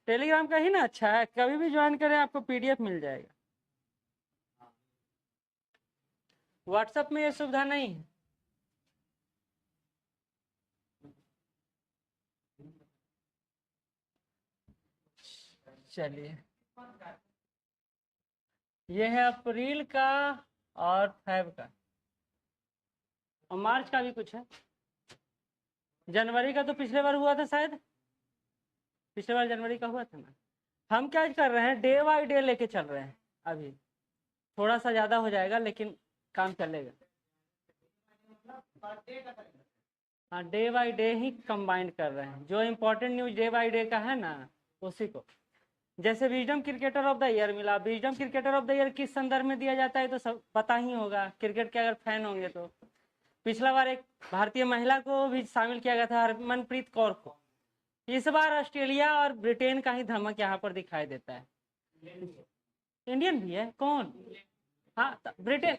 Telegram का ही ना अच्छा है, कभी भी ज्वाइन करें आपको PDF मिल जाएगा। व्हाट्सएप में ये सुविधा नहीं है। चलिए, ये है अप्रैल का और फेब का, और मार्च का भी कुछ है। जनवरी का तो पिछले बार हुआ था शायद, पिछले बार जनवरी का हुआ था ना। हम क्या कर रहे हैं, डे बाई डे लेके चल रहे हैं। अभी थोड़ा सा ज़्यादा हो जाएगा लेकिन काम चलेगा। हाँ, डे बाई डे ही कंबाइन कर रहे हैं। जो important news day by day का है ना, उसी को। जैसे Wisden cricketer of the year मिला। Wisden cricketer of the year किस संदर्भ में दिया जाता है तो सब पता ही होगा, क्रिकेट के अगर फैन होंगे तो। पिछला बार एक भारतीय महिला को भी शामिल किया गया था, हरमनप्रीत कौर को। इस बार ऑस्ट्रेलिया और ब्रिटेन का ही धमक यहाँ पर दिखाई देता है। इंडियन भी है कौन? हाँ, ब्रिटेन।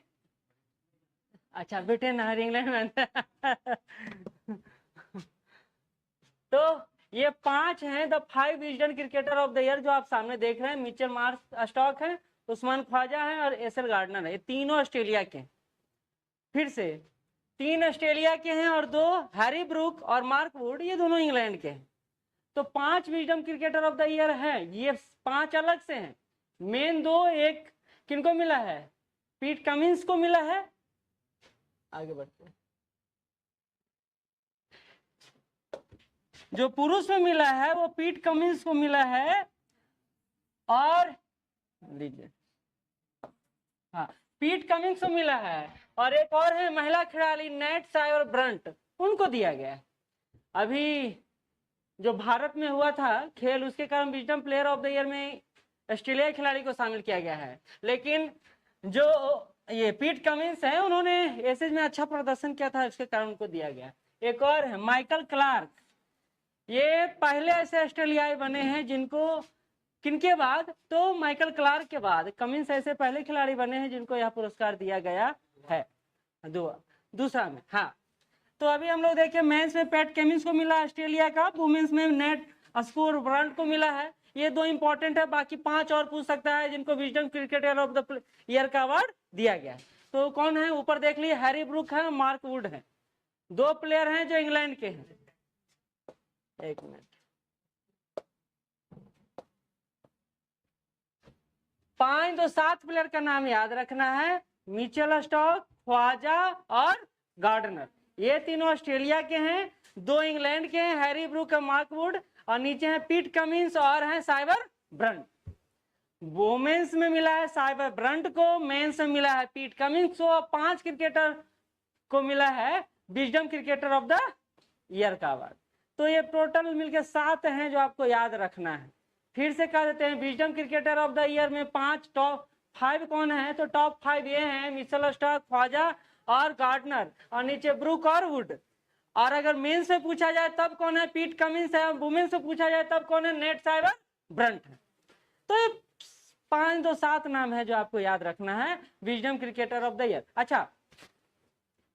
अच्छा, ब्रिटेन और इंग्लैंड में तो ये 5 हैं the 5 wisdom cricketer of the year जो आप सामने देख रहे हैं। मिचेल मार्श स्टॉक है, उस्मान ख्वाजा है और एसएल गार्डनर है। ये तीनों ऑस्ट्रेलिया के हैं। फिर से 3 ऑस्ट्रेलिया के हैं और 2 हैरी ब्रूक और मार्क वुड, ये दोनों इंग्लैंड के हैं। तो 5 wisdom cricketer of the year हैं। ये 5 अलग से हैं। मेन 2 एक किनको मिला है? पीट कमिंस को मिला है। आगे बढ़ते हैं। जो पुरुष में मिला है वो पीट कमिंस को मिला है। और लीजिए, हाँ, पीट कमिंस को मिला है। और एक और है महिला खिलाड़ी नेट साइवर ब्रंट, उनको दिया गया। अभी जो भारत में हुआ था खेल, उसके कारण wisdom player of the year में ऑस्ट्रेलिया खिलाड़ी को शामिल किया गया है। लेकिन जो ये पीट कमिंस है, उन्होंने एसेज में अच्छा प्रदर्शन किया था, इसके कारण उनको दिया गया। एक और है माइकल क्लार्क। ये पहले ऐसे ऑस्ट्रेलियाई बने हैं जिनको, किनके बाद तो माइकल क्लार्क के बाद कमिंस ऐसे पहले खिलाड़ी बने हैं जिनको यह पुरस्कार दिया गया है। दूसरा में, हाँ। तो अभी हम लोग देखें, मेंस में पैट कमिंस को मिला ऑस्ट्रेलिया का, वुमेन्स में नेट स्कोर ब्रांड को मिला है। ये 2 इंपॉर्टेंट है, बाकी 5 और पूछ सकता है जिनको wisdom cricketer of the year का अवार्ड दिया गया है। तो कौन है? ऊपर देख लीजिए, हैरी ब्रूक है, मार्क वुड है। 2 प्लेयर हैं जो इंग्लैंड के हैं। एक मिनट, 5 तो 7 प्लेयर का नाम याद रखना है। मिचेल स्टॉक, ख्वाजा और गार्डनर, ये तीनों ऑस्ट्रेलिया के हैं। 2 इंग्लैंड के हैं, हैरी ब्रूक और मार्क वुड। और नीचे हैं पीट कमिंस और हैं साइबर ब्रंट। वोमेन्स में मिला है साइबर ब्रंट को, मेंस में मिला है पीट कमिंस को। 5 क्रिकेटर को मिला है wisdom cricketer of the year का अवार्ड। तो ये टोटल मिलकर 7 हैं जो आपको याद रखना है। फिर से कह देते हैं, wisdom cricketer of the year में 5 टॉप 5 कौन है? तो टॉप 5 ये हैं, मिचेल स्टार्क, ख्वाजा और गार्डनर, और नीचे ब्रूक और वुड। और अगर मेंस से पूछा जाए तब कौन है? पीट कमिंस है। वुमेन से पूछा जाए तब कौन है? नेट साइबर ब्रंट है। तो ये 5 तो 7 नाम है जो आपको याद रखना है wisdom cricketer of the year. अच्छा,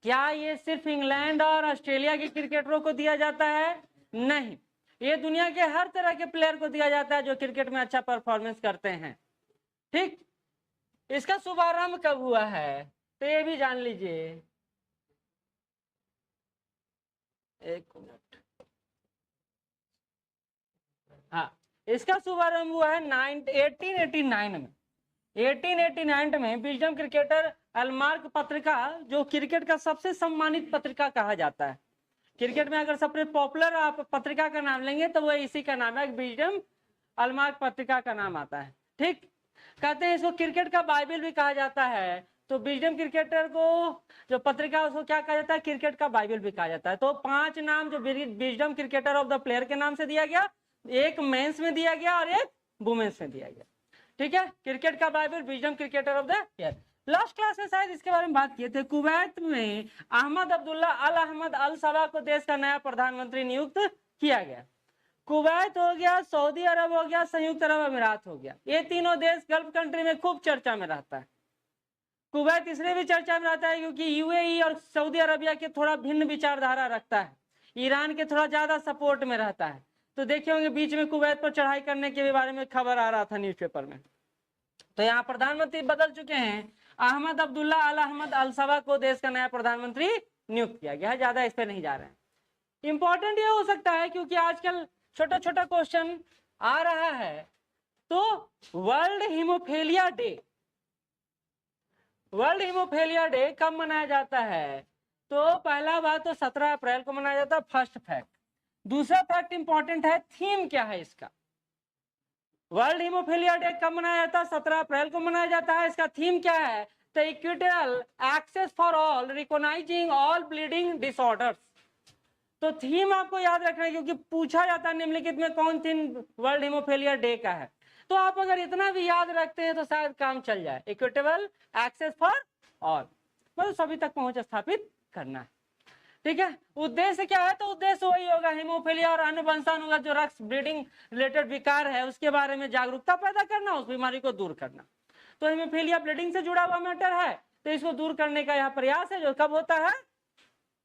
क्या ये सिर्फ इंग्लैंड और ऑस्ट्रेलिया के क्रिकेटरों को दिया जाता है? नहीं, ये दुनिया के हर तरह के प्लेयर को दिया जाता है जो क्रिकेट में अच्छा परफॉर्मेंस करते हैं। ठीक, इसका शुभारंभ कब हुआ है तो ये भी जान लीजिए। एक मिनट, हाँ, इसका शुभारंभ हुआ है 1889 में। 1889 में विजडम क्रिकेटर अलमार्क पत्रिका, जो क्रिकेट का सबसे सम्मानित पत्रिका कहा जाता है। क्रिकेट में अगर सबसे पॉपुलर आप पत्रिका का नाम लेंगे तो वो इसी का नाम है, विजडम अलमार्क पत्रिका का नाम आता है। ठीक, कहते हैं इसको क्रिकेट का बाइबल भी कहा जाता है। तो विजडम क्रिकेटर को जो पत्रिका, उसको क्या कहा जाता है? क्रिकेट का बाइबल भी कहा जाता है। तो 5 नाम जो wisdom cricketer of the player के नाम से दिया गया, एक मेंस में दिया गया और एक वुमेन्स में दिया गया। ठीक है, क्रिकेट का Bible, wisdom cricketer of the year. Last class में शायद इसके बारे में बात किए थे। कुवैत में अहमद अब्दुल्ला अल अहमद अल सबा को देश का नया प्रधानमंत्री नियुक्त किया गया। कुवैत हो गया, सऊदी अरब हो गया, संयुक्त अरब अमीरात हो गया, ये तीनों देश गल्फ कंट्री में खूब चर्चा में रहता है। कुवैत इसलिए भी चर्चा में रहता है क्योंकि यूएई और सऊदी अरबिया के थोड़ा भिन्न विचारधारा रखता है, ईरान के थोड़ा ज्यादा सपोर्ट में रहता है। तो देखे होंगे बीच में कुवैत पर चढ़ाई करने के बारे में खबर आ रहा था न्यूज़पेपर में। तो यहाँ प्रधानमंत्री बदल चुके हैं, अहमद अब्दुल्ला अल अहमद अल सबा को देश का नया प्रधानमंत्री नियुक्त किया गया है। ज्यादा इस पे नहीं जा रहे हैं। इंपॉर्टेंट ये हो सकता है क्योंकि आजकल छोटा छोटा क्वेश्चन आ रहा है। तो world haemophilia day, world haemophilia day कब मनाया जाता है? तो पहला बात तो 17 अप्रैल को मनाया जाता है, फर्स्ट फैक्ट। दूसरा फैक्ट इंपॉर्टेंट है, थीम क्या है इसका? वर्ल्ड हीमोफीलिया डे कब मनाया जाता है? 17 अप्रैल को मनाया जाता है। इसका थीम क्या है? The equitable access for all recognising all bleeding disorders. तो थीम आपको याद रखना है क्योंकि पूछा जाता है निम्नलिखित में कौन थीम वर्ल्ड हीमोफीलिया डे का है। तो आप अगर इतना भी याद रखते हैं तो शायद काम चल जाए। इक्विटेबल एक्सेस फॉर ऑल, मतलब सभी तक पहुंच स्थापित करना है। ठीक है, उद्देश्य क्या है? तो उद्देश्य वही होगा, हीमोफीलिया और अन्य वंशानुगत जो रक्त ब्लीडिंग रिलेटेड विकार है उसके बारे में जागरूकता पैदा करना, उस बीमारी को दूर करना। तो हीमोफीलिया ब्लीडिंग से जुड़ा हुआ मैटर है, तो इसको दूर करने का यह प्रयास है, जो कब होता है?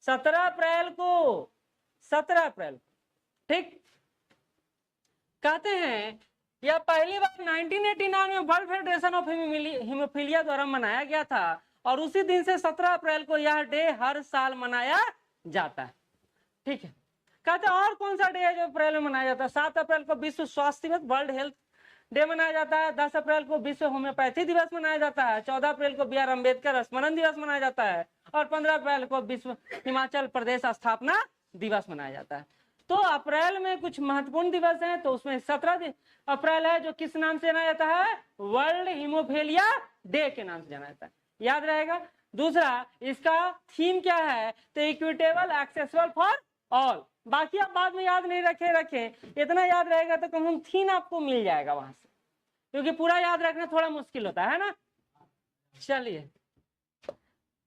17 अप्रैल को, 17 अप्रैल। ठीक, कहते हैं यह पहली बार 1989 में वर्ल्ड फेडरेशन ऑफ हीमोफीलिया द्वारा मनाया गया था और उसी दिन से 17 अप्रैल को यह डे हर साल मनाया जाता है। ठीक है, कहते हैं और कौन सा डे है जो अप्रैल में मनाया जाता है? 7 अप्रैल को विश्व स्वास्थ्य दिवस वर्ल्ड हेल्थ डे मनाया जाता है। 10 अप्रैल को विश्व होम्योपैथी दिवस मनाया जाता है। 14 अप्रैल को बी.आर. अम्बेडकर स्मरण दिवस मनाया जाता है और 15 अप्रैल को विश्व हिमाचल प्रदेश स्थापना दिवस मनाया जाता है। तो अप्रैल में कुछ महत्वपूर्ण दिवस हैं, तो उसमें 17 अप्रैल है जो किस नाम से जाना जाता है? वर्ल्ड हीमोफीलिया डे के नाम से जाना जाता है, याद रहेगा। दूसरा, इसका थीम क्या है? तो इक्विटेबल एक्सेसिबल फॉर ऑल। बाकी आप बाद में याद नहीं रखे, इतना याद रहेगा तो कम थीम आपको मिल जाएगा वहां से, क्योंकि पूरा याद रखना थोड़ा मुश्किल होता है ना। चलिए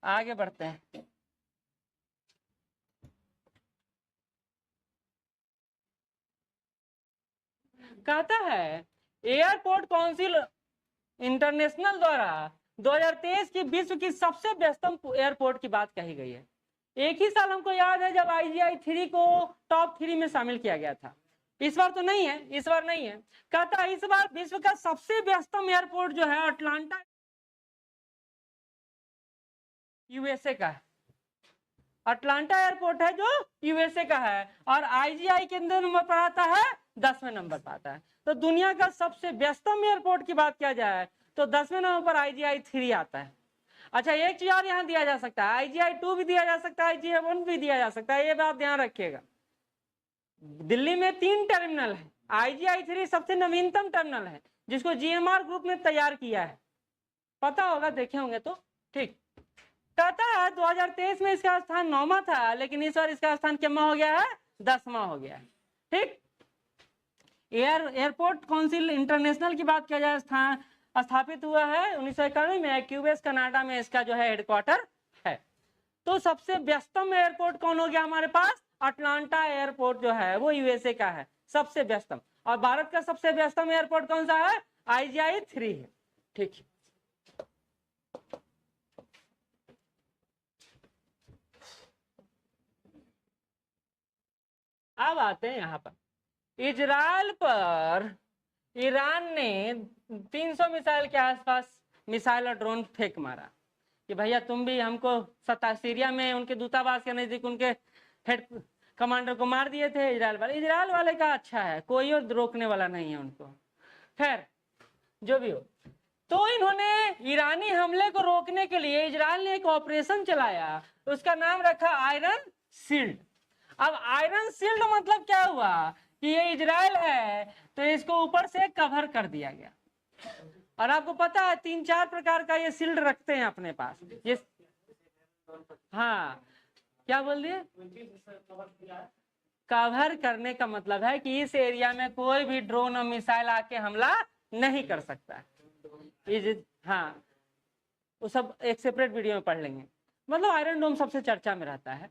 आगे बढ़ते हैं। कहता है एयरपोर्ट काउंसिल इंटरनेशनल द्वारा 2023 की विश्व की सबसे व्यस्तम एयरपोर्ट की बात कही गई है। एक ही साल हमको याद है जब IGI 3 को टॉप 3 में शामिल किया गया था। इस बार तो नहीं है, इस बार नहीं है। कहता है इस बार विश्व का सबसे व्यस्तम एयरपोर्ट जो है अटलांटा USA का है। अटलांटा एयरपोर्ट है जो USA का है और IGI के नंबर पर आता है 10वें नंबर पर आता है। तो दुनिया का सबसे व्यस्तम एयरपोर्ट की बात किया जाए तो 10वें नंबर पर IGI 3 आता है। अच्छा, एक चीज और यहाँ दिया जा सकता है, IGI 2 भी दिया जा सकता है, IGI 1 भी दिया जा सकता है, ये बात ध्यान रखिएगा। दिल्ली में 3 टर्मिनल है, IGI 3 सबसे नवीनतम टर्मिनल है जिसको GMR ग्रुप ने तैयार किया है, पता होगा, देखे होंगे तो। ठीक, कहता है 2023 में इसका स्थान 9वां था, लेकिन इस बार इसका स्थान कितना हो गया है? 10वां हो गया है। ठीक, एयरपोर्ट काउंसिल इंटरनेशनल की बात किया जाए, स्थान स्थापित हुआ है 1991 में, क्यूबेक कनाडा में इसका जो है हेडक्वार्टर है। तो सबसे व्यस्तम एयरपोर्ट कौन हो गया हमारे पास? अटलांटा एयरपोर्ट जो है वो USA का है सबसे व्यस्तम। और भारत का सबसे व्यस्तम एयरपोर्ट कौन सा है? IGI 3 है। ठीक, अब आते हैं यहाँ पर इजराइल पर ईरान ने 300 मिसाइल के आसपास मिसाइल और ड्रोन फेंक मारा कि भैया तुम भी हमको सीरिया में उनके दूतावास के नजदीक उनके हेड कमांडर को मार दिए थे इजराइल वाले। इजराइल वाले का अच्छा है, कोई और रोकने वाला नहीं है उनको। खैर जो भी हो, तो इन्होंने ईरानी हमले को रोकने के लिए इजराइल ने एक ऑपरेशन चलाया, उसका नाम रखा आयरन शील्ड। अब आयरन शील्ड मतलब क्या हुआ कि ये इजराइल है तो इसको ऊपर से कवर कर दिया गया। और आपको पता है 3-4 प्रकार का ये शील्ड रखते हैं अपने पास ये। हाँ, क्या बोल दिए? कवर करने का मतलब है कि इस एरिया में कोई भी ड्रोन और मिसाइल आके हमला नहीं कर सकता। हाँ, वो सब एक सेपरेट वीडियो में पढ़ लेंगे। मतलब आयरन डोम सबसे चर्चा में रहता है।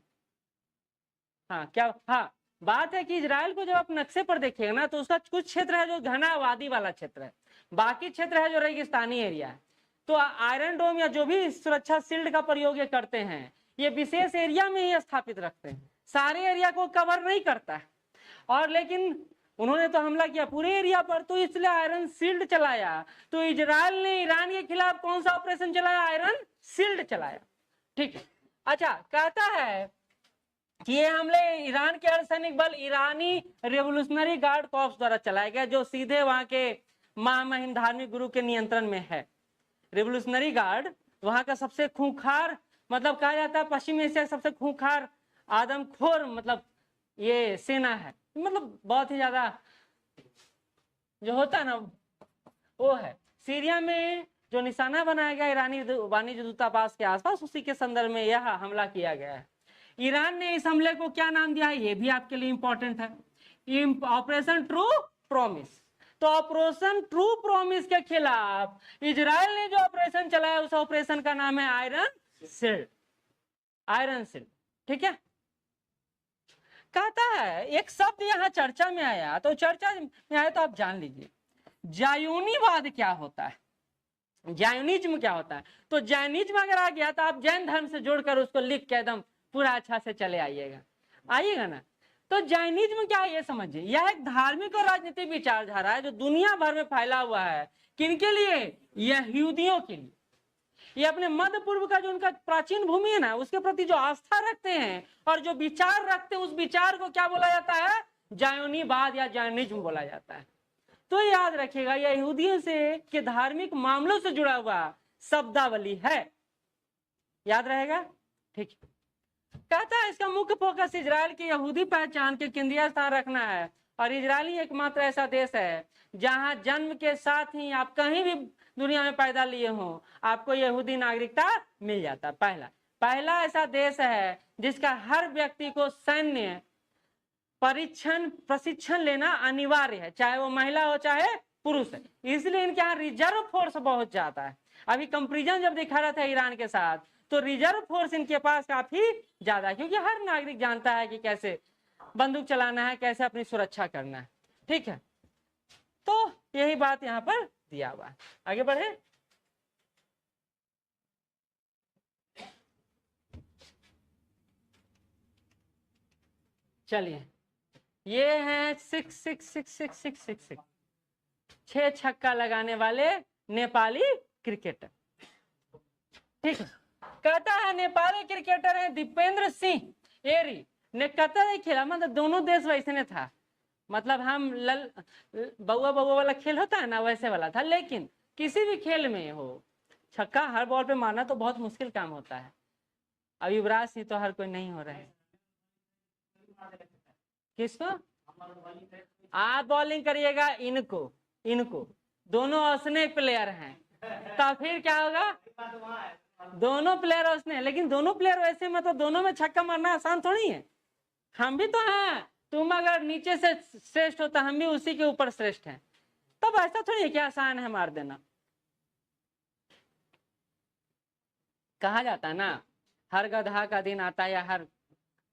हाँ क्या, हाँ बात है कि इजराइल को जब आप नक्शे पर देखिएगा ना तो उसका कुछ क्षेत्र है जो घना आबादी वाला क्षेत्र है, बाकी क्षेत्र है जो रेगिस्तानी एरिया है। तो आयरन डोम या जो भी सुरक्षा शील्ड का प्रयोग ये करते हैं ये विशेष एरिया में ही स्थापित रखते हैं, सारे एरिया को कवर नहीं करता है। और लेकिन उन्होंने तो हमला किया पूरे एरिया पर, तो इसलिए आयरन शील्ड चलाया। तो इजराइल ने ईरान के खिलाफ कौन सा ऑपरेशन चलाया? आयरन शील्ड चलाया। ठीक है, अच्छा कहता है कि ये हमले ईरान के अर्धसैनिक बल ईरानी रेवोल्यूशनरी गार्ड कॉर्प्स द्वारा चलाया गया, जो सीधे वहां के महामहिम धार्मिक गुरु के नियंत्रण में है। रेवोल्यूशनरी गार्ड वहां का सबसे खूंखार, मतलब कहा जाता है पश्चिम एशिया का सबसे खूंखार आदमखोर मतलब ये सेना है, मतलब बहुत ही ज्यादा जो होता है ना वो है। सीरिया में जो निशाना बनाया गया ईरानी वाणिज्य दूतावास के आसपास, उसी के संदर्भ में यह हमला किया गया है। ईरान ने इस हमले को क्या नाम दिया है, ये भी आपके लिए इंपॉर्टेंट है, ऑपरेशन ट्रू प्रॉमिस। तो ऑपरेशन ट्रू प्रॉमिस के खिलाफ इजराइल ने जो ऑपरेशन चलाया उस ऑपरेशन का नाम है आयरन शील्ड। आयरन शील्ड, ठीक है। कहता है एक शब्द यहां चर्चा में आया, तो चर्चा में आया तो आप जान लीजिए, जायूनीवाद क्या होता है, जायूनिज्म क्या होता है। तो जैनिज्म अगर आ गया तो आप जैन धर्म से जोड़कर उसको लिख के एकदम पूरा अच्छा से चले आइएगा ना। तो जैनिज्म क्या है ये समझिए, यह एक धार्मिक और राजनीतिक विचारधारा है जो दुनिया भर में फैला हुआ है। किनके लिए? यहूदियों के लिए। ये अपने मध्य पूर्व का जो उनका प्राचीन भूमि है ना, उसके प्रति जो आस्था रखते हैं और जो विचार रखते हैं, उस विचार को क्या बोला जाता है? जायूनीवाद या जैनिज्म बोला जाता है। तो याद रखिएगा, यह यहूदियों से के धार्मिक मामलों से जुड़ा हुआ शब्दावली है, याद रहेगा। ठीक, कहता है इसका मुख्य फोकस इजराइल की यहूदी पहचान के केंद्रीय स्थान रखना है, और इजरायली एकमात्र ऐसा देश है जहां जन्म के साथ ही आप कहीं भी दुनिया में पैदा लिए हो आपको यहूदी नागरिकता मिल जाता। पहला ऐसा देश है जिसका हर व्यक्ति को सैन्य प्रशिक्षण लेना अनिवार्य है, चाहे वो महिला हो चाहे पुरुष है। इसलिए इनके यहाँ रिजर्व फोर्स बहुत ज्यादा है। अभी कंपेरिजन जब दिखा रहा था ईरान के साथ, तो रिजर्व फोर्स इनके पास काफी ज्यादा है, क्योंकि हर नागरिक जानता है कि कैसे बंदूक चलाना है, कैसे अपनी सुरक्षा करना है। ठीक है, तो यही बात यहाँ पर दिया हुआ है। आगे बढ़े। चलिए, ये हैं 6 छक्का लगाने वाले नेपाली क्रिकेटर। ठीक है, कहता है नेपाली क्रिकेटर है दीपेंद्र सिंह एरी ने कतर खेला, मतलब दोनों देश वैसे ने था, मतलब हम बउआ वाला खेल होता है ना, वैसे वाला था। लेकिन किसी भी खेल में हो छक्का हर बॉल पे मारना तो बहुत मुश्किल काम होता है। अब युवराज सिंह तो हर कोई नहीं हो रहा है। किसको? आप बॉलिंग करिएगा इनको दोनों औसने प्लेयर हैं, तो फिर क्या होगा? दोनों प्लेयर औसने, लेकिन दोनों प्लेयर वैसे मतलब दोनों में छक्का मारना आसान थोड़ी है। हम भी तो हैं, तुम अगर नीचे से श्रेष्ठ हो तो हम भी उसी के ऊपर श्रेष्ठ हैं। तब ऐसा थोड़ी है कि आसान है मार देना। कहा जाता है ना, हर गधा का दिन आता है या हर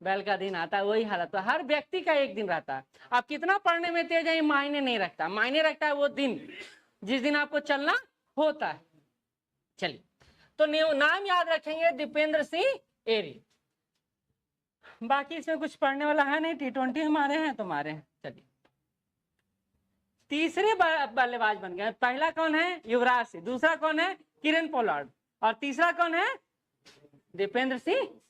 बैल का दिन आता है, वही हालत। तो हर व्यक्ति का एक दिन रहता है। आप कितना पढ़ने में तेज है मायने नहीं रखता, मायने रखता है वो दिन जिस दिन आपको चलना होता है। चलिए, तो नाम याद रखेंगे दीपेंद्र सिंह एरी। बाकी इसमें कुछ पढ़ने वाला है नहीं, T20 हमारे हैं तो हमारे हैं। चलिए, तीसरे बल्लेबाज बन गए। पहला कौन है? युवराज सिंह। दूसरा कौन है? Kieron Pollard. और तीसरा कौन है? दीपेंद्र सिंह।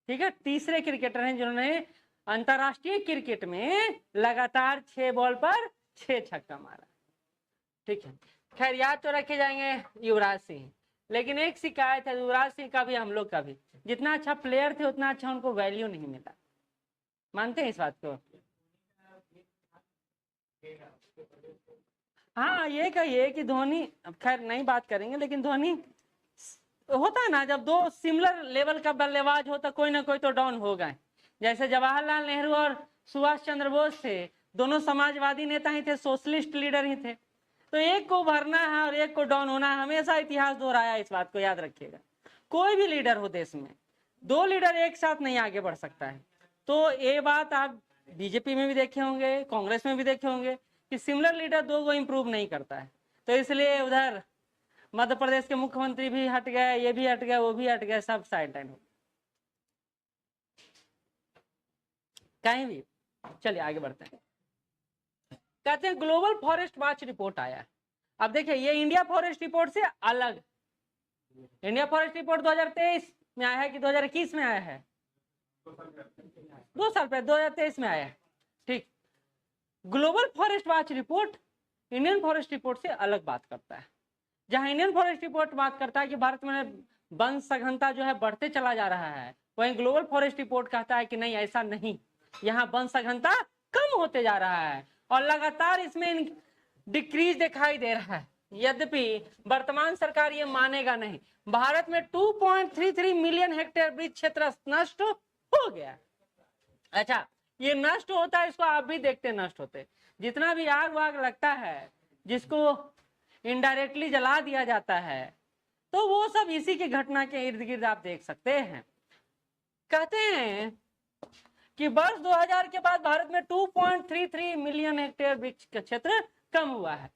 ठीक है, तीसरे क्रिकेटर हैं जिन्होंने अंतरराष्ट्रीय क्रिकेट में लगातार 6 बॉल पर 6 छक्का मारा। ठीक है, खैर याद तो रखे जाएंगे युवराज सिंह। लेकिन एक शिकायत है युवराज सिंह का भी हम लोग का भी, जितना अच्छा प्लेयर थे उतना अच्छा उनको वैल्यू नहीं मिला। मानते हैं इस बात को? हाँ, ये कहिए कि धोनी, खैर नहीं बात करेंगे, लेकिन धोनी होता है ना, जब दो सिमिलर लेवल का बल्लेबाज हो तो कोई ना कोई तो डाउन हो गए। जैसे जवाहरलाल नेहरू और सुभाष चंद्र बोस थे, दोनों समाजवादी नेता ही थे, सोशलिस्ट लीडर ही थे। तो एक को भरना है और एक को डाउन होना है। हमेशा इतिहास दोहराया, इस बात को याद रखिएगा। कोई भी लीडर हो देश में, 2 लीडर एक साथ नहीं आगे बढ़ सकता है। तो ये बात आप बीजेपी में भी देखे होंगे, कांग्रेस में भी देखे होंगे कि सिमिलर लीडर 2 को इंप्रूव नहीं करता है। तो इसलिए उधर मध्य प्रदेश के मुख्यमंत्री भी हट गए, ये भी हट गए, वो भी हट गए, सब साइड लाइन हो कहीं भी। चलिए आगे बढ़ते हैं। कहते हैं ग्लोबल फॉरेस्ट वॉच रिपोर्ट आया है। अब देखिए ये इंडिया फॉरेस्ट रिपोर्ट से अलग, इंडिया फॉरेस्ट रिपोर्ट 2023 में आया है कि 2021 में आया है? 2 साल पहले 2023 में आया है। ठीक, global forest watch report Indian forest report से अलग बात करता है। जहां इंडियन फॉरेस्ट रिपोर्ट बात करता है कि भारत में वन सघनता जो है बढ़ते चला जा रहा है, वहीं ग्लोबल फॉरेस्ट रिपोर्ट कहता है कि नहीं, ऐसा नहीं, यहाँ वन सघनता कम होते जा रहा है और लगातार इसमें डिक्रीज दिखाई दे रहा है। यद्यपि वर्तमान सरकार ये मानेगा नहीं। भारत में 2.33 मिलियन हेक्टेयर वृक्ष क्षेत्र नष्ट हो गया। अच्छा, ये नष्ट होता है, इसको आप भी देखते नष्ट होते। जितना भी आग वाग लगता है, जिसको इनडायरेक्टली जला दिया जाता है, तो वो सब इसी की घटना के इर्द गिर्द आप देख सकते हैं। कहते हैं कि वर्ष 2000 के बाद भारत में 2.33 मिलियन हेक्टेयर वृक्ष का क्षेत्र कम हुआ है।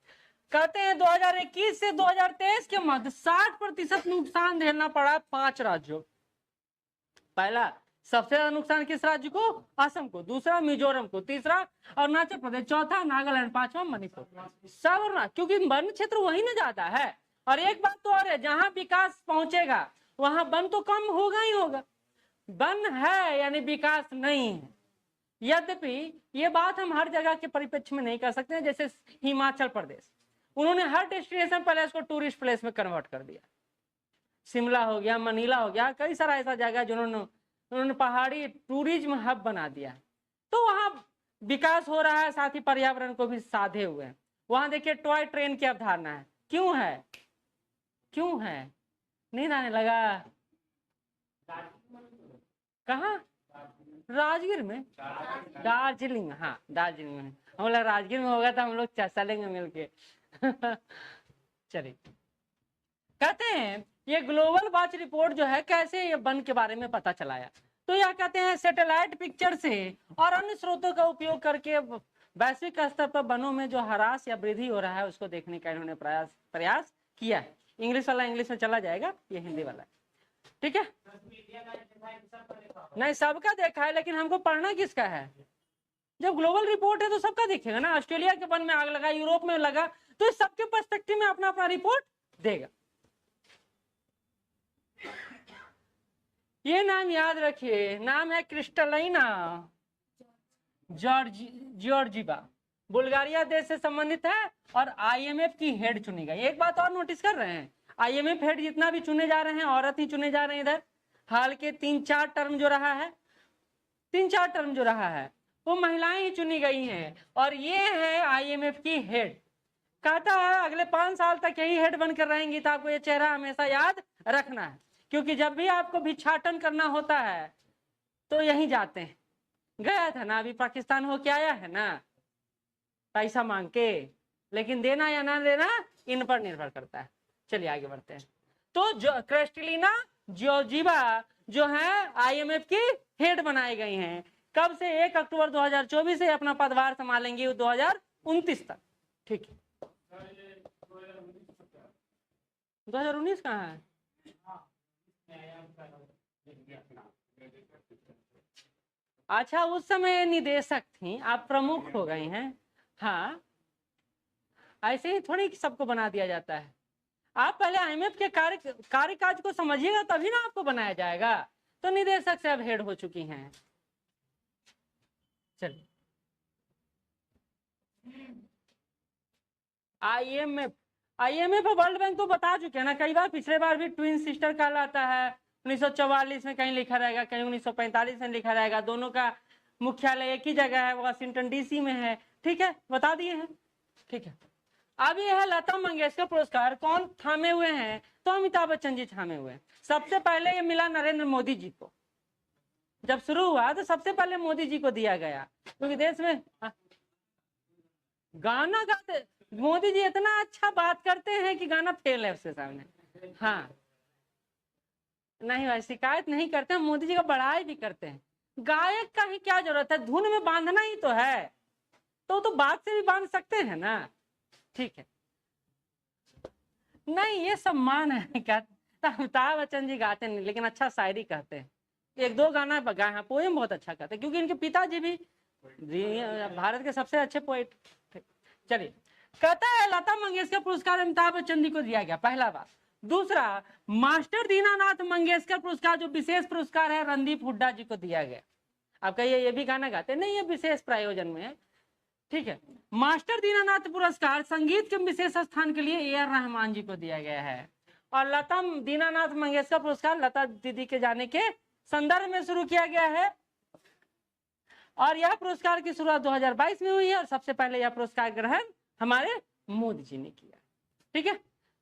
कहते हैं 2021 से 2023 के मध्य 60% नुकसान झेलना पड़ा 5 राज्यों। पहला सबसे ज्यादा नुकसान किस राज्य को? असम को, दूसरा मिजोरम को, तीसरा अरुणाचल प्रदेश, चौथा नागालैंड, पांचवा मणिपुर। सब क्योंकि वन क्षेत्र वही ना ज्यादा है। और एक बात तो और है, जहां विकास पहुंचेगा वहां वन तो कम होगा ही होगा। वन है यानी विकास नहीं है। यद्यपि ये बात हम हर जगह के परिप्रेक्ष्य में नहीं कर सकते हैं। जैसे हिमाचल प्रदेश, उन्होंने हर डेस्टिनेशन प्लेस को टूरिस्ट प्लेस में कन्वर्ट कर दिया। शिमला हो गया, मनीला हो गया, कई सारा ऐसा जगह जिन्होंने उन्होंने पहाड़ी टूरिज्म हब बना दिया। तो वहां विकास हो रहा है, साथ ही पर्यावरण को भी साधे हुए हैं। वहां देखिए टॉय ट्रेन की अवधारणा है। क्यों है? क्यों है? नींद आने लगा? कहाँ? राजगीर में? दार्जिलिंग, हाँ दार्जिलिंग में। हम लोग राजगीर में होगा तो हम लोग चलेंगे मिलके। चलिए, कहते हैं ये ग्लोबल वॉच रिपोर्ट जो है कैसे ये वन के बारे में पता चलाया। तो यह कहते हैं सैटेलाइट पिक्चर से और अन्य स्रोतों का उपयोग करके वैश्विक स्तर पर वनों में जो ह्रास या वृद्धि हो रहा है उसको देखने का इन्होंने प्रयास किया है। इंग्लिश वाला इंग्लिश में चला जाएगा, ये हिंदी वाला, ठीक है? नहीं, सबका देखा है, लेकिन हमको पढ़ना किसका है? जब ग्लोबल रिपोर्ट है तो सबका दिखेगा ना। ऑस्ट्रेलिया के वन में आग लगा, यूरोप में लगा, तो सबके पर्सपेक्टिव में अपना अपना रिपोर्ट देगा। ये नाम याद रखिए, नाम है क्रिस्टलाइना जॉर्जीवा, बुल्गारिया देश से संबंधित है और आईएमएफ की हेड चुनी गई। एक बात और नोटिस कर रहे हैं, आईएमएफ हेड जितना भी चुने जा रहे हैं औरत ही चुने जा रहे हैं। इधर हाल के 3-4 टर्म जो रहा है, 3-4 टर्म जो रहा है वो महिलाएं ही चुनी गई हैं। और ये है आईएमएफ की हेड। कहता है अगले 5 साल तक यही हेड बनकर रहेंगी, तो आपको ये चेहरा हमेशा याद रखना है, क्योंकि जब भी आपको भिक्षाटन करना होता है तो यहीं जाते हैं। गया था ना, अभी पाकिस्तान होके आया है ना, पैसा मांग के, लेकिन देना या ना देना इन पर निर्भर करता है। चलिए आगे बढ़ते हैं। तो जो क्रिस्टलिना जॉर्जीवा जो है आईएमएफ की हेड बनाई गई हैं। कब से? 1 अक्टूबर 2024 से अपना पदभार संभालेंगी 2029 तक। ठीक है, 2019 कहाँ है? अच्छा, उस समय निदेशक थी, आप प्रमुख हो गई हैं। हाँ, ऐसे ही थोड़ी सबको बना दिया जाता है। आप पहले आईएमएफ के कार्यकाज को समझिएगा, तभी ना आपको बनाया जाएगा। तो निदेशक से अब हेड हो चुकी हैं। चलिए, आईएमएफ वर्ल्ड बैंक तो बता चुके हैं ना कई बार, पिछले बार भी ट्विन सिस्टर कहलाता है। 1944 में कहीं लिखा रहेगा, कहीं 1945 में लिखा रहेगा। दोनों का मुख्यालय एक ही जगह है, वाशिंगटन डीसी में है। ठीक है, बता दिए हैं। ठीक है, अब ये है लता मंगेशकर पुरस्कार। कौन थामे हुए हैं? तो अमिताभ बच्चन जी थामे हुए हैं। सबसे पहले ये मिला नरेंद्र मोदी जी को। जब शुरू हुआ तो सबसे पहले मोदी जी को दिया गया, क्योंकि देश में गाना गाते मोदी जी इतना अच्छा बात करते हैं कि गाना फेल है उसके सामने। हाँ, नहीं भाई, शिकायत नहीं करते हैं, मोदी जी का बड़ाई भी करते हैं। गायक का ही क्या जरूरत है, धुन में बांधना ही तो है, तो बात से भी बांध सकते हैं ना। ठीक है, नहीं ये सम्मान है क्या? अमिताभ बच्चन जी गाते नहीं, लेकिन अच्छा शायरी कहते हैं। 1-2 गाना गाए हैं, पोएम बहुत अच्छा कहते हैं, क्योंकि इनके पिताजी भी भारत के सबसे अच्छे पोएट थे। चलिए, कहता है लता मंगेशकर पुरस्कार अमिताभ बच्चन जी को दिया गया, पहला बात। दूसरा, मास्टर दीनानाथ मंगेशकर पुरस्कार जो विशेष पुरस्कार है रणदीप हुड्डा जी को दिया गया। आप कहिए ये भी गाना गाते नहीं, ये विशेष प्रायोजन में है, ठीक है। मास्टर दीनानाथ पुरस्कार संगीत के विशेष स्थान के लिए ए.आर. रहमान जी को दिया गया है। और लता दीनानाथ मंगेशकर पुरस्कार लता दीदी के जाने के संदर्भ में शुरू किया गया है। और यह पुरस्कार की शुरुआत 2022 में हुई है और सबसे पहले यह पुरस्कार ग्रहण हमारे मोदी जी ने किया, ठीक है।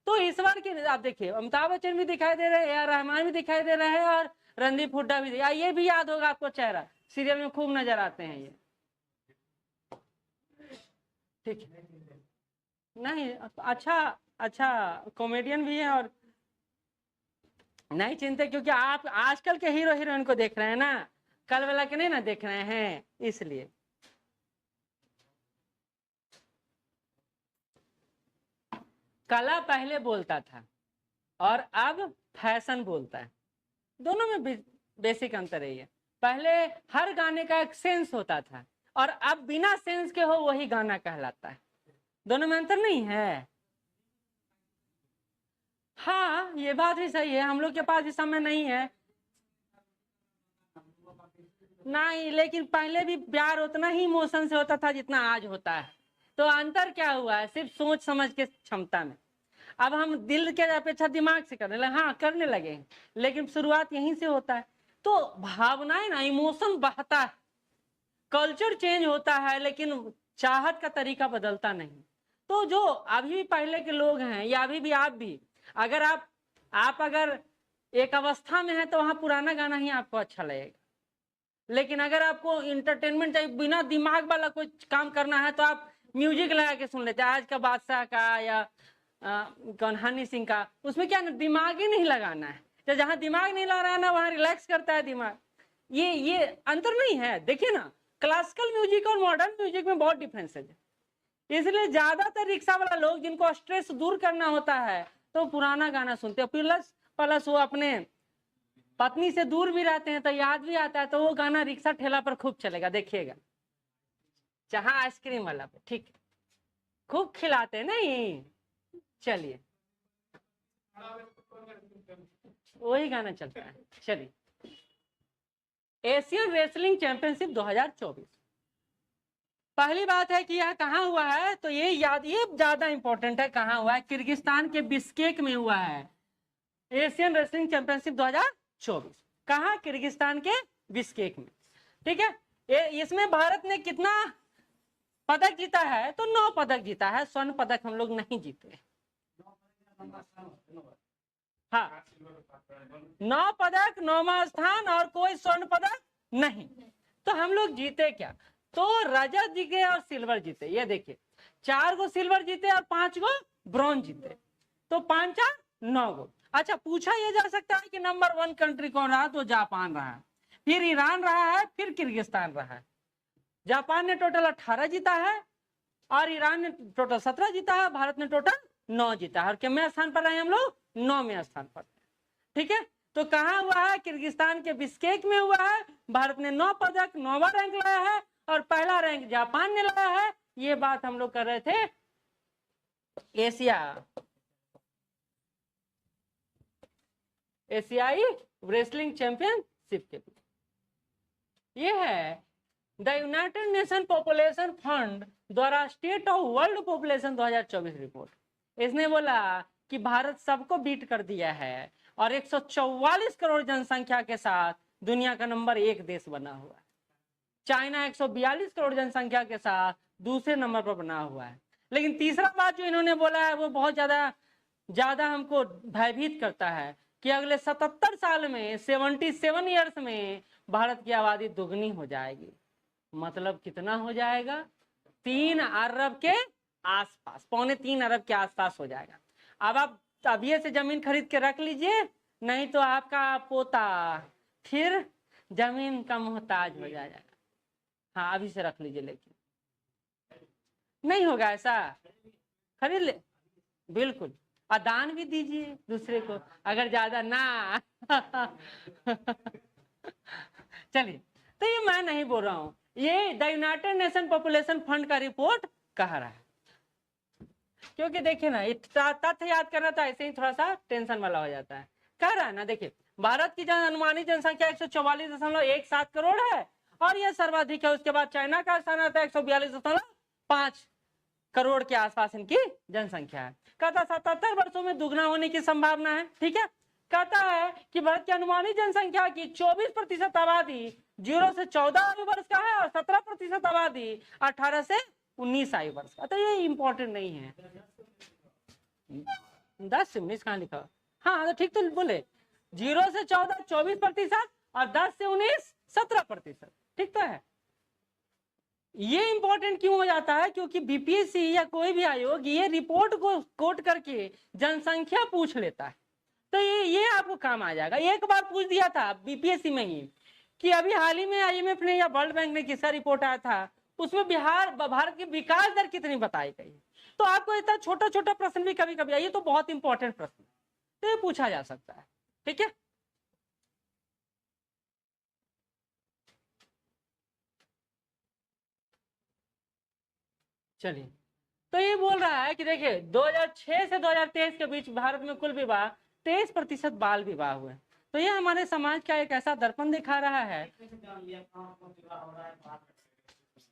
तो इस बार की आप देखिए, अमिताभ बच्चन भी दिखाई दे रहे हैं, ए.आर. रहमान भी दिखाई दे रहे हैं और रणदीप हुड्डा भी। ये भी याद होगा आपको, चेहरा सीरियल में खूब नजर आते हैं ये, ठीक है। नहीं, अच्छा कॉमेडियन भी है और नहीं चिंता, क्योंकि आप आजकल के हीरो हीरोइन को देख रहे हैं ना, कल वाला के नहीं ना देख रहे हैं, इसलिए। कला पहले बोलता था और अब फैशन बोलता है, दोनों में बेसिक अंतर है। पहले हर गाने का एक सेंस होता था और अब बिना सेंस के हो वही गाना कहलाता है, दोनों में अंतर नहीं है। हाँ, ये बात भी सही है, हम लोग के पास इस समय नहीं है नहीं, लेकिन पहले भी प्यार उतना ही इमोशन से होता था जितना आज होता है। तो अंतर क्या हुआ है, सिर्फ सोच समझ के क्षमता में। अब हम दिल के अपेक्षा दिमाग से करने लगे, हाँ करने लगे, लेकिन शुरुआत यहीं से होता है। तो भावनाएं ना, इमोशन बहता है, कल्चर चेंज होता है, लेकिन चाहत का तरीका बदलता नहीं। तो जो अभी भी पहले के लोग हैं या अभी भी आप भी, अगर आप अगर एक अवस्था में है तो वहां पुराना गाना ही आपको अच्छा लगेगा। लेकिन अगर आपको इंटरटेनमेंट चाहिए, बिना दिमाग वाला कोई काम करना है, तो आप म्यूजिक लगा के सुन लेते हैं, आज का बादशाह का या कौन हनी सिंह का। उसमें क्या ना, दिमाग ही नहीं लगाना है। तो जहां दिमाग नहीं लगा रहा है ना, वहां रिलैक्स करता है दिमाग। ये अंतर नहीं है। देखिए ना, क्लासिकल म्यूजिक और मॉडर्न म्यूजिक में बहुत डिफरेंस है। इसलिए ज्यादातर रिक्शा वाला लोग जिनको स्ट्रेस दूर करना होता है तो पुराना गाना सुनते हैं। प्लस वो अपने पत्नी से दूर भी रहते हैं तो याद भी आता है, तो वो गाना रिक्शा ठेला पर खूब चलेगा, देखिएगा, जहां आइसक्रीम वाला पे, ठीक है, खूब खिलाते हैं नहीं। चलिए, वही गाना चलता है। चलिए, एशियन रेसलिंग चैंपियनशिप 2024, पहली बात है कि यह कहाँ हुआ है, तो ये ज्यादा इंपॉर्टेंट है, कहाँ हुआ है। किर्गिस्तान के बिश्केक में हुआ है एशियन रेसलिंग चैंपियनशिप 2024। कहाँ? किर्गिस्तान के बिश्केक में, ठीक है। इसमें भारत ने कितना पदक जीता है? तो 9 पदक जीता है, स्वर्ण पदक हम लोग नहीं जीते। हाँ, 9 पदक, 9वां स्थान और कोई स्वर्ण पदक नहीं। तो हम लोग जीते क्या? तो रजत जीते और सिल्वर जीते। ये देखिए, 4 गो सिल्वर जीते और 5 गो ब्रॉन्ज जीते, तो 5 4 9 गो। अच्छा, पूछा यह जा सकता है कि नंबर 1 कंट्री कौन रहा? तो जापान रहा है, फिर ईरान रहा है, फिर किर्गिस्तान रहा है। जापान ने टोटल 18 जीता है और ईरान ने टोटल 17 जीता है, भारत ने टोटल 9 जीता है। और कितने स्थान पर रहे हम लोग? 9वें स्थान पर, ठीक है। तो कहाँ हुआ है? किर्गिस्तान के बिश्केक में हुआ है। भारत ने 9 पदक, 9वां रैंक लाया है और पहला रैंक जापान ने लाया है। ये बात हम लोग कर रहे थे एशियाई रेसलिंग चैंपियनशिप के लिए। ये है the United Nation population fund द्वारा state of world population 2024 report. इसने बोला कि भारत सबको बीट कर दिया है और 144 करोड़ जनसंख्या के साथ दुनिया का नंबर 1 देश बना हुआ है। चाइना 142 करोड़ जनसंख्या के साथ दूसरे नंबर पर बना हुआ है। लेकिन तीसरा बात जो इन्होंने बोला है वो बहुत ज्यादा हमको भयभीत करता है कि अगले 77 साल में 77 ईयर्स में भारत की आबादी दुगनी हो जाएगी। मतलब कितना हो जाएगा? 3 अरब के आसपास, 2.25 अरब के आसपास हो जाएगा। अब आप अभी से जमीन खरीद के रख लीजिए, नहीं तो आपका पोता फिर जमीन का मोहताज हो जाएगा। हाँ, अभी से रख लीजिए, लेकिन नहीं होगा ऐसा, खरीद ले, बिल्कुल। और दान भी दीजिए दूसरे को अगर ज्यादा ना चलिए, तो ये मैं नहीं बोल रहा हूं, ये the United Nation population fund का रिपोर्ट कह रहा है। क्योंकि देखिए ना, तथ्य याद करना तो ऐसे ही थोड़ा सा टेंशन वाला हो जाता है। कह रहा है ना, देखिए भारत की अनुमानित जनसंख्या 144.17 करोड़ है और यह सर्वाधिक है। उसके बाद चाइना का स्थान आता है 142.5 करोड़ के आसपास इनकी जनसंख्या है। कहता 77 वर्षों में दुगना होने की संभावना है। ठीक है, कहता है कि भारत की अनुमानित जनसंख्या की 24% आबादी 0 से 14 आयु वर्ष का है और 17% आबादी 18 से 19 आयु वर्ष का। तो ये इंपॉर्टेंट नहीं है। 10 से 19 कहाँ लिखा? हाँ तो ठीक तो बोले, 0 से 14 24% और 10 से 19 17%। ठीक तो है। ये इंपॉर्टेंट क्यों हो जाता है? क्योंकि बीपीएससी या कोई भी आयोग ये रिपोर्ट को कोट करके जनसंख्या पूछ लेता है, तो ये आपको काम आ जाएगा। एक बार पूछ दिया था बीपीएससी में ही कि अभी हाल ही में आईएमएफ ने या वर्ल्ड बैंक ने किसका रिपोर्ट आया था, उसमें भारत की विकास दर कितनी बताई गई। तो आपको इतना छोटा छोटा प्रश्न भी कभी कभी आइए तो बहुत इंपॉर्टेंट प्रश्न तो ये पूछा जा सकता है। ठीक है, चलिए। तो ये बोल रहा है कि देखिए 2006 से 2023 के बीच भारत में कुल विवाह 23% बाल विवाह हुए। तो ये हमारे समाज का एक ऐसा दर्पण दिखा रहा है।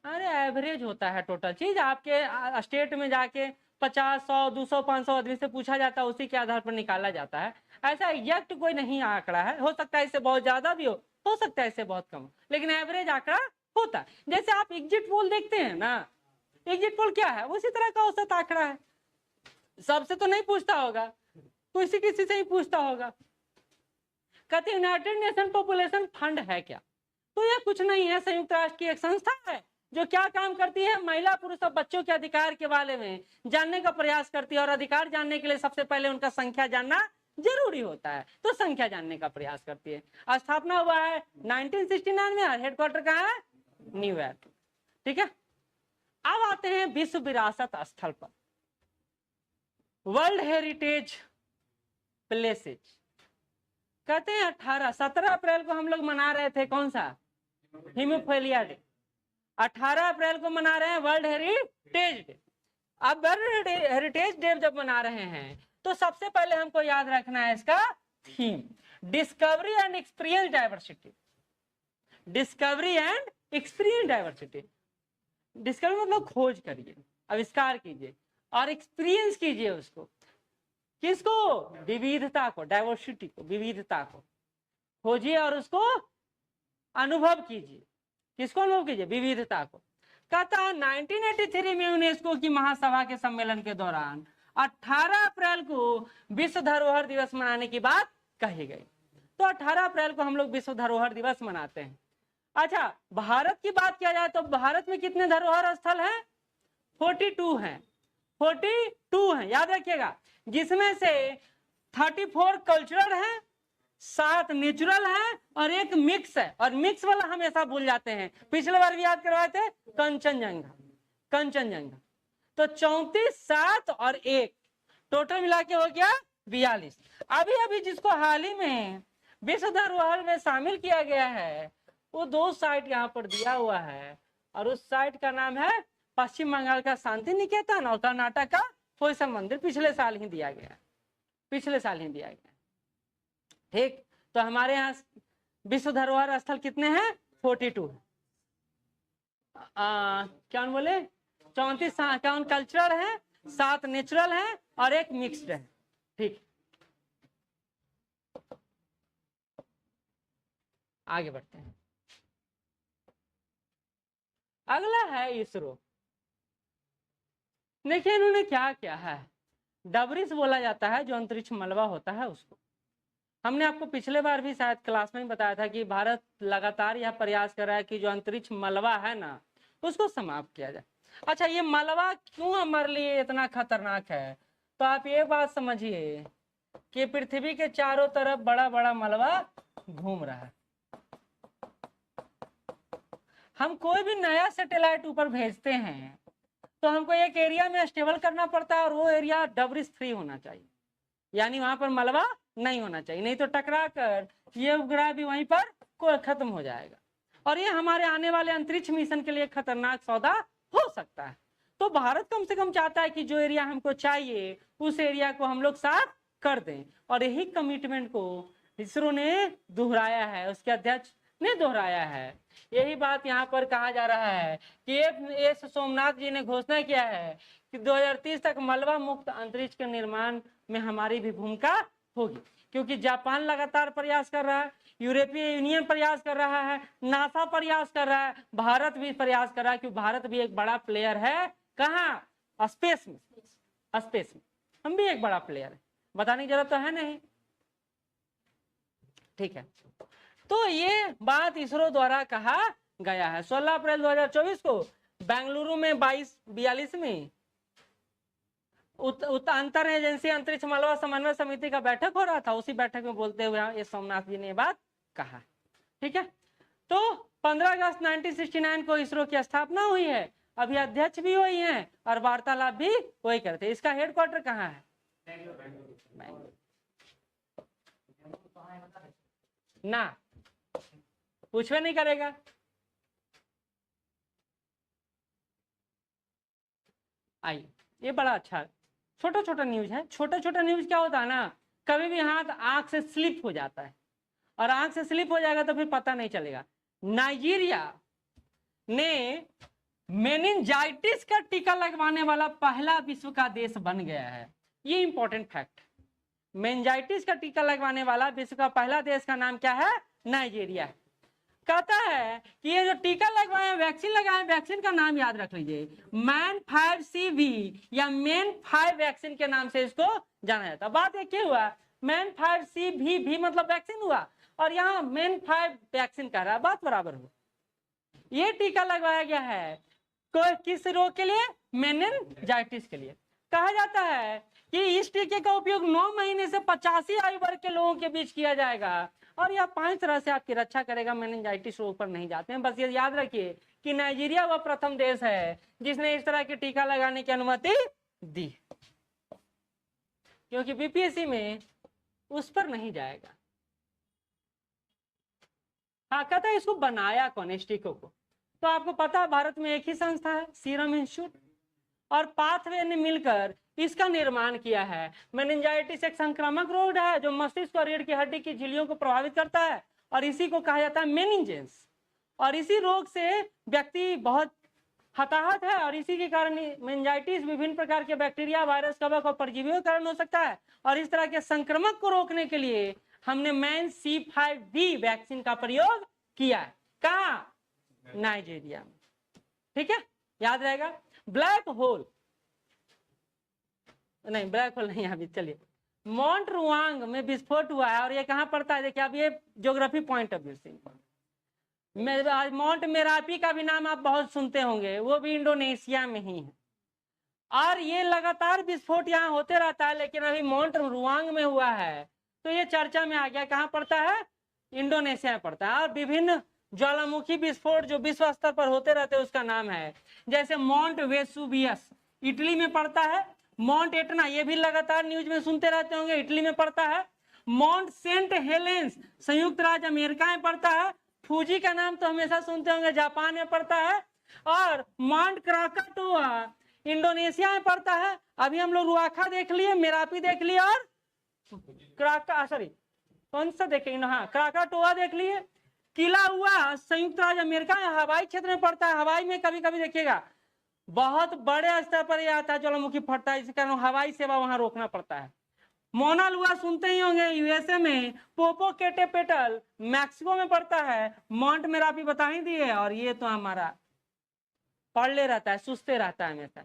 अरे एवरेज होता है टोटल चीज, आपके स्टेट में जाके 50, 100, 200, 500 आदमी से पूछा जाता है, उसी के आधार पर निकाला जाता है। ऐसा एग्जैक्ट कोई नहीं आंकड़ा है, हो सकता है इससे बहुत ज्यादा भी हो सकता है इससे बहुत कम, लेकिन एवरेज आंकड़ा होता है। जैसे आप एग्जिट पोल देखते हैं ना, एग्जिट पोल क्या है? उसी तरह का औसत आंकड़ा है। सबसे तो नहीं पूछता होगा, किसी से ही पूछता होगा। कहते यूनाइटेड नेशन पॉपुलेशन फंड है क्या? तो यह कुछ नहीं है, संयुक्त राष्ट्र की एक संस्था है जो क्या काम करती है, महिला पुरुष और बच्चों के अधिकार के बारे में जानने का प्रयास करती है। और अधिकार जानने के लिए सबसे पहले उनका संख्या जानना जरूरी होता है, तो संख्या जानने का प्रयास करती है। स्थापना हुआ है 1969 में और हेडक्वार्टर कहाँ है? न्यूयॉर्क। ठीक है, अब आते हैं विश्व विरासत स्थल पर, वर्ल्ड हेरिटेज प्लेसेज। कहते हैं 17 अप्रैल को हम लोग मना रहे थे कौन सा? Haemophilia day. 18 अप्रैल को मना रहे हैं वर्ल्ड हेरिटेज डे। अब वर्ल्ड हेरिटेज डे जब मना रहे हैं तो सबसे पहले हमको याद रखना है इसका theme, discovery and experience diversity. Discovery and experience diversity. Discovery मतलब खोज करिए, आविष्कार कीजिए, और एक्सपीरियंस कीजिए उसको। किसको? विविधता को, डाइवर्सिटी को, विविधता को खोजिए और उसको अनुभव कीजिए। किसको अनुभव कीजिए? विविधता को। कहता है 1983 में यूनेस्को की महासभा के सम्मेलन के दौरान 18 अप्रैल को विश्व धरोहर दिवस मनाने की बात कही गई। तो 18 अप्रैल को हम लोग विश्व धरोहर दिवस मनाते हैं। अच्छा, भारत की बात किया जाए तो भारत में कितने धरोहर स्थल हैं? 42 हैं। 42 हैं, याद रखिएगा, जिसमें से 34 कल्चरल है, 7 नेचुरल है और एक मिक्स है। और मिक्स वाला हमेशा भूल जाते हैं, पिछले बार भी याद करवाए थे, कंचनजंगा। कंचनजंगा तो 34, 7 और 1 टोटल मिला के हो गया 42। अभी अभी जिसको हाल ही में विश्व धरोहर में शामिल किया गया है वो 2 साइट यहाँ पर दिया हुआ है, और उस साइट का नाम है पश्चिम बंगाल का शांति निकेतन और कर्नाटक का होयसम मंदिर। पिछले साल ही दिया गया, पिछले साल ही दिया गया। ठीक, तो हमारे यहाँ विश्व धरोहर स्थल कितने हैं? 42 है। क्या बोले? 34 कल्चरल है, 7 नेचुरल है और एक मिक्स्ड है। ठीक, आगे बढ़ते हैं। अगला है इसरो। देखिए इन्होंने क्या किया है, डबरिस बोला जाता है जो अंतरिक्ष मलबा होता है उसको। हमने आपको पिछले बार भी शायद क्लास में बताया था कि भारत लगातार यह प्रयास कर रहा है कि जो अंतरिक्ष मलबा है ना उसको समाप्त किया जाए। अच्छा, ये मलबा क्यों हमारे लिए इतना खतरनाक है? तो आप ये बात समझिए कि पृथ्वी के चारों तरफ बड़ा बड़ा मलबा घूम रहा है। हम कोई भी नया सैटेलाइट ऊपर भेजते हैं तो हमको एक एरिया में स्टेबल करना पड़ता है और वो एरिया डबरिस फ्री होना चाहिए, यानी वहां पर मलबा नहीं होना चाहिए, नहीं तो टकरा कर ये उपग्रह भी वहीं पर खत्म हो जाएगा और ये हमारे आने वाले अंतरिक्ष मिशन के लिए खतरनाक सौदा हो सकता है। तो भारत कम से कम चाहता है कि जो एरिया हमको चाहिए उस एरिया को हम लोग साफ कर दें, और यही कमिटमेंट को इसरो ने दोहराया है, उसके अध्यक्ष ने दोहराया है। यही बात यहाँ पर कहा जा रहा है कि एस सोमनाथ जी ने घोषणा किया है कि 2030 तक मलबा मुक्त अंतरिक्ष के निर्माण में हमारी भी भूमिका होगी, क्योंकि जापान लगातार प्रयास कर रहा है, यूरोपीय यूनियन प्रयास कर रहा है, नासा प्रयास कर रहा है, भारत भी प्रयास कर रहा है, क्योंकि भारत भी एक बड़ा प्लेयर है। कहाँ? स्पेस में। स्पेस में हम भी एक बड़ा प्लेयर है, बताने की जरूरत तो है नहीं। ठीक है, तो ये बात इसरो द्वारा कहा गया है। 16 अप्रैल 2024 को बेंगलुरु में 42वीं अंतर एजेंसी अंतरिक्ष मलबा समन्वय समिति का बैठक हो रहा था। उसी बैठक में बोलते हुए ये सोमनाथ जी ने ये बात कहा। ठीक है, तो 15 अगस्त 1969 को इसरो की स्थापना हुई है। अभी अध्यक्ष भी वही हैं और वार्तालाप भी वही करते हैं। इसका हेडक्वार्टर कहाँ है? ना पूछवे नहीं करेगा। आइए, ये बड़ा अच्छा छोटा छोटा न्यूज है। छोटा छोटा न्यूज क्या होता है ना, कभी भी हाथ आंख से स्लिप हो जाता है, और आंख से स्लिप हो जाएगा तो फिर पता नहीं चलेगा। नाइजीरिया ने मेनिंजाइटिस का टीका लगवाने वाला पहला विश्व का देश बन गया है। ये इंपॉर्टेंट फैक्ट। मेनिंजाइटिस का टीका लगवाने वाला विश्व का पहला देश का नाम क्या है? नाइजीरिया। कहता है कि ये जो टीका लगवाए, वैक्सीन लगाए, वैक्सीन का नाम याद रख लीजिए, मैन 5CV या मेन 5 वैक्सीन के नाम से इसको जाना जाता है। बात ये क्या हुआ, मैन 5CV भी मतलब वैक्सीन हुआ, और यहाँ मेन 5 वैक्सीन कह रहा है, बात बराबर हो। ये टीका लगवाया गया है किस रोग के लिए? मेनिंजाइटिस के लिए। कहा जाता है कि इस टीके का उपयोग 9 महीने से 85 आयु वर्ग के लोगों के बीच किया जाएगा, और यह 5 तरह से आपकी रक्षा करेगा, मेनिंजाइटिस रोग पर नहीं जाते हैं। बस ये याद रखिए कि नाइजीरिया वह प्रथम देश है जिसने इस तरह के टीका लगाने की अनुमति दी, क्योंकि बीपीएससी में उस पर नहीं जाएगा। हाँ, कहता है इसको बनाया कौन इस टीकों को? तो आपको पता है भारत में एक ही संस्था है, सीरम इंस्टीट्यूट, और पाथवे ने मिलकर इसका निर्माण किया है। मेनिंजाइटिस एक संक्रामक रोग है जो मस्तिष्क और रीढ़ की हड्डी की झिल्लियों को प्रभावित करता है, और इसी को कहा जाता है मेनिंजेंस। और इसी रोग से व्यक्ति बहुत हताहत है, और इसी के कारण मेनिंजाइटिस विभिन्न प्रकार के बैक्टीरिया, वायरस, कवक और परजीवियों के कारण हो सकता है। और इस तरह के संक्रमण को रोकने के लिए हमने मैन C5V वैक्सीन का प्रयोग किया है। कहाँ? नाइजीरिया में। ठीक है, याद रहेगा। ब्लैक होल नहीं, ब्लैक होल नहीं, अभी चलिए, माउंट रुआंग में विस्फोट हुआ है, और ये कहाँ पड़ता है? देखिए, अब ये ज्योग्राफी पॉइंट ऑफ व्यू से, माउंट मेरापी का भी नाम आप बहुत सुनते होंगे, वो भी इंडोनेशिया में ही है। और ये लगातार विस्फोट यहाँ होते रहता है, लेकिन अभी माउंट रुआंग में हुआ है, तो ये चर्चा में आ गया। कहाँ पड़ता है? इंडोनेशिया में पड़ता है। और विभिन्न ज्वालामुखी विस्फोट जो विश्व स्तर पर होते रहते हैं उसका नाम है, जैसे माउंट वेसुवियस इटली में पड़ता है, माउंट एटना, ये भी लगातार न्यूज में सुनते रहते होंगे, इटली में पड़ता है। माउंट सेंट हेलेंस संयुक्त राज्य अमेरिका में पड़ता है। फूजी का नाम तो हमेशा सुनते होंगे, जापान में पड़ता है। और माउंट क्राकाटोआ इंडोनेशिया में पड़ता है। अभी हम लोग रुआखा देख लिए, मेरापी देख लिए, और कौन सा देखेंगे? हाँ, क्राकाटोआ देख लिए। किला हुआ संयुक्त राज्य अमेरिका में हवाई क्षेत्र में पड़ता है। हवाई में कभी कभी देखिएगा बहुत बड़े स्तर पर यह आता है, ज्वालामुखी फटता है, इसी कारण हवाई सेवा वहां रोकना पड़ता है। मोना लुआ सुनते ही होंगे, यूएसए में। पोपोकेटेपेटल मैक्सिको में पड़ता है। माउंट मेरापी बता ही दिए। और ये तो हमारा पड़ले रहता है, सुस्ते रहता है हमेशा,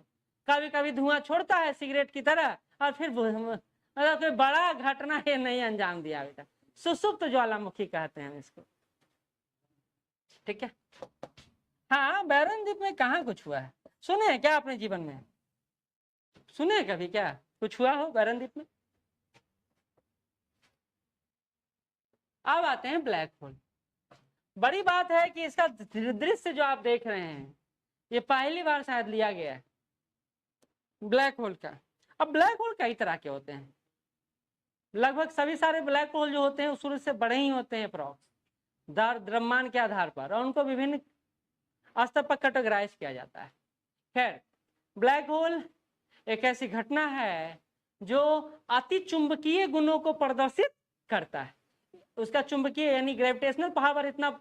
कभी कभी धुआं छोड़ता है सिगरेट की तरह, और फिर मतलब कोई बड़ा घटना ये नहीं अंजाम दिया अभी तक। सुसुप्त ज्वालामुखी कहते हैं इसको। ठीक है, हाँ, बैरन द्वीप में कहाँ कुछ हुआ है? सुने हैं क्या अपने जीवन में? सुने हैं कभी क्या कुछ हुआ हो बैरन द्वीप में? अब आते हैं ब्लैक होल। बड़ी बात है कि इसका दृश्य जो आप देख रहे हैं ये पहली बार शायद लिया गया है ब्लैक होल का। अब ब्लैक होल कई तरह के होते हैं, लगभग सभी सारे ब्लैक होल जो होते हैं सूर्य से बड़े ही होते हैं अप्रॉक्स द्रव्यमान के आधार पर, और उनको विभिन्न स्तर पर कैटेगराइज किया जाता है। खैर, ब्लैक होल एक ऐसी घटना है जो अति चुंबकीय गुणों को प्रदर्शित करता है। उसका चुंबकीय यानी ग्रेविटेशनल पावर इतना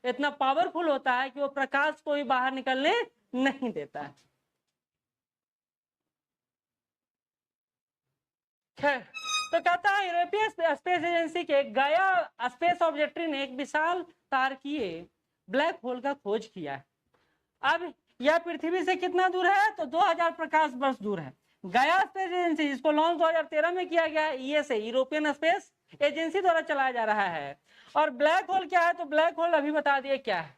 इतना पावरफुल होता है कि वो प्रकाश को भी बाहर निकलने नहीं देता है। खैर, तो कहता है यूरोपीय स्पेस एजेंसी के गाया स्पेस ऑब्जर्वेटरी ने एक विशाल तारकीय ब्लैक होल का खोज किया है। अब यह पृथ्वी से कितना दूर है? तो 2000 प्रकाश वर्ष दूर है। गाया स्पेस एजेंसी, जिसको लॉन्च 2013 में किया गया है, ईएसए यूरोपियन स्पेस एजेंसी द्वारा चलाया जा रहा है। और ब्लैक होल क्या है? तो ब्लैक होल अभी बता दिए क्या है।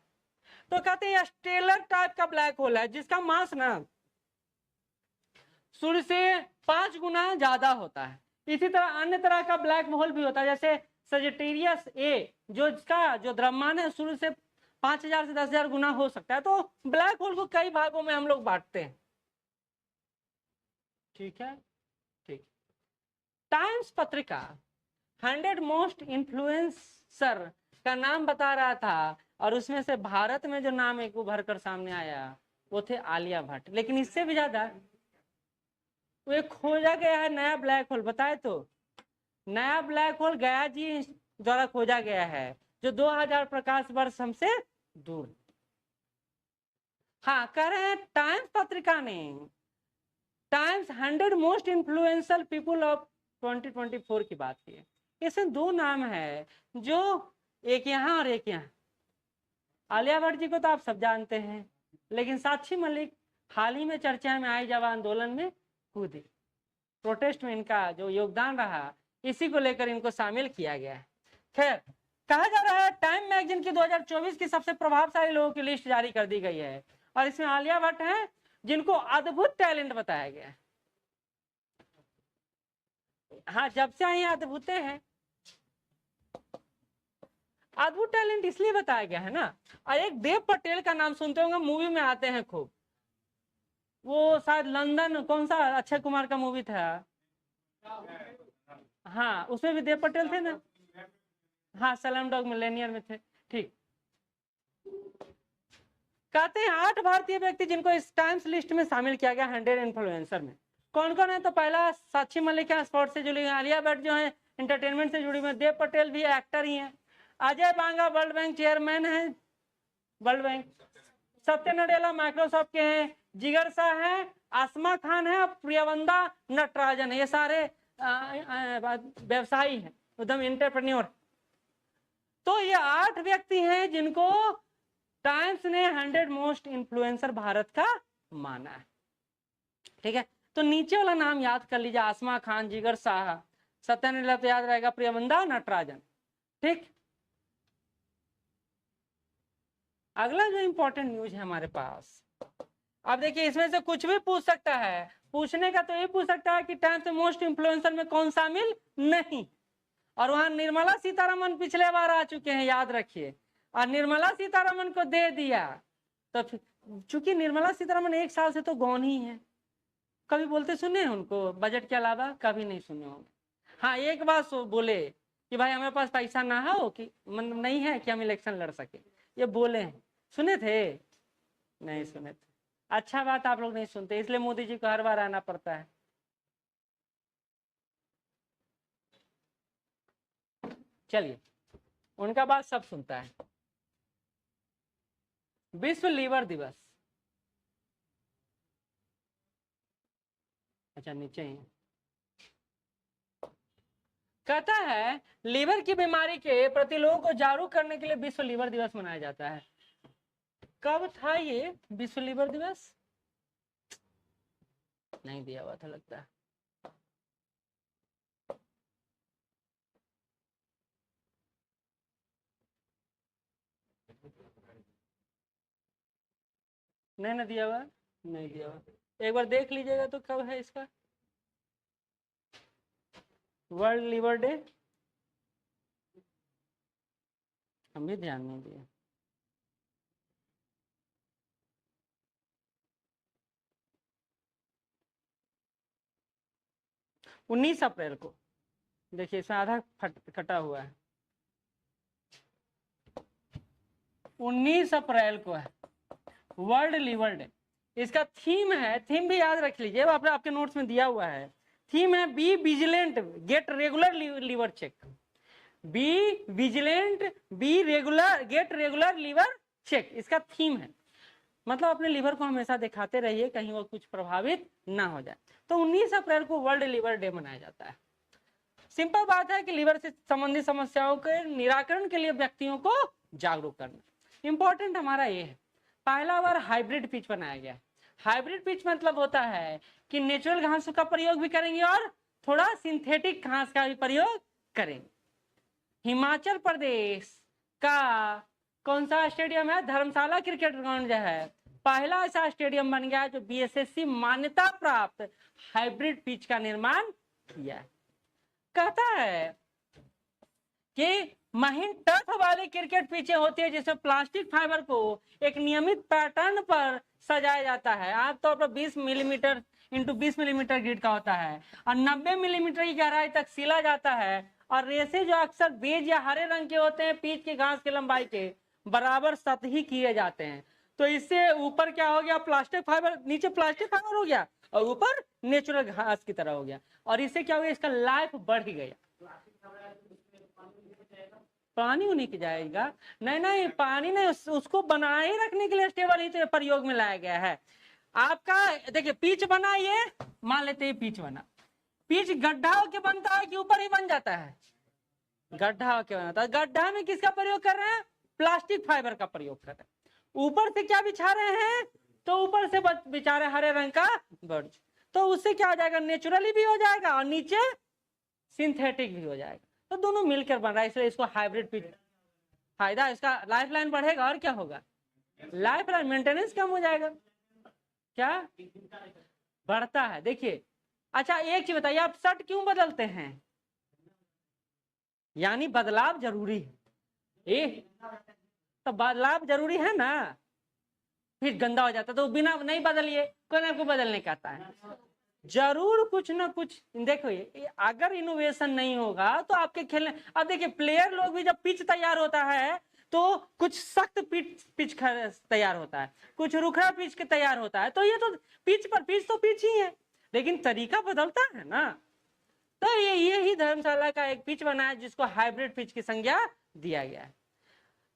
तो कहते हैं स्टेलर टाइप का ब्लैक होल है जिसका मास ना सूर्य से 5 गुना ज्यादा होता है। इसी तरह अन्य तरह का ब्लैक होल भी होता है, जैसे सजिटेरियस ए, जो इसका जो द्रव्यमान है सूर्य से 5000 से 10,000 गुना हो सकता है। तो ब्लैक होल को कई भागों में हम लोग बांटते हैं। ठीक है, ठीक। टाइम्स पत्रिका 100 मोस्ट इन्फ्लुएंसर का नाम बता रहा था, और उसमें से भारत में जो नाम एक उभर कर सामने आया वो थे आलिया भट्ट। लेकिन इससे भी ज्यादा वो खोजा गया है नया ब्लैक होल। बताए तो नया ब्लैक होल गया जी द्वारा खोजा गया है, जो 2000 प्रकाश वर्ष हमसे दूर। हाँ, कह रहे हैं टाइम्स पत्रिका ने times 100 most influential people of 2024 की बात की है। इसमें 2 नाम है, जो एक यहाँ और एक यहाँ। आलिया भट्ट जी को तो आप सब जानते हैं, लेकिन साक्षी मलिक हाल ही में चर्चा में आई जब आंदोलन में कूदी, प्रोटेस्ट में इनका जो योगदान रहा, इसी को लेकर इनको शामिल किया गया है। खैर, कहा जा रहा है टाइम मैगजीन की 2024 की सबसे प्रभावशाली लोगों की लिस्ट जारी कर दी गई है, और इसमें आलिया भट्ट है जिनको अद्भुत टैलेंट बताया गया है। हाँ, जब से आई अद्भुत है, अद्भुत टैलेंट इसलिए बताया गया है ना। और एक देव पटेल का नाम सुनते होंगे, मूवी में आते हैं खूब। वो शायद लंदन, कौन सा अक्षय कुमार का मूवी था? हाँ, उसमें भी देव पटेल थे ना। हाँ, सलाम डॉग मिलेनियर में थे। ठीक। कहते हैं 8 भारतीय व्यक्ति जिनको इस टाइम्स लिस्ट में शामिल किया गया 100 इन्फ्लुएंसर में। कौन कौन है? तो पहला साक्षी मलिक है, स्पोर्ट्स से जुड़ी, आलिया भट्ट जो है एंटरटेनमेंट से जुड़ी हुई, देव पटेल भी एक्टर ही है, अजय बांगा वर्ल्ड बैंक चेयरमैन है, वर्ल्ड बैंक, सत्य नडेला माइक्रोसॉफ्ट के हैं, जिगर शाह है, आसमा खान है, प्रियवंदा नटराजन है। ये सारे व्यवसायी हैं, उद्यम एंटरप्रेन्योर। तो ये 8 व्यक्ति हैं जिनको टाइम्स ने 100 मोस्ट इन्फ्लुएंसर भारत का माना है। ठीक है, तो नीचे वाला नाम याद कर लीजिए, आसमा खान, जिगर शाह, सत्य नडेला तो याद रहेगा, प्रियवंदा नटराजन। ठीक, अगला जो इंपॉर्टेंट न्यूज है हमारे पास, अब देखिए इसमें से कुछ भी पूछ सकता है। पूछने का तो ये पूछ सकता है कि टाइम्स मोस्ट इन्फ्लुएंसर में कौन शामिल नहीं। और वहां निर्मला सीतारमन पिछले बार आ चुके हैं, याद रखिए, और निर्मला सीतारमन को दे दिया। तो चूंकि निर्मला सीतारमन 1 साल से तो गौन ही है, कभी बोलते सुने हैं उनको बजट के अलावा? कभी नहीं सुने होंगे। हाँ, एक बात बोले कि भाई हमारे पास पैसा ना हो कि मतलब नहीं है कि हम इलेक्शन लड़ सके, ये बोले हैं। सुने थे? नहीं सुने थे। अच्छा बात, आप लोग नहीं सुनते, इसलिए मोदी जी को हर बार आना पड़ता है। चलिए, उनका बात सब सुनता है। विश्व लीवर दिवस, अच्छा नीचे ही कहता है लीवर की बीमारी के प्रति लोगों को जागरूक करने के लिए विश्व लीवर दिवस मनाया जाता है। कब था ये विश्व लीवर दिवस? नहीं दिया हुआ था लगता है। नहीं ना दिया हुआ, नहीं दिया हुआ। एक बार देख लीजिएगा तो कब है इसका वर्ल्ड लीवर डे, हम भी ध्यान नहीं दिए। उन्नीस अप्रैल को, देखिए इसमें आधा कटा हुआ है, 19 अप्रैल को है वर्ल्ड लीवर डे। इसका थीम है, थीम भी याद रख लीजिए, आपके नोट्स में दिया हुआ है। थीम है be vigilant get regular liver check. Be vigilant be regular get regular liver check, इसका थीम है। मतलब अपने लीवर को हमेशा दिखाते रहिए, कहीं वो कुछ प्रभावित ना हो जाए। तो 19 अप्रैल को वर्ल्ड लीवर डे मनाया जाता है। सिंपल बात है कि लीवर से संबंधित समस्याओं के निराकरण के लिए व्यक्तियों को जागरूक करना इंपॉर्टेंट हमारा ये है। पहला बार हाइब्रिड पिच बनाया गया। हाइब्रिड पिच मतलब होता है कि नेचुरल घास का प्रयोग भी करेंगे और थोड़ा सिंथेटिक घास का भी प्रयोग करेंगे। हिमाचल प्रदेश का कौन सा स्टेडियम है? धर्मशाला क्रिकेट ग्राउंड जो है, पहला ऐसा स्टेडियम बन गया जो बीएसएससी मान्यता प्राप्त हाइब्रिड पिच का निर्माण किया है। कहता है कि महीन टर्फ वाले क्रिकेट पिचें होती है जिसमें प्लास्टिक फाइबर को एक नियमित पैटर्न पर सजाया जाता है। आमतौर पर 20 मिलीमीटर इंटू 20 मिलीमीटर ग्रिड का होता है और 90 मिलीमीटर की गहराई तक सिला जाता है। और रेसे जो अक्सर बेज या हरे रंग के होते हैं, पिच की घास की लंबाई के बराबर सतही किए जाते हैं। तो इससे ऊपर क्या हो गया? प्लास्टिक फाइबर, नीचे प्लास्टिक फाइबर हो गया और ऊपर नेचुरल घास की तरह हो गया। और इससे क्या हो गया? इसका लाइफ बढ़ गया। पानी होने की जाएगा? नहीं नहीं, पानी नहीं, उसको बनाए रखने के लिए स्टेबल ही तो प्रयोग में लाया गया है। आपका देखिए पिच बना, ये मान लेते हैं पिच बना। पिच गड्ढा होके बनता है कि ऊपर ही बन जाता है? गड्ढा होके बनाता है। गड्ढा में किसका प्रयोग कर रहे हैं? प्लास्टिक फाइबर का प्रयोग कर रहे हैं। ऊपर से क्या बिछा रहे हैं? तो ऊपर से बिछा रहे हरे रंग का बर्ड। तो उससे क्या हो जाएगा? नेचुरली भी हो जाएगा और नीचे सिंथेटिक भी हो जाएगा। तो दोनों मिलकर बन रहा है, इसलिए इसको हाइब्रिड पिच। फायदा इसका लाइफ लाइन बढ़ेगा और क्या होगा? लाइफ लाइन मेंटेनेंस कम हो जाएगा। क्या बढ़ता है? देखिए अच्छा एक चीज बताइए, आप शर्ट क्यों बदलते हैं? यानी बदलाव जरूरी है। तो बदलाव जरूरी है ना, फिर गंदा हो जाता तो बिना नहीं बदलिए, कौन आपको बदलने कहता है? जरूर कुछ ना कुछ। देखो अगर इनोवेशन नहीं होगा तो आपके खेलने, अब देखिए प्लेयर लोग भी जब पिच तैयार होता है तो कुछ सख्त पिच तैयार होता है, कुछ रुखा पिच के तैयार होता है। तो ये तो पिच तो पिच ही है, लेकिन तरीका बदलता है ना। तो ये ही धर्मशाला का एक पिच बना है जिसको हाइब्रिड पिच की संज्ञा दिया गया है।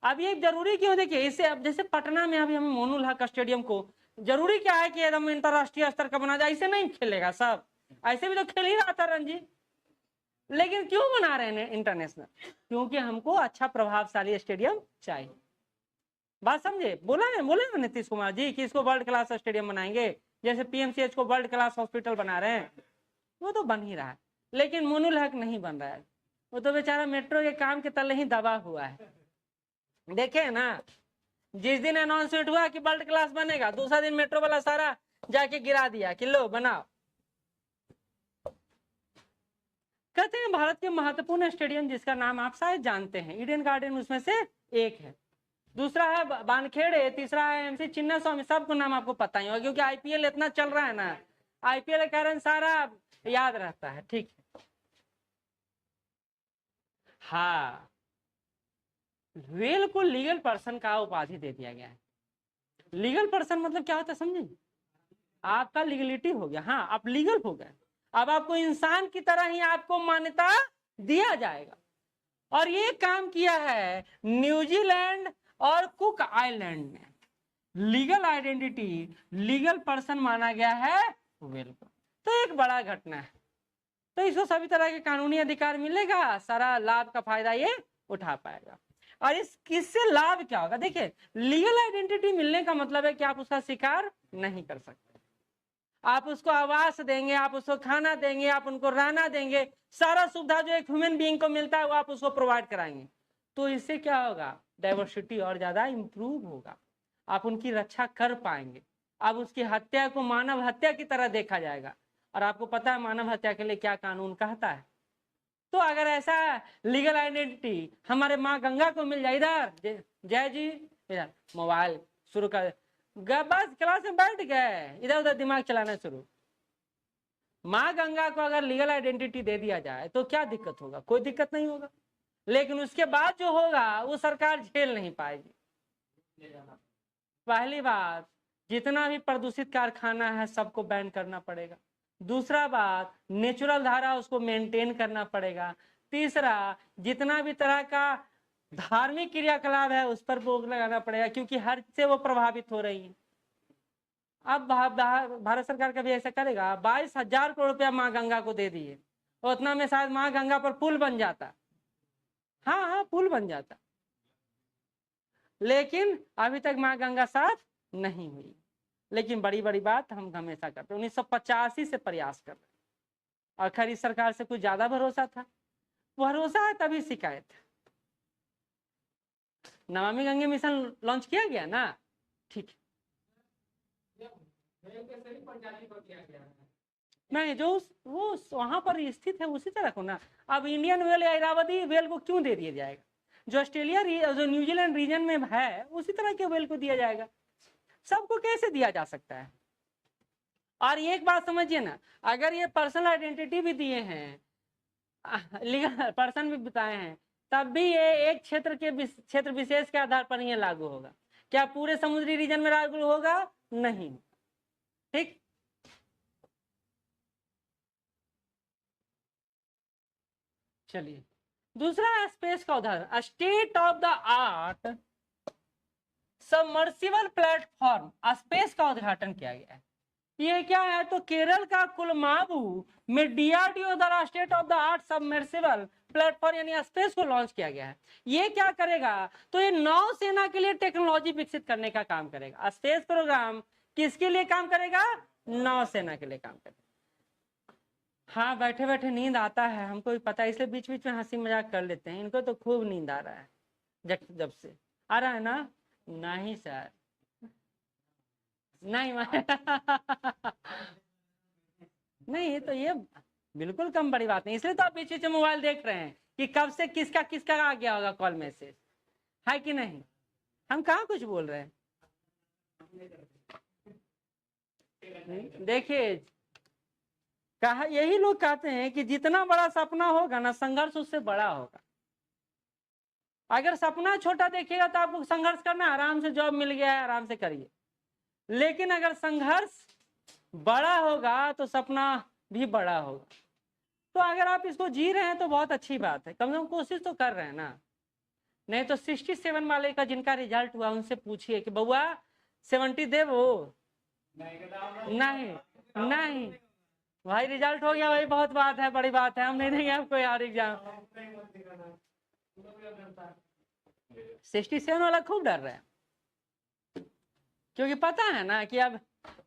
अब ये जरूरी क्यों? देखिए इससे अब जैसे पटना में अभी हमें मोनूल हक स्टेडियम को जरूरी क्या है कि एकदम अंतरराष्ट्रीय स्तर का बना जाए? ऐसे नहीं खेलेगा सब, ऐसे भी तो खेल ही रहा था रणजी। लेकिन क्यों बना रहे हैं इंटरनेशनल? क्योंकि हमको अच्छा प्रभावशाली स्टेडियम चाहिए। बात समझे? बोला ना नीतीश कुमार जी कि इसको वर्ल्ड क्लास स्टेडियम बनाएंगे, जैसे पीएमसीएच को वर्ल्ड क्लास हॉस्पिटल बना रहे हैं। वो तो बन ही रहा है, लेकिन मोनूल हक नहीं बन रहा है। वो तो बेचारा मेट्रो के काम के तले ही दबा हुआ है। देखे ना, जिस दिन अनाउंसमेंट हुआ कि वर्ल्ड क्लास बनेगा, दूसरा दिन मेट्रो वाला सारा जाके गिरा दिया कि लो बनाओ। कहते हैं भारत के महत्वपूर्ण स्टेडियम जिसका नाम आप शायद जानते हैं, ईडन गार्डन उसमें से एक है। दूसरा है वानखेड़े, तीसरा है एमसी चिन्नास्वामी। सबको नाम आपको पता ही होगा क्योंकि आईपीएल इतना चल रहा है ना, आईपीएल के कारण सारा याद रहता है। ठीक है, हाँ, वेल को लीगल पर्सन का उपाधि दे दिया गया है। लीगल पर्सन मतलब क्या होता है समझे? आपका लीगलिटी हो गया, हाँ आप लीगल हो गए। अब आपको इंसान की तरह ही आपको मान्यता दिया जाएगा। और ये काम किया है न्यूजीलैंड और कुक आइलैंड ने। लीगल आइडेंटिटी, लीगल पर्सन माना गया है वेल को। तो एक बड़ा घटना है। तो इसको सभी तरह के कानूनी अधिकार मिलेगा, सारा लाभ का फायदा ये उठा पाएगा। और इससे लाभ क्या होगा? देखिए लीगल आइडेंटिटी मिलने का मतलब है कि आप उसका शिकार नहीं कर सकते। आप उसको आवास देंगे, आप उसको खाना देंगे, आप उनको रहना देंगे, सारा सुविधा जो एक ह्यूमन बीइंग को मिलता है वो आप उसको प्रोवाइड कराएंगे। तो इससे क्या होगा? डाइवर्सिटी और ज्यादा इंप्रूव होगा, आप उनकी रक्षा कर पाएंगे। अब उसकी हत्या को मानव हत्या की तरह देखा जाएगा। और आपको पता है मानव हत्या के लिए क्या कानून कहता है। तो अगर ऐसा लीगल आइडेंटिटी हमारे माँ गंगा को मिल जाए, इधर जय जी, इधर मोबाइल शुरू कर, बस क्लास में बैठ गए, इधर उधर दिमाग चलाना शुरू। माँ गंगा को अगर लीगल आइडेंटिटी दे दिया जाए तो क्या दिक्कत होगा? कोई दिक्कत नहीं होगा। लेकिन उसके बाद जो होगा वो सरकार झेल नहीं पाएगी। पहली बात, जितना भी प्रदूषित कारखाना है सबको बैन करना पड़ेगा। दूसरा बात, नेचुरल धारा उसको मेंटेन करना पड़ेगा। तीसरा, जितना भी तरह का धार्मिक क्रियाकलाप है उस पर रोक लगाना पड़ेगा, क्योंकि हर से वो प्रभावित हो रही है। अब भारत सरकार कभी ऐसा करेगा? 22,000 करोड़ रुपया माँ गंगा को दे दिए, उतना में शायद माँ गंगा पर पुल बन जाता। हाँ हाँ, पुल बन जाता, लेकिन अभी तक माँ गंगा साफ नहीं हुई। लेकिन बड़ी बड़ी बात हम हमेशा करते, 1985 से प्रयास कर रहे हैं, और खैर इस सरकार से कुछ ज्यादा भरोसा था, भरोसा है तभी शिकायत। नमामि गंगे मिशन लॉन्च किया गया ना, ठीक है, नहीं जो वो वहां पर स्थित है उसी तरह को ना। अब इंडियन वेल या इरावदी वेल को क्यों दे दिया जाएगा? जो ऑस्ट्रेलिया जो न्यूजीलैंड रीजन में है उसी तरह के वेल को दिया जाएगा? सबको कैसे दिया जा सकता है? और एक बात समझिए ना, अगर ये पर्सनल आइडेंटिटी भी दिए हैं, लीगल पर्सन भी बताए हैं, तब भी ये एक क्षेत्र विशेष के आधार पर ये लागू होगा। क्या पूरे समुद्री रीजन में लागू होगा? नहीं। ठीक, चलिए दूसरा स्पेस का उदाहरण, state of the art submersible platform space का उद्घाटन किया गया है। ये क्या है? तो केरल का कुलमाबू में डीआरडीओ द्वारा state of the art submersible platform यानी स्पेस को लॉन्च किया गया है। ये क्या करेगा? तो ये नौसेना के लिए टेक्नोलॉजी विकसित करने का काम करेगा। स्पेस प्रोग्राम किसके लिए काम करेगा? नौसेना के लिए काम करेगा। हाँ, बैठे बैठे नींद आता है, हमको भी पता है, इसलिए बीच बीच में हंसी मजाक कर लेते हैं। इनको तो खूब नींद आ रहा है, जब से आ रहा है ना। नहीं सर, नहीं नहीं, तो ये बिल्कुल कम बड़ी बात नहीं, इसलिए तो आप बीच बीच में मोबाइल देख रहे हैं कि कब से किसका किसका आ गया होगा कॉल मैसेज, है कि नहीं? हम कहाँ कुछ बोल रहे हैं। देखिए, कहा यही लोग कहते हैं कि जितना बड़ा सपना होगा ना, संघर्ष उससे बड़ा होगा। अगर सपना छोटा देखिएगा तो आपको संघर्ष करना, आराम से जॉब मिल गया है, आराम से करिए। लेकिन अगर संघर्ष बड़ा होगा तो सपना भी बड़ा होगा। तो अगर आप इसको जी रहे हैं तो बहुत अच्छी बात है, कम से कम कोशिश तो कर रहे हैं ना। नहीं तो 67 वाले का जिनका रिजल्ट हुआ उनसे पूछिए कि बउआ 70 दे वो। नहीं नहीं भाई, रिजल्ट हो गया भाई, बहुत बात है, बड़ी बात है, हम नहीं देंगे आपको यार एग्जाम। 67 वाला खूब डर रहा है, क्योंकि पता है ना कि अब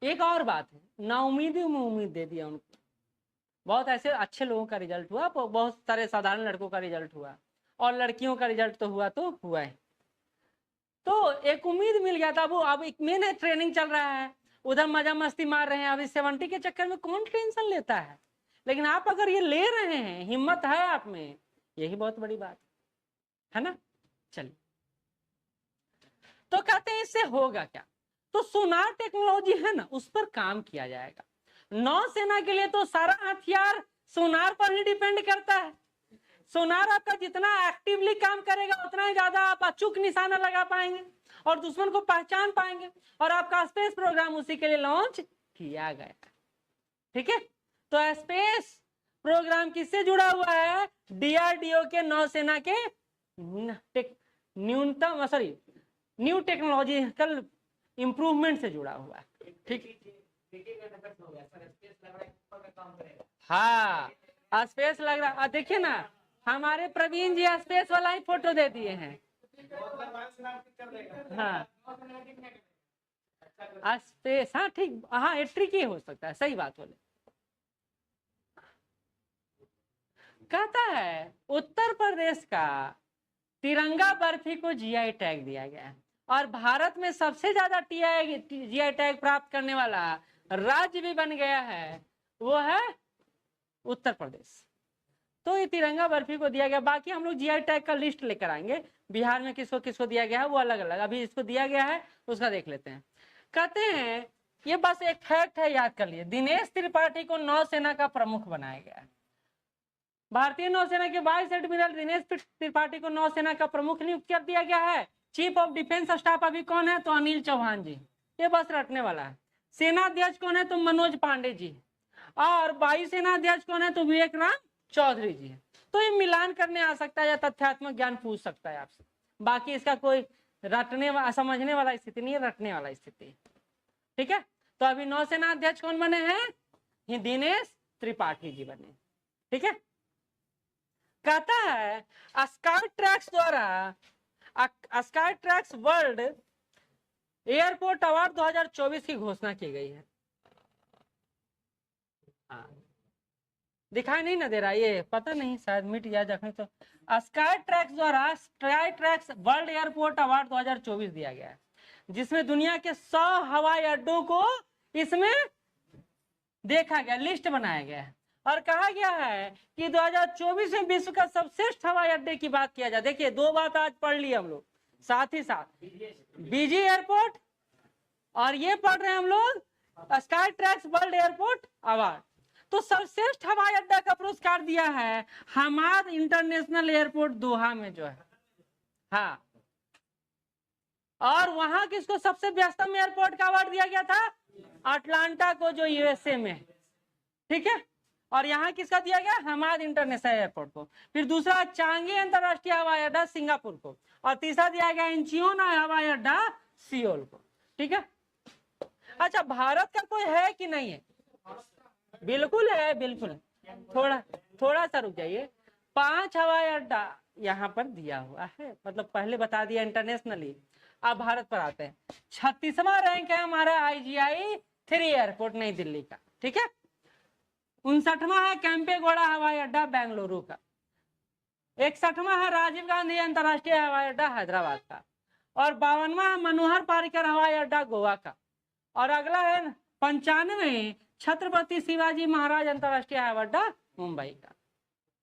एक और बात है, नाउमीदी में उम्मीद दे दिया उनको। बहुत ऐसे अच्छे लोगों का रिजल्ट हुआ, बहुत सारे साधारण लड़कों का रिजल्ट हुआ, और लड़कियों का रिजल्ट तो हुआ है। तो एक उम्मीद मिल गया था। वो अब एक मेन है, ट्रेनिंग चल रहा है, उधर मजा मस्ती मार रहे हैं। अभी 70 के चक्कर में कौन टेंशन लेता है? लेकिन आप अगर ये ले रहे हैं, हिम्मत है आप में, यही बहुत बड़ी बात है ना। चलिए, तो कहते हैं इससे होगा क्या? तो सोनार टेक्नोलॉजी है ना, उस पर काम किया जाएगा। नौसेना के लिए तो सारा हथियार सोनार पर ही डिपेंड करता है। सोनार आपका जितना एक्टिवली काम करेगा उतना ही ज्यादा आप अचूक निशाना लगा पाएंगे और दुश्मन को पहचान पाएंगे, और आपका स्पेस प्रोग्राम उसी के लिए लॉन्च किया गया। ठीक है, तो स्पेस प्रोग्राम किससे जुड़ा हुआ है? डीआरडीओ के नौसेना के न्यू टेक्नोलॉजिकल इंप्रूवमेंट से जुड़ा हुआ है। ठीक, हाँ स्पेस लग रहा। देखिए ना, हमारे प्रवीण जी स्पेस वाला ही फोटो दे दिए हैं। हाँ स्पेस, हाँ ठीक, हाँ ये ट्रिकी हो सकता है, सही बात बोले। कहता है उत्तर प्रदेश का तिरंगा बर्फी को जीआई टैग दिया गया है, और भारत में सबसे ज्यादा जीआई टैग प्राप्त करने वाला राज्य भी बन गया है, वो है उत्तर प्रदेश। तो ये तिरंगा बर्फी को दिया गया। बाकी हम लोग जीआई टैग का लिस्ट लेकर आएंगे, बिहार में किसको किसको दिया गया है वो अलग अलग, अभी इसको दिया गया है उसका देख लेते हैं। कहते हैं ये बस एक फैक्ट है, याद कर लिए, दिनेश त्रिपाठी को नौसेना का प्रमुख बनाया गया है। भारतीय नौसेना के वाइस एडमिरल दिनेश त्रिपाठी को नौसेना का प्रमुख नियुक्त कर दिया गया है। चीफ ऑफ डिफेंस स्टाफ अभी कौन है? तो अनिल चौहान जी। ये बस रटने वाला है। सेना अध्यक्ष कौन है? तो मनोज पांडे जी। और वायुसेना अध्यक्ष कौन है? तो विवेक राम चौधरी जी है। तो ये मिलान करने आ सकता है या तथ्यात्मक ज्ञान पूछ सकता है आपसे। बाकी इसका कोई रटने समझने वाला स्थिति नहीं है, रटने वाला स्थिति है। ठीक है, तो अभी नौसेना अध्यक्ष कौन बने हैं? दिनेश त्रिपाठी जी बने। ठीक है, कहता है स्काई ट्रैक्स द्वारा sky tracks world airport award 2024 की घोषणा की गई है। हाँ, दिखाई नहीं ना दे रहा, ये पता नहीं शायद मिट गया जखने। तो स्काई ट्रैक्स द्वारा sky tracks world airport award 2024 दिया गया है, जिसमें दुनिया के 100 हवाई अड्डों को इसमें देखा गया, लिस्ट बनाया गया है। और कहा गया है कि 2024 में विश्व का सर्वश्रेष्ठ हवाई अड्डे की बात किया जाए। देखिए, दो बात आज पढ़ ली हम लोग, साथ ही साथ बीजी एयरपोर्ट और ये पढ़ रहे हैं हम लोग sky tracks world airport award. तो सर्वश्रेष्ठ हवाई अड्डा का पुरस्कार दिया है हमाद इंटरनेशनल एयरपोर्ट दोहा में जो है। हाँ, और वहां किसको सबसे व्यस्तम एयरपोर्ट का अवार्ड दिया गया था? अटलांटा को, जो यूएसए में। ठीक है, और यहाँ किसका दिया गया? हमाद इंटरनेशनल एयरपोर्ट को। फिर दूसरा चांगी अंतरराष्ट्रीय हवाई अड्डा सिंगापुर को, और तीसरा दिया गया इंचियोन हवाई अड्डा सियोल को। ठीक है, अच्छा, भारत का कोई है कि नहीं है? बिल्कुल है, बिल्कुल। थोड़ा सा रुक जाइए। 5 हवाई अड्डा यहाँ पर दिया हुआ है, मतलब पहले बता दिया इंटरनेशनली। अब भारत पर आते हैं। 36वां रैंक है हमारा IGI 3 एयरपोर्ट नई दिल्ली का। ठीक है, 59वां है कैंपेगौड़ा हवाई अड्डा बेंगलुरु का। 61वां है राजीव गांधी अंतरराष्ट्रीय हवाई अड्डा हैदराबाद का। और 52वां मनोहर पारिकर हवाई अड्डा गोवा का। और अगला है 95वें छत्रपति शिवाजी महाराज अंतरराष्ट्रीय हवाई अड्डा मुंबई का।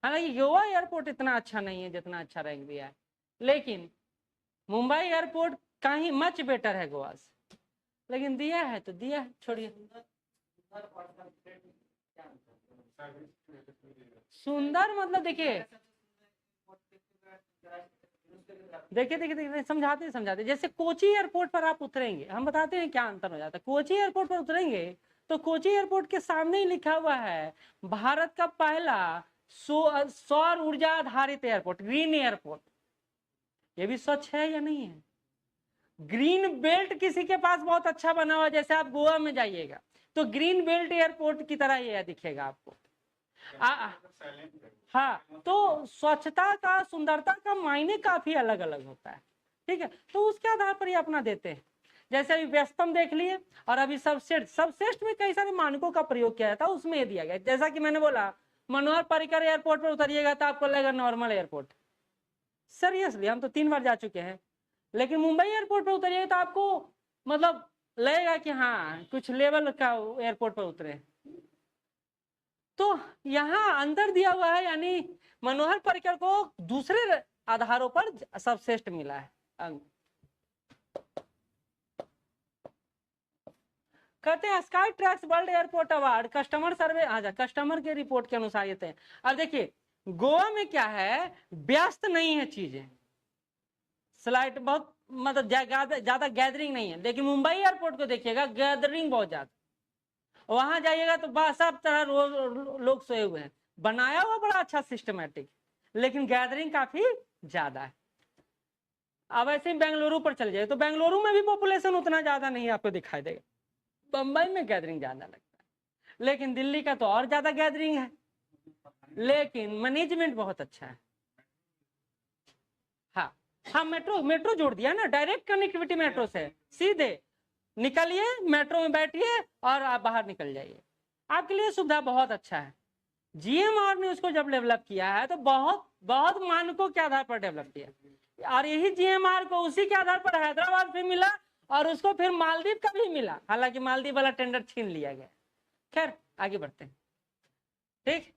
हालांकि गोवा एयरपोर्ट इतना अच्छा नहीं है जितना अच्छा रैंक दिया है, लेकिन मुंबई एयरपोर्ट कहीं मच बेटर है गोवा से। लेकिन दिया है तो दिया है, छोड़िए। सुंदर मतलब देखिए समझाते जैसे कोची एयरपोर्ट पर आप उतरेंगे, हम बताते हैं क्या अंतर हो जाता है। कोची एयरपोर्ट पर उतरेंगे तो कोची एयरपोर्ट के सामने ही लिखा हुआ है भारत का पहला सौर ऊर्जा आधारित एयरपोर्ट, ग्रीन एयरपोर्ट। ये भी स्वच्छ है या नहीं है? ग्रीन बेल्ट किसी के पास बहुत अच्छा बना हुआ, जैसे आप गोवा में जाइएगा तो ग्रीन बेल्ट एयरपोर्ट की तरह ये दिखेगा आपको। हाँ, तो स्वच्छता का, सुंदरता का मायने काफी अलग अलग होता है। ठीक है, तो उसके आधार पर ये अपना देते हैं। जैसे अभी व्यस्तम देख लिए, और अभी सबश्रेष्ठ में कई सारे मानकों का प्रयोग किया जाता है, उसमें ये दिया गया। जैसा कि मैंने बोला, मनोहर पर्रिकर एयरपोर्ट पर उतरिएगा तो आपको लगेगा नॉर्मल एयरपोर्ट। सीरियसली, हम तो 3 बार जा चुके हैं। लेकिन मुंबई एयरपोर्ट पर उतरिएगा तो आपको मतलब लगेगा कि हाँ, कुछ लेवल का एयरपोर्ट पर उतरे। तो यहाँ अंतर दिया हुआ है, यानी मनोहर पर्रिकर को दूसरे आधारों पर सर्वश्रेष्ठ मिला है अंक। कहते हैं Skytrax world airport award customer survey, customer के रिपोर्ट के अनुसार ये थे। अब देखिए, गोवा में क्या है, व्यस्त नहीं है चीजें, स्लाइड बहुत मतलब ज्यादा गैदरिंग नहीं है। लेकिन मुंबई एयरपोर्ट को देखिएगा, गैदरिंग बहुत ज्यादा। वहां जाइएगा तो बस सब तरह लोग सोए हुए हैं, बनाया हुआ बड़ा अच्छा सिस्टमेटिक, लेकिन गैदरिंग काफी ज्यादा है। अब ऐसे ही बेंगलुरु पर चल जाए तो बेंगलुरु में भी पॉपुलेशन उतना ज्यादा नहीं आपको दिखाई देगा, बंबई में गैदरिंग ज्यादा लगता है। लेकिन दिल्ली का तो और ज्यादा गैदरिंग है, लेकिन मैनेजमेंट बहुत अच्छा है। हाँ, मेट्रो जोड़ दिया ना, डायरेक्ट कनेक्टिविटी मेट्रो से, सीधे निकलिए मेट्रो में बैठिए और आप बाहर निकल जाइए, आपके लिए सुविधा बहुत अच्छा है। GMR ने उसको जब डेवलप किया है तो बहुत मानकों के आधार पर डेवलप किया, और यही GMR को उसी के आधार पर हैदराबाद भी मिला, और उसको फिर मालदीव का भी मिला। हालांकि मालदीव वाला टेंडर छीन लिया गया। खैर, आगे बढ़ते हैं। ठीक,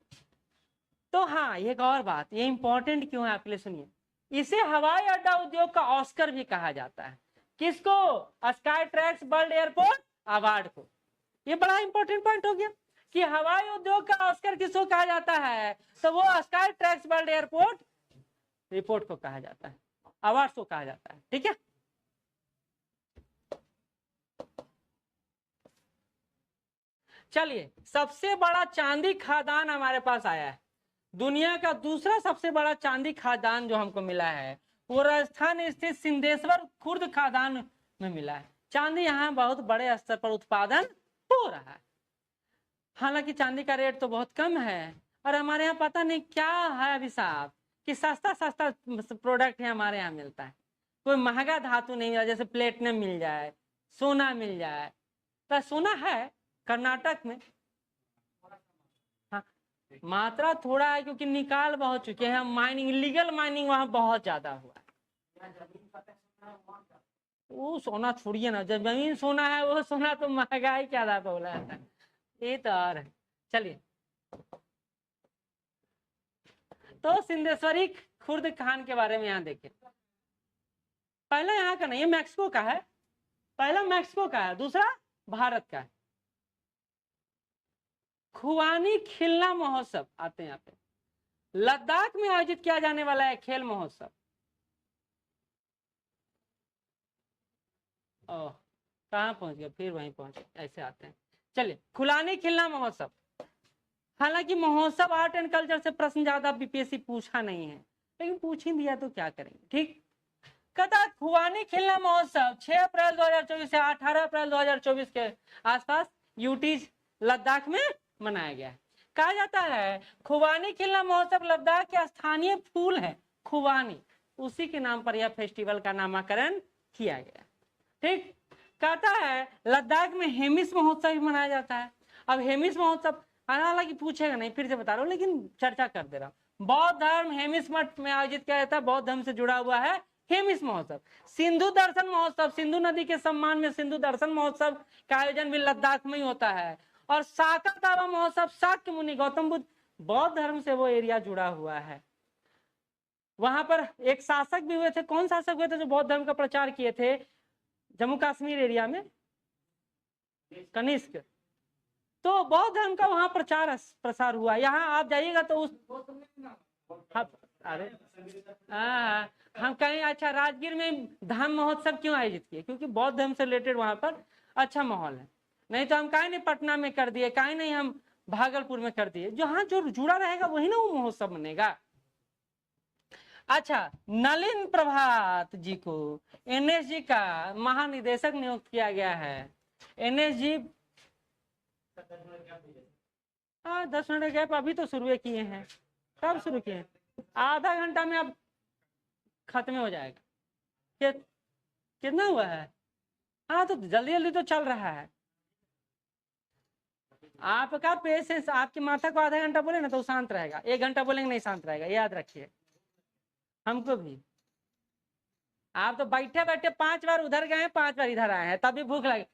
तो हाँ, एक और बात, ये इंपॉर्टेंट क्यों है आपके लिए, सुनिए। इसे हवाई अड्डा उद्योग का ऑस्कर भी कहा जाता है। किसको? Sky tracks world airport award को। ये बड़ा इंपॉर्टेंट पॉइंट हो गया कि हवाई उद्योग का ऑस्कर किसको कहा जाता है, तो वो sky tracks world airport report को कहा जाता है, अवार्ड को कहा जाता है। ठीक है, चलिए, सबसे बड़ा चांदी खादान हमारे पास आया है। दुनिया का दूसरा सबसे बड़ा चांदी खादान जो हमको मिला है वो राजस्थान स्थित सिंधेश्वर खुर्द खादान में मिला है। चांदी यहाँ बहुत बड़े स्तर पर उत्पादन हो रहा है। हालांकि चांदी का रेट तो बहुत कम है और हमारे यहाँ पता नहीं क्या है अभिशाप कि सस्ता सस्ता प्रोडक्ट है हमारे यहाँ मिलता है। कोई महंगा धातु नहीं मिला, जैसे प्लेटिनम मिल जाए, सोना मिल जाए। तो सोना है कर्नाटक में, हाँ, मात्रा थोड़ा है क्योंकि निकाल बहुत चुके हैं। माइनिंग, लीगल माइनिंग वहां बहुत ज्यादा हुआ है। वो सोना छोड़िए ना, जब जमीन सोना है वो सोना तो महंगा ही क्या बोला है, ये तो और है। चलिए, तो सिंधेश्वरी खुर्द खान के बारे में यहाँ देखिए। पहला यहाँ का नहीं है, मैक्सिको का है। पहला मैक्सिको का है, दूसरा भारत का है। खुवानी खिलना महोत्सव आते हैं यहाँ पे, लद्दाख में आयोजित किया जाने वाला है खेल महोत्सव। ओह, कहाँ पहुंच गए, फिर वहीं पहुंचे, ऐसे आते हैं। चलिए, खुलानी खिलना महोत्सव। हालांकि महोत्सव आर्ट एंड कल्चर से प्रश्न ज्यादा बीपीएससी पूछा नहीं है, लेकिन पूछ ही दिया तो क्या करेंगे। ठीक, कहता खुवानी खिलना महोत्सव 6 अप्रैल 2024 से 18 अप्रैल 2024 के आसपास यूटी लद्दाख में मनाया गया है। कहा जाता है खुवानी खिलना महोत्सव लद्दाख के स्थानीय फूल है खुवानी, उसी के नाम पर यह फेस्टिवल का नामकरण किया गया। ठीक, कहता है लद्दाख में हेमिस महोत्सव भी मनाया जाता है। अब हेमिस महोत्सव हालांकि पूछेगा नहीं, फिर से बता रहा हूँ, लेकिन चर्चा कर दे रहा हूँ। बौद्ध धर्म हेमिस मठ में आयोजित किया जाता है, बौद्ध धर्म से जुड़ा हुआ है हेमिस महोत्सव। सिंधु दर्शन महोत्सव, सिंधु नदी के सम्मान में सिंधु दर्शन महोत्सव का आयोजन भी लद्दाख में ही होता है। और साकातावा महोत्सव, शाक्य मुनि गौतम बुद्ध, बौद्ध धर्म से वो एरिया जुड़ा हुआ है। वहां पर एक शासक भी हुए थे, कौन शासक हुए थे जो बौद्ध धर्म का प्रचार किए थे जम्मू कश्मीर एरिया में? कनिष्क। तो बौद्ध धर्म का वहां प्रचार प्रसार हुआ। यहाँ आप जाइएगा तो उस अरे हम कहें अच्छा राजगीर में धाम महोत्सव क्यों आयोजित किए, क्योंकि बौद्ध धर्म से रिलेटेड वहां पर अच्छा माहौल है। नहीं तो हम काहे नहीं पटना में कर दिए, काहे नहीं हम भागलपुर में कर दिए। जहां जो जुड़ा रहेगा वही ना वो महोत्सव बनेगा। अच्छा, नलिन प्रभात जी को एनएसजी का महानिदेशक नियुक्त किया गया है। एनएसजी 10 मिनट गैप अभी तो शुरू किए हैं। कब शुरू किए हैं? आधा घंटा में अब खत्म हो जाएगा। कितना हुआ है? हाँ, तो जल्दी जल्दी तो चल रहा है। आपका पेशेंस, आपकी माथा को आधा घंटा बोले ना तो शांत रहेगा, 1 घंटा बोलेंगे नहीं शांत रहेगा, याद रखिए। हमको भी, आप तो बैठे बैठे 5 बार उधर गए 5 बार इधर आए हैं, तभी भूख लगे।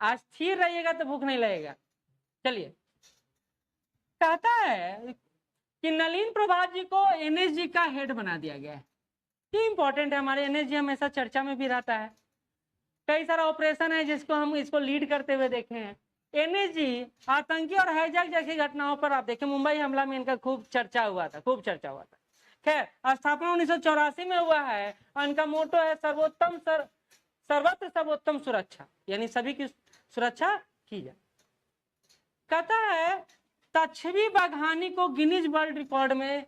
आज स्थिर रहिएगा तो भूख नहीं लगेगा। चलिए, कहता है कि नलिन प्रभात जी को एनएसजी का हेड बना दिया गया है। ये इंपॉर्टेंट है, हमारे एनएसजी हमेशा चर्चा में भी रहता है। कई सारा ऑपरेशन है जिसको हम इसको लीड करते हुए देखे हैं। एनएसजी आतंकी और हाईजैक जैसी घटनाओं पर आप देखें, मुंबई हमला में इनका खूब चर्चा हुआ था, खूब चर्चा हुआ था। खैर, स्थापना 1984 में हुआ है और इनका मोटो है सर्वत्र सर्वोत्तम सुरक्षा, यानी सभी की सुरक्षा की जाए। कहता है तछवी बाघानी को गिनीज वर्ल्ड रिकॉर्ड में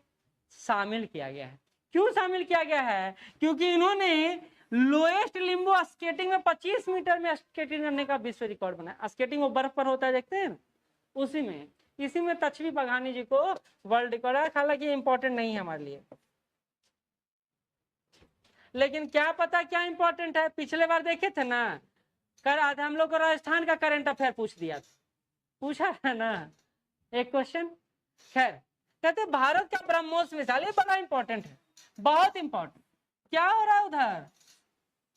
शामिल किया गया है। क्यों शामिल किया गया है? क्योंकि इन्होंने लोएस्ट लिम्बो स्केटिंग में 25 मीटर में स्केटिंग करने का विश्व रिकॉर्ड बनाया। स्केटिंग वो बर्फ पर होता है, देखते हैं, उसी में, इसी में तछवी बाघानी जी को वर्ल्ड रिकॉर्ड है। हालांकि इंपॉर्टेंट नहीं है हमारे लिए, लेकिन क्या पता क्या इंपॉर्टेंट है। पिछले बार देखे थे ना, कर आज हम लोग को राजस्थान का करंट अफेयर पूछ दिया था, पूछा है ना एक क्वेश्चन। खैर, कहते भारत का ब्रह्मोस मिसाइल, ये बड़ा इंपॉर्टेंट है, बहुत इंपॉर्टेंट। क्या हो रहा है उधर?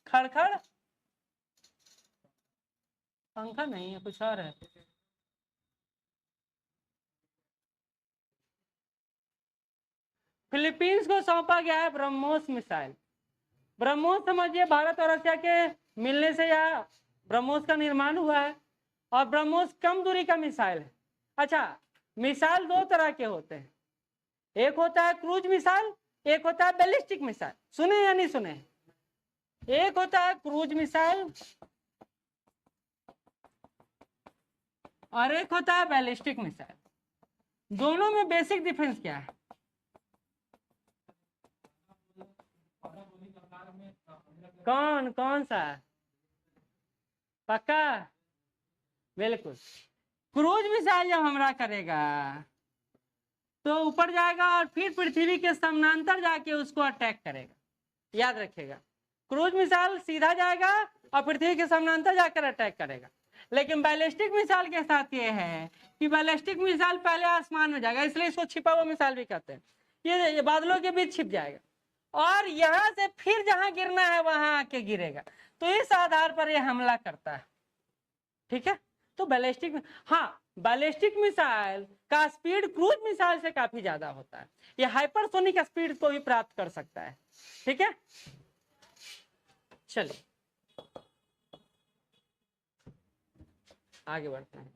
खड़खड़, पंखा नहीं है, कुछ और है। फिलीपींस को सौंपा गया है ब्रह्मोस मिसाइल। ब्रह्मोस समझिए भारत और रशिया के मिलने से यह ब्रह्मोस का निर्माण हुआ है। और ब्रह्मोस कम दूरी का मिसाइल है। अच्छा, मिसाइल 2 तरह के होते हैं, एक होता है क्रूज मिसाइल, एक होता है बैलिस्टिक मिसाइल। सुने या नहीं सुने? एक होता है क्रूज मिसाइल, और एक होता है बैलिस्टिक मिसाइल। दोनों में बेसिक डिफरेंस क्या है? कौन कौन सा? पक्का? बिल्कुल। क्रूज मिसाइल जब हमला करेगा तो ऊपर जाएगा और फिर पृथ्वी के समानांतर जाके उसको अटैक करेगा, याद रखिएगा। क्रूज मिसाइल सीधा जाएगा और पृथ्वी के समानांतर जाकर अटैक करेगा। लेकिन बैलिस्टिक मिसाइल के साथ ये है कि बैलिस्टिक मिसाइल पहले आसमान में जाएगा, इसलिए इसको छिपा हुआ मिसाइल भी कहते हैं। ये बादलों के बीच छिप जाएगा और यहां से फिर जहां गिरना है वहां आके गिरेगा। तो इस आधार पर यह हमला करता है, ठीक है। तो बैलिस्टिक, हाँ, बैलिस्टिक मिसाइल का स्पीड क्रूज मिसाइल से काफी ज्यादा होता है। ये हाइपरसोनिक स्पीड को भी प्राप्त कर सकता है, ठीक है। चलिए आगे बढ़ते हैं।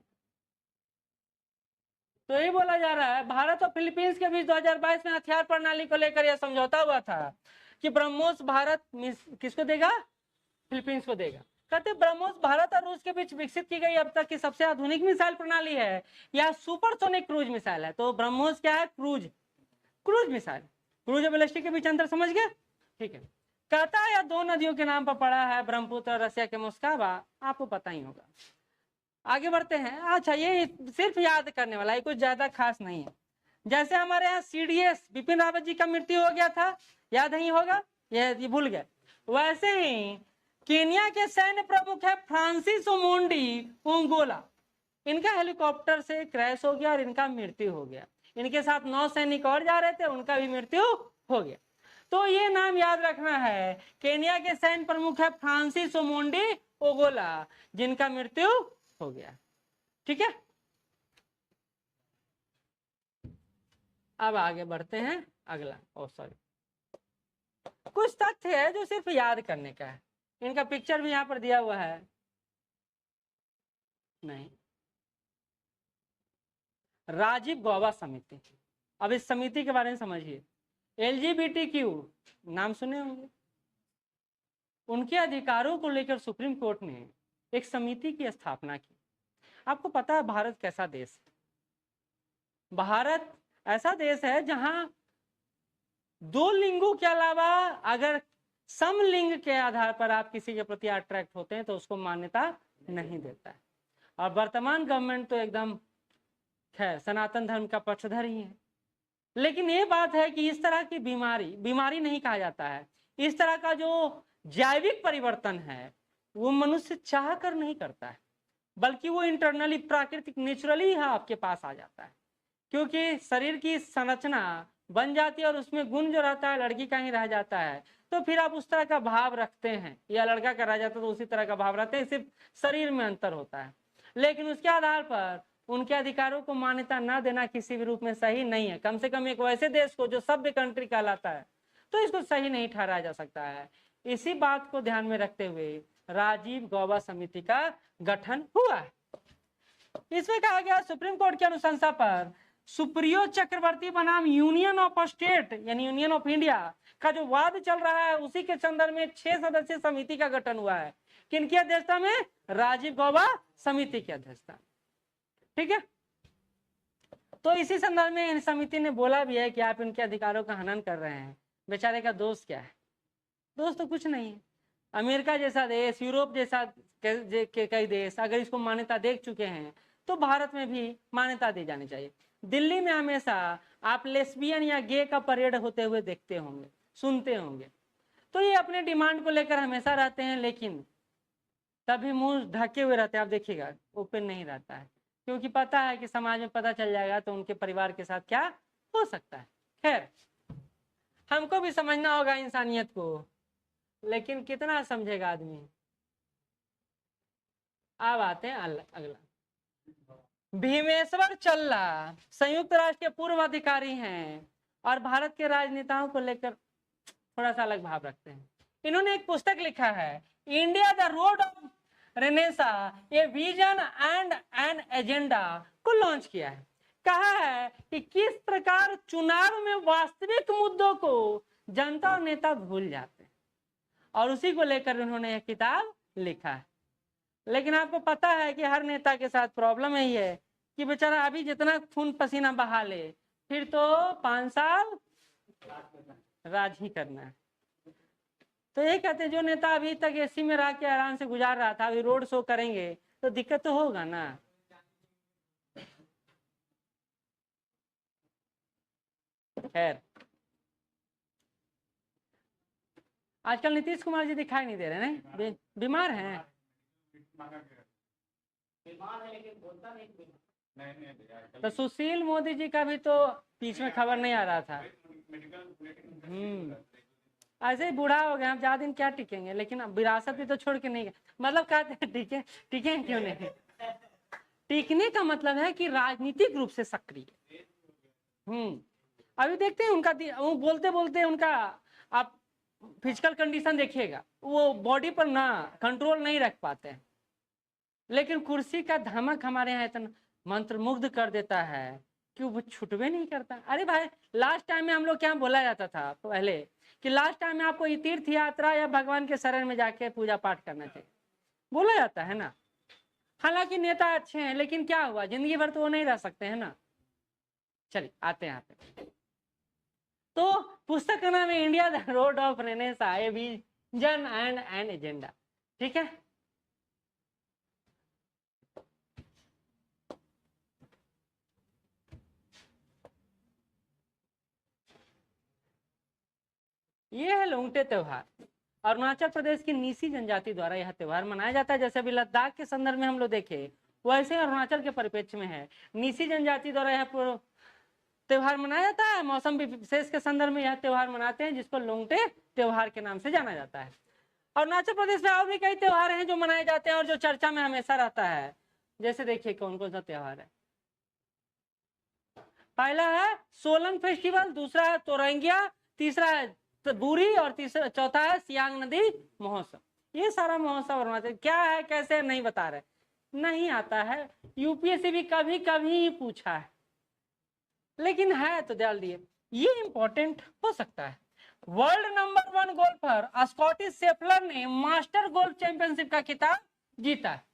तो ये बोला जा रहा है भारत और फिलीपींस के बीच 2022 में हथियार प्रणाली को लेकर यह समझौता हुआ था कि ब्रह्मोस भारत किसको देगा? फिलीपींस को देगा। कहते ब्रह्मोस भारत और रूस के बीच विकसित की गई अब तक की सबसे आधुनिक मिसाइल प्रणाली है। यह सुपरसोनिक क्रूज मिसाइल है। तो ब्रह्मोस क्या है? Cruise missile. क्रूज और बैलिस्टिक के बीच अंतर समझ गए? ठीक है। कहता है यह दो नदियों के नाम पर पड़ा है, ब्रह्मपुत्र और रसिया के मोस्कवा, आपको पता ही होगा। आगे बढ़ते हैं। अच्छा, ये सिर्फ याद करने वाला है, कुछ ज्यादा खास नहीं है। जैसे हमारे यहाँ CDS बिपिन रावत जी का मृत्यु हो गया था, याद नहीं होगा, ये भूल गए। वैसे ही केनिया के सैन्य प्रमुख है फ्रांसिस ओमोंडी ओंगोला। इनका हेलीकॉप्टर से क्रैश हो गया और इनका मृत्यु हो गया। इनके साथ 9 सैनिक और जा रहे थे, उनका भी मृत्यु हो गया। तो ये नाम याद रखना है, केनिया के सैन्य प्रमुख है फ्रांसिस ओमोंडी ओंगोला, जिनका मृत्यु हो गया, ठीक है। अब आगे बढ़ते हैं। अगला, सॉरी, कुछ तथ्य है जो सिर्फ याद करने का है। इनका पिक्चर भी यहाँ पर दिया हुआ है, नहीं, राजीव गौबा समिति। अब इस समिति के बारे में समझिए। LGBTQ नाम सुने होंगे। उनके अधिकारों को लेकर सुप्रीम कोर्ट ने एक समिति की स्थापना की। आपको पता है भारत कैसा देश है? भारत ऐसा देश है जहां दो लिंगों के अलावा अगर समलिंग के आधार पर आप किसी के प्रति अट्रैक्ट होते हैं तो उसको मान्यता नहीं देता है। और वर्तमान गवर्नमेंट तो एकदम है सनातन धर्म का पक्षधर ही है। लेकिन ये बात है कि इस तरह की बीमारी नहीं कहा जाता है, इस तरह का जो जैविक परिवर्तन है वो मनुष्य चाह कर नहीं करता है, बल्कि वो इंटरनली प्राकृतिक नेचुरली ही आपके पास आ जाता है। क्योंकि शरीर की संरचना बन जाती है और उसमें गुण जो रहता है लड़की का ही रह जाता है, तो फिर आप उस तरह का भाव रखते हैं, या लड़का का रह जाता है तो उसी तरह का भाव रखते हैं, सिर्फ शरीर में अंतर होता है। लेकिन उसके आधार पर उनके अधिकारों को मान्यता न देना किसी भी रूप में सही नहीं है। कम से कम एक वैसे देश को जो सभ्य कंट्री कहलाता है, तो इसको सही नहीं ठहराया जा सकता है। इसी बात को ध्यान में रखते हुए राजीव गौबा समिति का गठन हुआ है। इसमें कहा गया सुप्रीम कोर्ट की अनुशंसा पर सुप्रियो चक्रवर्ती बनाम यूनियन ऑफ स्टेट यानी यूनियन ऑफ इंडिया का जो वाद चल रहा है, उसी के संदर्भ में 6 सदस्यीय समिति का गठन हुआ है। किनकी अध्यक्षता में? राजीव गौबा समिति की अध्यक्षता, ठीक है। तो इसी संदर्भ में इन समिति ने बोला भी है कि आप इनके अधिकारों का हनन कर रहे हैं। बेचारे का दोष क्या है? दोष तो कुछ नहीं है। अमेरिका जैसा देश, यूरोप जैसा कई देश अगर इसको मान्यता दे चुके हैं तो भारत में भी मान्यता दी जानी चाहिए। दिल्ली में हमेशा आप लेस्बियन या गे का परेड होते हुए देखते होंगे, सुनते होंगे। तो ये अपने डिमांड को लेकर हमेशा रहते हैं, लेकिन तभी मुंह ढके हुए रहते हैं। आप देखिएगा, ओपन नहीं रहता है, क्योंकि पता है कि समाज में पता चल जाएगा तो उनके परिवार के साथ क्या हो सकता है। खैर, हमको भी समझना होगा इंसानियत को, लेकिन कितना समझेगा आदमी। अब आते हैं अगला। भीमेश्वर चल्ला संयुक्त राष्ट्र के पूर्व अधिकारी हैं और भारत के राजनेताओं को लेकर थोड़ा सा अलग भाव रखते हैं। इन्होंने एक पुस्तक लिखा है, India the road of Renaissance, a vision and an agenda, को लॉन्च किया है। कहा है कि किस प्रकार चुनाव में वास्तविक मुद्दों को जनता और नेता भूल जाते हैं, और उसी को लेकर उन्होंने एक किताब लिखा है। लेकिन आपको पता है कि हर नेता के साथ प्रॉब्लम यही है कि बेचारा अभी जितना खून पसीना बहा ले, फिर तो 5 साल राज ही करना है। तो ये कहते हैं जो नेता अभी तक एसी में रह के आराम से गुजार रहा था, अभी रोड शो करेंगे तो दिक्कत तो होगा ना। खैर, आजकल नीतीश कुमार जी दिखाई नहीं दे रहे हैं, बीमार हैं। तो सुशील मोदी जी का भी तो बीच में खबर नहीं आ रहा था। ऐसे ही बूढ़ा हो गया, हम ज्यादा दिन क्या टिकेंगे, लेकिन विरासत भी तो छोड़ के नहीं गए। मतलब कहते हैं टिके, टिके क्यों नहीं? टिकने का मतलब है कि राजनीतिक रूप से सक्रिय। अभी देखते हैं उनका, वो बोलते बोलते उनका आप फिजिकल कंडीशन देखिएगा, वो बॉडी पर ना कंट्रोल नहीं रख पाते हैं, लेकिन कुर्सी का धमक हमारे यहाँ इतना मंत्रमुग्ध कर देता है कि वो छुटवे नहीं करता। अरे भाई, लास्ट टाइम में हम लोग क्या बोला जाता था पहले कि लास्ट टाइम में आपको तीर्थ यात्रा या भगवान के शरण में जाके पूजा पाठ करना चाहिए, बोला जाता है ना। हालांकि नेता अच्छे हैं, लेकिन क्या हुआ, जिंदगी भर तो वो नहीं रह सकते हैं ना। चलिए आते हैं आते। तो पुस्तक का नाम है India the road of renaissance, a vision and an agenda. ठीक है, ये है लोंगटे त्योहार। अरुणाचल प्रदेश की नीसी जनजाति द्वारा यह त्योहार मनाया जाता है। जैसे अभी लद्दाख के संदर्भ में हम लोग देखे, वैसे अरुणाचल के परिप्रेक्ष्य में है, नीसी जनजाति द्वारा यह त्योहार मनाया जाता है। मौसम विशेष के संदर्भ में यह त्योहार मनाते हैं, जिसको लोंगटे त्योहार के नाम से जाना जाता है। अरुणाचल प्रदेश में और भी कई त्योहार हैं जो मनाए जाते हैं और जो चर्चा में हमेशा रहता है। जैसे देखिए कौन कौन सा त्योहार है। पहला है सोलंग फेस्टिवल, दूसरा है तोरंगिया, तीसरा है बुरी, और तीसरा चौथा है सियांग नदी महोत्सव। ये सारा महोत्सव अरुणाचल क्या है कैसे नहीं बता रहे, नहीं आता है। यूपीएससी भी कभी कभी पूछा है, लेकिन है तो डाल दिए। ये इंपॉर्टेंट हो सकता है। World number 1 golfer Scottie Scheffler ने मास्टर गोल्फ चैंपियनशिप का खिताब जीता है।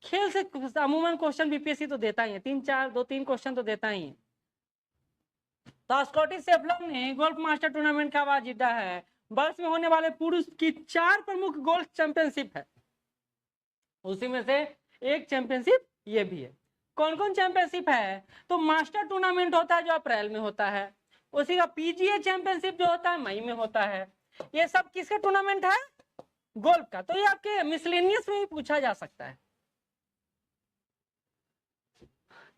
खेल से अमूमन क्वेश्चन बीपीएससी तो देता ही है, 2-3 क्वेश्चन तो देता ही है। तो स्कॉटिश शेफलर ने गोल्फ मास्टर टूर्नामेंट का आवाज जीता है। वर्ष में होने वाले पुरुष की 4 प्रमुख गोल्फ चैंपियनशिप है, उसी में से एक चैंपियनशिप ये भी है। कौन कौन चैंपियनशिप है? तो मास्टर टूर्नामेंट होता है जो अप्रैल में होता है, उसी का पीजीए चैंपियनशिप जो होता है मई में होता है। ये सब किसका टूर्नामेंट है? गोल्फ का। तो ये आपके मिसलेनियस में भी पूछा जा सकता है।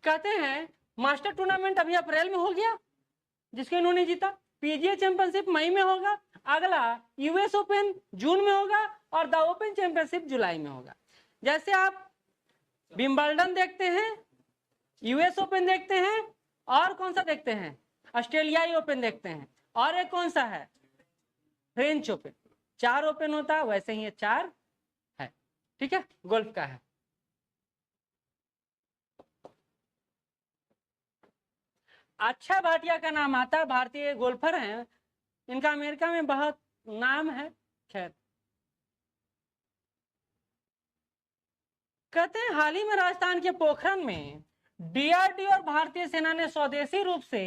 कहते हैं मास्टर टूर्नामेंट अभी अप्रैल में हो गया जिसको इन्होंने जीता, पीजीए चैंपियनशिप मई में होगा, अगला यूएस ओपन जून में होगा, और द ओपन चैंपियनशिप जुलाई में होगा। जैसे आप विंबलडन देखते हैं, यूएस ओपन देखते हैं, और कौन सा देखते हैं? ऑस्ट्रेलियाई ओपन देखते हैं, और एक कौन सा है? French open. 4 ओपन होता है, वैसे ही 4 है। ठीक है, गोल्फ का है। अक्षय भाटिया का नाम आता है, भारतीय गोल्फर हैं, इनका अमेरिका में बहुत नाम है। खैर, कहते हैं हाल ही में राजस्थान के पोखरण में डीआरडीओ और भारतीय सेना ने स्वदेशी रूप से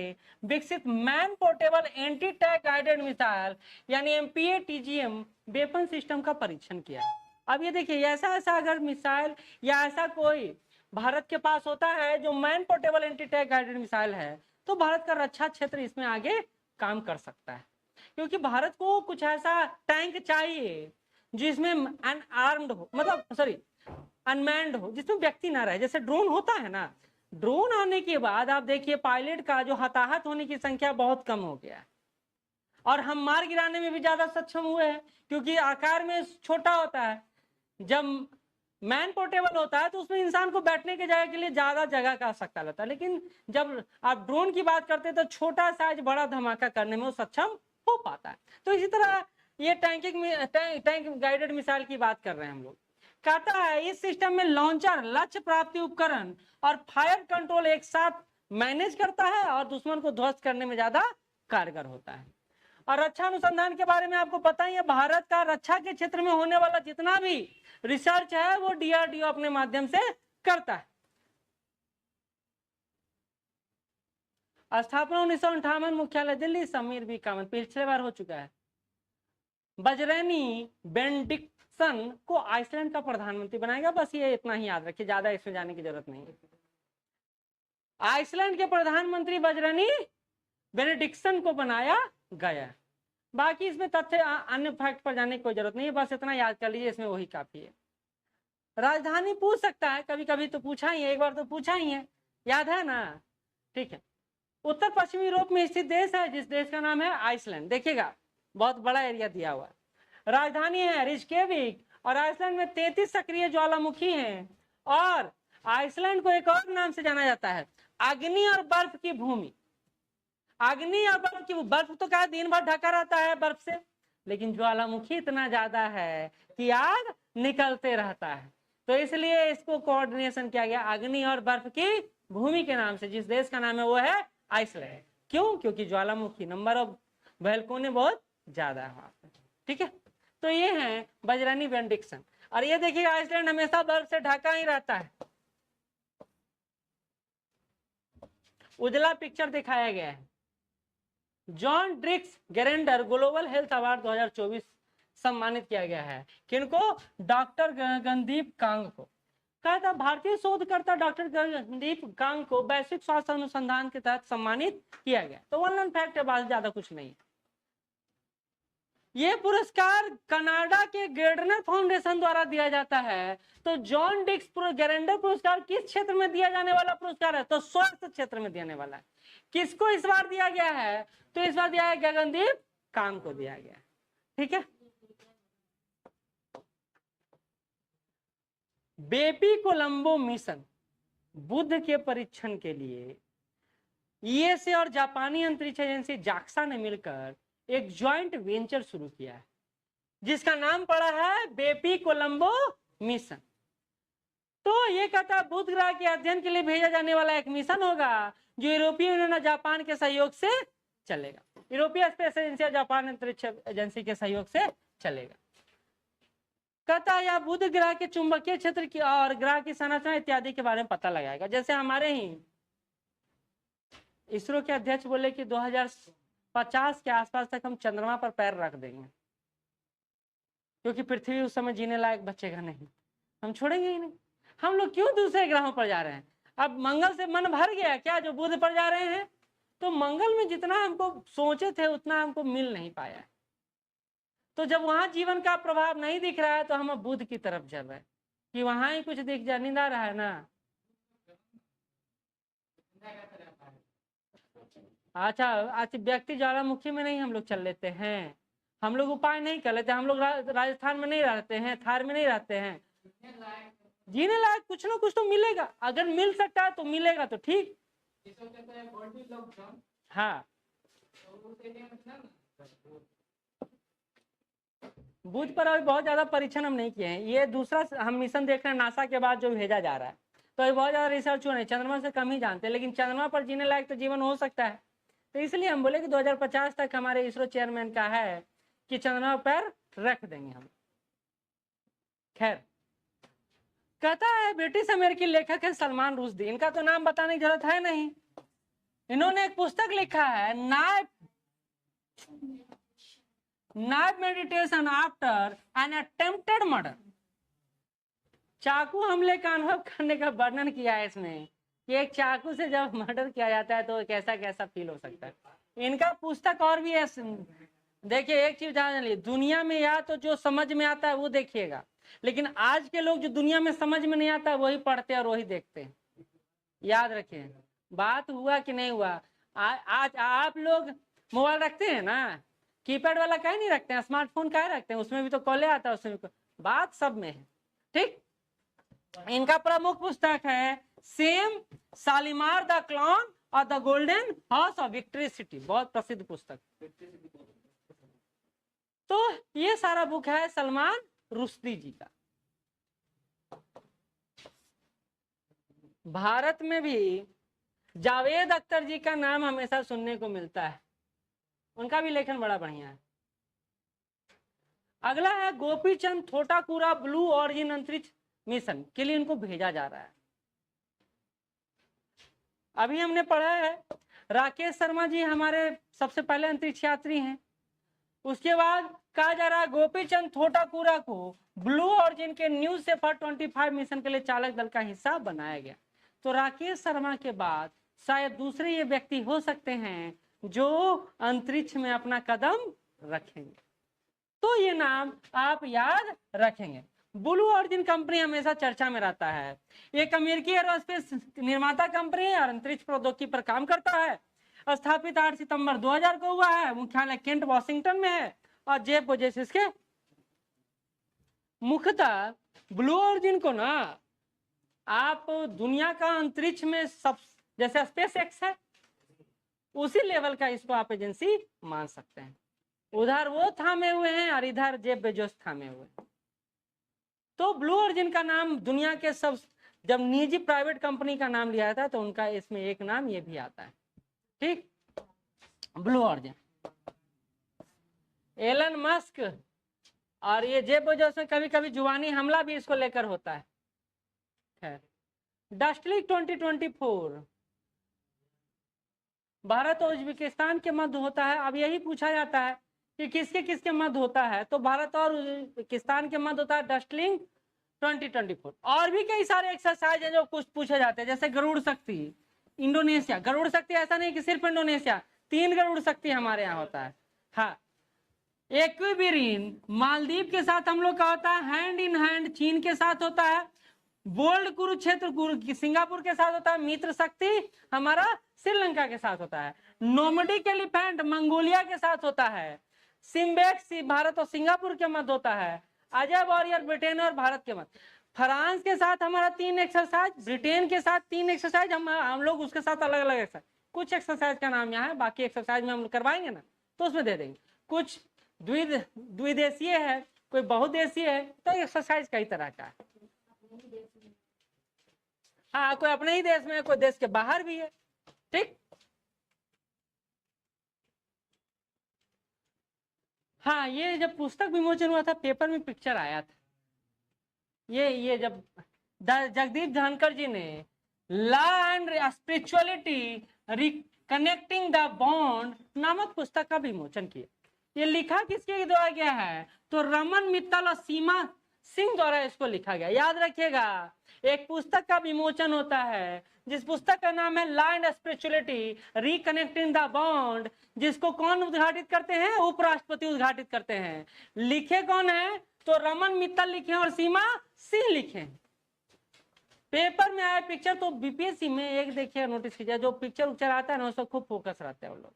विकसित man portable anti tank guided missile यानी एमपीए-टीजीएम वेपन सिस्टम का परीक्षण किया। अब ये देखिए, ऐसा अगर मिसाइल या ऐसा कोई भारत के पास होता है जो man portable anti tank guided missile है, तो भारत का रक्षा क्षेत्र इसमें आगे काम कर सकता है। क्योंकि भारत को कुछ ऐसा टैंक चाहिए जिसमें अनआर्म्ड हो, मतलब सॉरी अनमैन्ड हो, जिसमें व्यक्ति ना रहे। जैसे ड्रोन होता है ना, ड्रोन आने के बाद आप देखिए पायलट का जो हताहत होने की संख्या बहुत कम हो गया है, और हम मार गिराने में भी ज्यादा सक्षम हुए हैं क्योंकि आकार में छोटा होता है। जब मैन पोर्टेबल होता है तो उसमें इंसान को बैठने की जगह के लिए ज्यादा जगह का आवश्यकता लगता है, लेकिन जब आप ड्रोन की बात करते हैं तो छोटा साइज बड़ा धमाका करने में वो सक्षम हो पाता है। तो इसी तरह ये टैंक गाइडेड मिसाइल की बात कर रहे हैं हम लोग। कहता है इस सिस्टम में लॉन्चर, लक्ष्य प्राप्ति उपकरण और फायर कंट्रोल एक साथ मैनेज करता है और दुश्मन को ध्वस्त करने में ज्यादा कारगर होता है। और रक्षा अनुसंधान के बारे में आपको पता ही है, भारत का रक्षा के क्षेत्र में होने वाला जितना भी रिसर्च है वो DRDO अपने माध्यम से करता है। स्थापना 1958, मुख्यालय दिल्ली, समीर बी कामत, पिछले बार हो चुका है। बजरैनी बेनेडिक्टसन को आइसलैंड का प्रधानमंत्री बनाएगा, बस ये इतना ही याद रखिए, ज्यादा इसमें जाने की जरूरत नहीं है। आइसलैंड के प्रधानमंत्री बजरैनी बेनेडिक्टसन को बनाया गया। बाकी इसमें तथ्य अन्य फैक्ट पर जाने की कोई जरूरत नहीं है, बस इतना याद कर लीजिए, इसमें वही काफी है। राजधानी पूछ सकता है, कभी कभी तो पूछा ही है, एक बार तो पूछा ही है, याद है ना, ठीक है। उत्तर पश्चिमी यूरोप में स्थित देश है जिस देश का नाम है आइसलैंड। देखिएगा बहुत बड़ा एरिया दिया हुआ है। राजधानी है रिश्केविक, और आइसलैंड में 33 सक्रिय ज्वालामुखी हैं, और आइसलैंड को एक और नाम से जाना जाता है, अग्नि और बर्फ की भूमि। अग्नि और बर्फ की, बर्फ तो क्या दिन भर ढका रहता है बर्फ से, लेकिन ज्वालामुखी इतना ज्यादा है कि आग निकलते रहता है, तो इसलिए इसको कोऑर्डिनेशन किया गया अग्नि और बर्फ की भूमि के नाम से। जिस देश का नाम है वो है आइसलैंड। क्यों? क्योंकि ज्वालामुखी, नंबर ऑफ वोल्केनो बहुत ज्यादा है वहां पे, ठीक है। तो ये है बजरैनी बेनेडिक्टसन। और ये देखिए आइसलैंड हमेशा बर्फ से ढका ही रहता है। उजला पिक्चर दिखाया गया है। John Dirks Gairdner global health award 2024 सम्मानित किया गया है। किनको? डॉक्टर गगनदीप कांग को। कहा था भारतीय शोधकर्ता डॉक्टर गगनदीप कांग को वैश्विक स्वास्थ्य अनुसंधान के तहत सम्मानित किया गया। तो वन लाइन फैक्ट है, बात ज्यादा कुछ नहीं। ये पुरस्कार कनाडा के गेर्डनर फाउंडेशन द्वारा दिया जाता है। तो जॉन डिक्स गेरेंडर पुरस्कार किस क्षेत्र में दिया जाने वाला पुरस्कार है? तो स्वास्थ्य क्षेत्र में देने वाला है। किसको इस बार दिया गया है? तो इस बार दिया है गगनदीप कांग को दिया गया, ठीक है। बेपी कोलंबो मिशन बुध के परीक्षण के लिए यूएसए और जापानी अंतरिक्ष एजेंसी जाक्सा ने मिलकर एक ज्वाइंट वेंचर शुरू किया है जिसका नाम पड़ा है बेपी कोलंबो मिशन। तो ये कहता है बुध ग्रह के अध्ययन के लिए भेजा जाने वाला एक मिशन होगा जो यूरोपीय यूनियन और जापान के सहयोग से चलेगा। यूरोपीय स्पेस एजेंसी और जापान अंतरिक्ष एजेंसी के सहयोग से चलेगा। कहता है यह बुध ग्रह के चुंबकीय क्षेत्र की और ग्रह की संरचना इत्यादि के बारे में पता लगाएगा। जैसे हमारे ही इसरो के अध्यक्ष बोले कि 2050 के आसपास तक हम चंद्रमा पर पैर रख देंगे, क्योंकि पृथ्वी उस समय जीने लायक बचेगा नहीं, हम छोड़ेंगे ही नहीं। हम लोग क्यों दूसरे ग्रहों पर जा रहे हैं? अब मंगल से मन भर गया क्या जो बुध पर जा रहे हैं? तो मंगल में जितना हमको सोचे थे उतना हमको मिल नहीं पाया। तो जब वहां जीवन का प्रभाव नहीं दिख रहा है तो हम बुध की तरफ चल रहे हैं कि वहां ही कुछ दिख जा नहीं रहा है ना। अच्छा व्यक्ति ज्वालामुखी में नहीं हम लोग चल लेते हैं, हम लोग उपाय नहीं कर लेते। हम लोग राजस्थान में नहीं रहते हैं, थार में नहीं रहते हैं। जीने लायक कुछ ना कुछ तो मिलेगा, अगर मिल सकता है तो मिलेगा तो ठीक। हाँ बुध पर अभी बहुत ज्यादा परीक्षण हम नहीं किए हैं। ये दूसरा हम मिशन देख रहे हैं नासा के बाद जो भेजा जा रहा है, तो ये बहुत ज्यादा रिसर्च हुआ नहीं। चंद्रमा से कम ही जानते हैं, लेकिन चंद्रमा पर जीने लायक तो जीवन हो सकता है। तो इसलिए हम बोले कि 2050 तक हमारे इसरो चेयरमैन का है कि चंद्रमा पर रख देंगे हम। खैर कहता है ब्रिटिश अमेरिकी लेखक है सलमान रुश्दी, इनका तो नाम बताने की जरूरत है नहीं। इन्होंने एक पुस्तक लिखा है knife meditation after an attempted murder. चाकू हमले का अनुभव करने का वर्णन किया है इसमें कि एक चाकू से जब मर्डर किया जाता है तो कैसा कैसा फील हो सकता है। इनका पुस्तक और भी है। देखिए एक चीज जान ली, दुनिया में या तो जो समझ में आता है वो देखिएगा, लेकिन आज के लोग जो दुनिया में समझ में नहीं आता वही पढ़ते और वही देखते हैं। याद रखिए, बात हुआ कि नहीं हुआ। आज आप लोग मोबाइल रखते हैं ना, कीपैड वाला काहे नहीं रखते हैं, स्मार्टफोन काहे रखते हैं, उसमें भी तो कॉले आता है, उसमें भी बात सब में है, ठीक। इनका प्रमुख पुस्तक है सेम शालीमार द क्लाउन और the golden house of victory city, बहुत प्रसिद्ध पुस्तक। तो ये सारा बुक है सलमान रुश्दी जी का। भारत में भी जावेद अख्तर जी का नाम हमेशा सुनने को मिलता है। उनका भी लेखन बड़ा बढ़िया है। अगला है गोपीचंद थोटाकुरा ब्लू ऑरिजिन अंतरिक्ष मिशन के लिए इनको भेजा जा रहा है। अभी हमने पढ़ा है राकेश शर्मा जी हमारे सबसे पहले अंतरिक्ष यात्री हैं। उसके बाद कहा जा रहा है गोपीचंद थोटाकुरा को ब्लू ऑरिजिन के न्यू सेफर 25 मिशन के लिए चालक दल का हिस्सा बनाया गया। तो राकेश शर्मा के बाद शायद दूसरे ये व्यक्ति हो सकते हैं जो अंतरिक्ष में अपना कदम रखेंगे। तो ये नाम आप याद रखेंगे। ब्लू ऑरिजिन कंपनी हमेशा चर्चा में रहता है। एक अमेरिकी एरोस्पेस निर्माता कंपनी है और अंतरिक्ष प्रौद्योगिकी पर काम करता है। स्थापित 8 सितंबर 2000 को हुआ है। मुख्यालय केंट वॉशिंगटन में है और जेफ बेजोस इसके मुख्यतः ब्लू ऑरिजिन को ना आप दुनिया का अंतरिक्ष में सब जैसे स्पेस एक्स है उसी लेवल का इसको आप एजेंसी मान सकते हैं। उधर वो थामे हुए हैं और इधर जेफ बेजोस थामे हुए हैं। तो ब्लू ऑरिजिन का नाम दुनिया के सब जब निजी प्राइवेट कंपनी का नाम लिया था तो उनका इसमें एक नाम ये भी आता है। ठीक, ब्लू ऑरिजिन। एलन मस्क और ये जेफ बेजोस में कभी कभी जुबानी हमला भी इसको लेकर होता है। खैर, डस्टलिक 2024 भारत और उज्बेकिस्तान के मध्य होता है। अब यही पूछा जाता है कि किसके किसके मध्य होता है, तो भारत और उज्बेकिस्तान के मध्य होता है डस्टलिंग 2024। और भी कई सारे एक्सरसाइज हैं जो कुछ पूछे जाते हैं, जैसे गरुड़ शक्ति इंडोनेशिया। गरुड़ शक्ति ऐसा नहीं कि सिर्फ इंडोनेशिया, 3 गरुड़ शक्ति हमारे यहाँ होता है। हाँ, एक्विबिरीन मालदीव के साथ हम लोग का होता है, हैंड इन हैंड चीन के साथ होता है, बोल्ड कुरुक्षेत्र सिंगापुर के साथ होता है, मित्र शक्ति हमारा श्रीलंका के साथ होता है, नोमैडिक एलिफेंट मंगोलिया के साथ होता है, सिम्बेक्स भारत और सिंगापुर के मध्य होता है, अजय वॉरियर ब्रिटेन और भारत के मध्य। फ्रांस के साथ हमारा 3 एक्सरसाइज, ब्रिटेन के साथ 3 एक्सरसाइज, हम लोग उसके साथ अलग अलग एक्सरसाइज। कुछ एक्सरसाइज का नाम यहाँ है, बाकी एक्सरसाइज में हम करवाएंगे ना तो उसमें दे देंगे। कुछ द्विदेशीय है, कोई बहुदेशीय है, तो एक्सरसाइज कई तरह का है। हाँ, कोई अपने ही देश में, कोई देश के बाहर भी है। ठीक, हाँ, ये जब पुस्तक विमोचन हुआ था पेपर में पिक्चर आया था। ये जब जगदीप धनखड़ जी ने law and spirituality reconnecting the bond नामक पुस्तक का विमोचन किया। ये लिखा किसके द्वारा गया है, तो रमन मित्तल और सीमा सिंह द्वारा इसको लिखा गया। याद रखिएगा, एक पुस्तक का विमोचन होता है जिस पुस्तक का नाम है law and spirituality reconnecting the bond, जिसको कौन उद्घाटित करते हैं, उपराष्ट्रपति उद्घाटित करते हैं। लिखे कौन है, तो रमन मित्तल लिखे और सीमा सिंह लिखे। पेपर में आया पिक्चर, तो बीपीएससी में एक देखिए नोटिस कीजिए, जो पिक्चर उच्चर आता है ना उसको खूब फोकस रहते हैं वो लोग।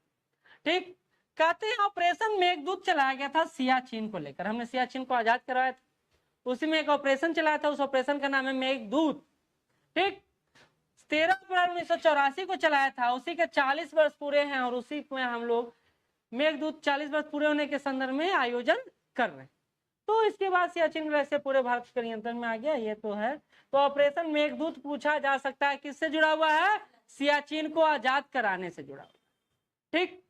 ठीक, कहते हैं ऑपरेशन मेघदूत चलाया गया था सियाचिन को लेकर। हमने सियाचिन को आजाद करवाया था, उसी में एक ऑपरेशन चलाया था, उस ऑपरेशन का नाम है मेघदूत। ठीक, 13 अप्रैल 1984 को चलाया था, उसी के 40 वर्ष पूरे हैं और उसी में हम लोग मेघदूत 40 वर्ष पूरे होने के संदर्भ में आयोजन कर रहे हैं। तो इसके बाद सियाचिन ग्लेशियर पूरे भारत के नियंत्रण में आ गया, ये तो है। तो ऑपरेशन मेघदूत पूछा जा सकता है किससे जुड़ा हुआ है, सियाचिन को आजाद कराने से जुड़ा हुआ। ठीक,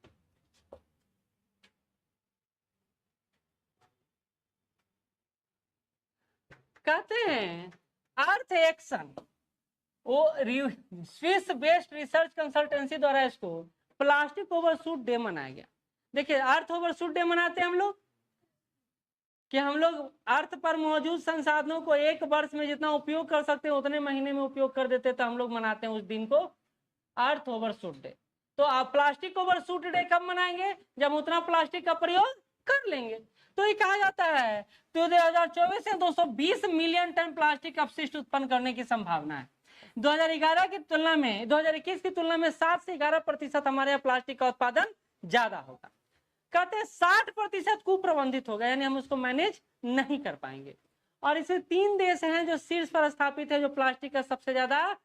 कहते हैं अर्थ एक्शन, वो स्विस बेस्ड रिसर्च कंसल्टेंसी द्वारा इसको प्लास्टिक ओवरशूट डे मनाया गया। देखिए, अर्थ ओवरशूट डे मनाते हैं हम लोग कि हम लोग अर्थ पर मौजूद संसाधनों को एक वर्ष में जितना उपयोग कर सकते हैं उतने महीने में उपयोग कर देते, तो हम लोग मनाते हैं उस दिन को अर्थ ओवरशूट डे। तो आप प्लास्टिक ओवरशूट डे कब मनाएंगे, जब उतना प्लास्टिक का प्रयोग कर लेंगे। तो ये कहा जाता है तो 2024 से 220 मिलियन टन प्लास्टिक अपशिष्ट उत्पन्न करने की संभावना है। 2011 की तुलना में 2021 की तुलना में 7 से 11% हमारे यहाँ प्लास्टिक का उत्पादन ज्यादा होगा। कहते हैं 60% कुप्रबंधित होगा, यानी हम उसको मैनेज नहीं कर पाएंगे। और इसमें 3 देश हैं जो शीर्ष पर स्थापित है, जो प्लास्टिक का सबसे ज्यादा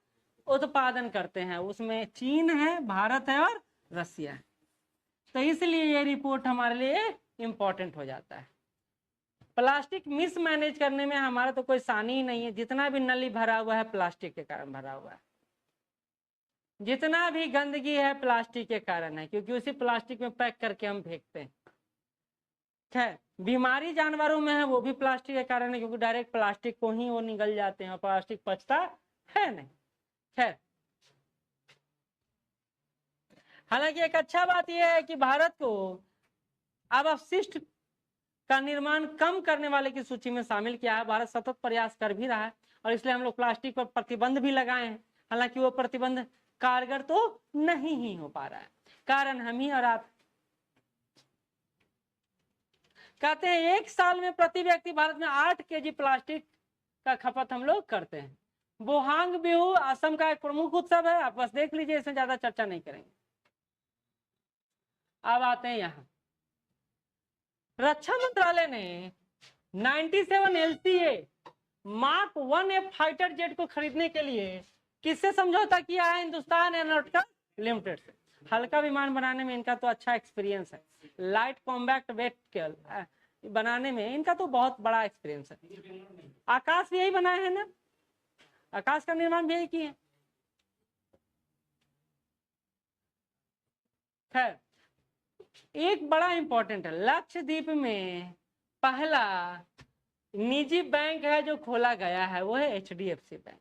उत्पादन करते हैं। उसमें चीन है, भारत है और रसिया है। तो इसलिए ये रिपोर्ट हमारे लिए इंपॉर्टेंट हो जाता है। प्लास्टिक मिसमैनेज करने में हमारा तो कोई सानी ही नहीं है, जितना भी नली भरा हुआ है प्लास्टिक के कारण भरा हुआ है। जितना भी गंदगी है प्लास्टिक के कारण है, क्योंकि उसी प्लास्टिक में पैक करके हम फेंकते हैं। खैर, बीमारी जानवरों में है वो भी प्लास्टिक के कारण है, क्योंकि डायरेक्ट प्लास्टिक को ही वो निगल जाते हैं और प्लास्टिक पचता है नहीं। खैर, हालांकि एक अच्छा बात यह है कि भारत को अब अपशिष्ट का निर्माण कम करने वाले की सूची में शामिल किया है। भारत सतत प्रयास कर भी रहा है और इसलिए हम लोग प्लास्टिक पर प्रतिबंध भी लगाए हैं। हालांकि वो प्रतिबंध कारगर तो नहीं ही हो पा रहा है, कारण हम ही और आप। कहते हैं एक साल में प्रति व्यक्ति भारत में 8 केजी प्लास्टिक का खपत हम लोग करते हैं। बोहांग बिहू असम का एक प्रमुख उत्सव है, आप बस देख लीजिए, इसमें ज्यादा चर्चा नहीं करेंगे। अब आते हैं यहाँ, रक्षा मंत्रालय ने 97 LCA mark 1F fighter jet को खरीदने के लिए किससे समझौता किया है? हिंदुस्तान एरोनॉटिकल लिमिटेड से। हल्का विमान बनाने में इनका तो अच्छा एक्सपीरियंस है, लाइट कॉम्बैक्ट व्हीकल बनाने में इनका तो बहुत बड़ा एक्सपीरियंस है। आकाश भी यही बनाए हैं ना, आकाश का निर्माण भी यही किए। खैर, एक बड़ा इंपॉर्टेंट है, लक्षद्वीप में पहला निजी बैंक है जो खोला गया है, वो है HDFC बैंक।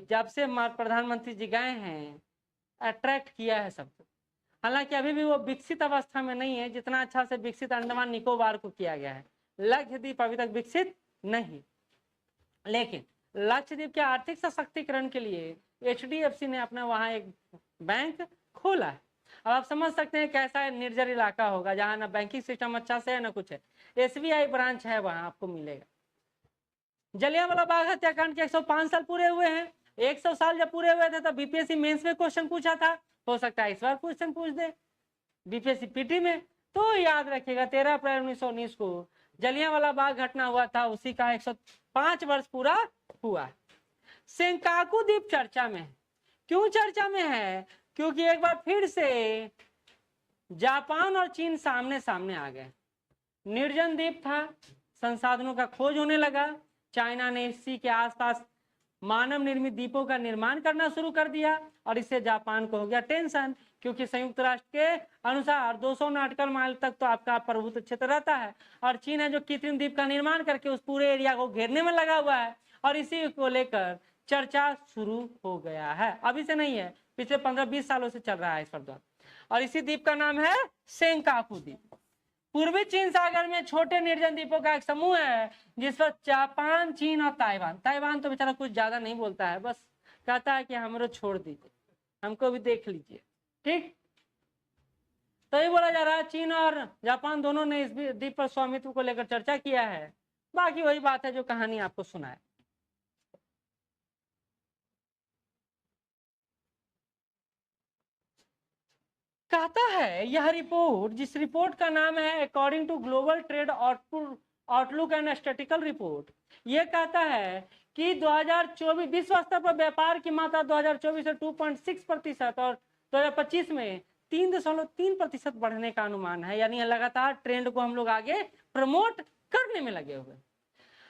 जब से प्रधानमंत्री जी गए हैं अट्रैक्ट किया है सबको। हालांकि अभी भी वो विकसित अवस्था में नहीं है, जितना अच्छा से विकसित अंडमान निकोबार को किया गया है, लक्षद्वीप अभी तक विकसित नहीं। लेकिन लक्षद्वीप के आर्थिक सशक्तिकरण के लिए HDFC ने अपना वहां एक बैंक खोला है। अब आप समझ सकते हैं कैसा निर्जर इलाका होगा, जहां ना बैंकिंग सिस्टम अच्छा से है ना कुछ है। SBI ब्रांच है वहां, आपको मिलेगा। जलियांवाला बाग हत्याकांड के 105 साल पूरे हुए हैं। 100 साल जब पूरे हुए थे तब BPSC मेंस में क्वेश्चन पूछा था, हो सकता है इस बार क्वेश्चन पूछ दे BPSC PT में। तो याद रखिएगा 13 अप्रैल 1919 को जलियांवाला बाग घटना हुआ था, उसी का 105 वर्ष पूरा हुआ। सेंकाकू द्वीप चर्चा में है। क्यों चर्चा में है? क्योंकि एक बार फिर से जापान और चीन सामने सामने आ गए। निर्जन द्वीप था, संसाधनों का खोज होने लगा। चाइना ने इसी के आसपास मानव निर्मित द्वीपों का निर्माण करना शुरू कर दिया और इससे जापान को हो गया टेंशन, क्योंकि संयुक्त राष्ट्र के अनुसार 200 नॉटिकल माइल तक तो आपका प्रभुत्व क्षेत्र रहता है और चीन है जो कृत्रिम द्वीप का निर्माण करके उस पूरे एरिया को घेरने में लगा हुआ है। और इसी को लेकर चर्चा शुरू हो गया है, अभी से नहीं है, पिछले 15-20 सालों से चल रहा है इस पर दौर। और इसी द्वीप का नाम है सेंकाकू द्वीप। पूर्वी चीन सागर में छोटे निर्जन द्वीपों का एक समूह है जिस पर जापान, चीन और ताइवान तो बेचारा कुछ ज्यादा नहीं बोलता है, बस कहता है कि हमरो छोड़ दीजिए, हमको भी देख लीजिए। ठीक, तो ये बोला जा रहा है चीन और जापान दोनों ने इस द्वीप पर स्वामित्व को लेकर चर्चा किया है। बाकी वही बात है जो कहानी आपको सुनाए। कहता है यह रिपोर्ट, जिस रिपोर्ट का नाम है according to global trade outlook and statistical report, ये कहता है कि 2024 विश्व स्तर पर व्यापार की मात्रा 2024 से 2.6% और 2025 में 3.3% बढ़ने का अनुमान है। यानी लगातार ट्रेंड को हम लोग आगे प्रमोट करने में लगे हुए।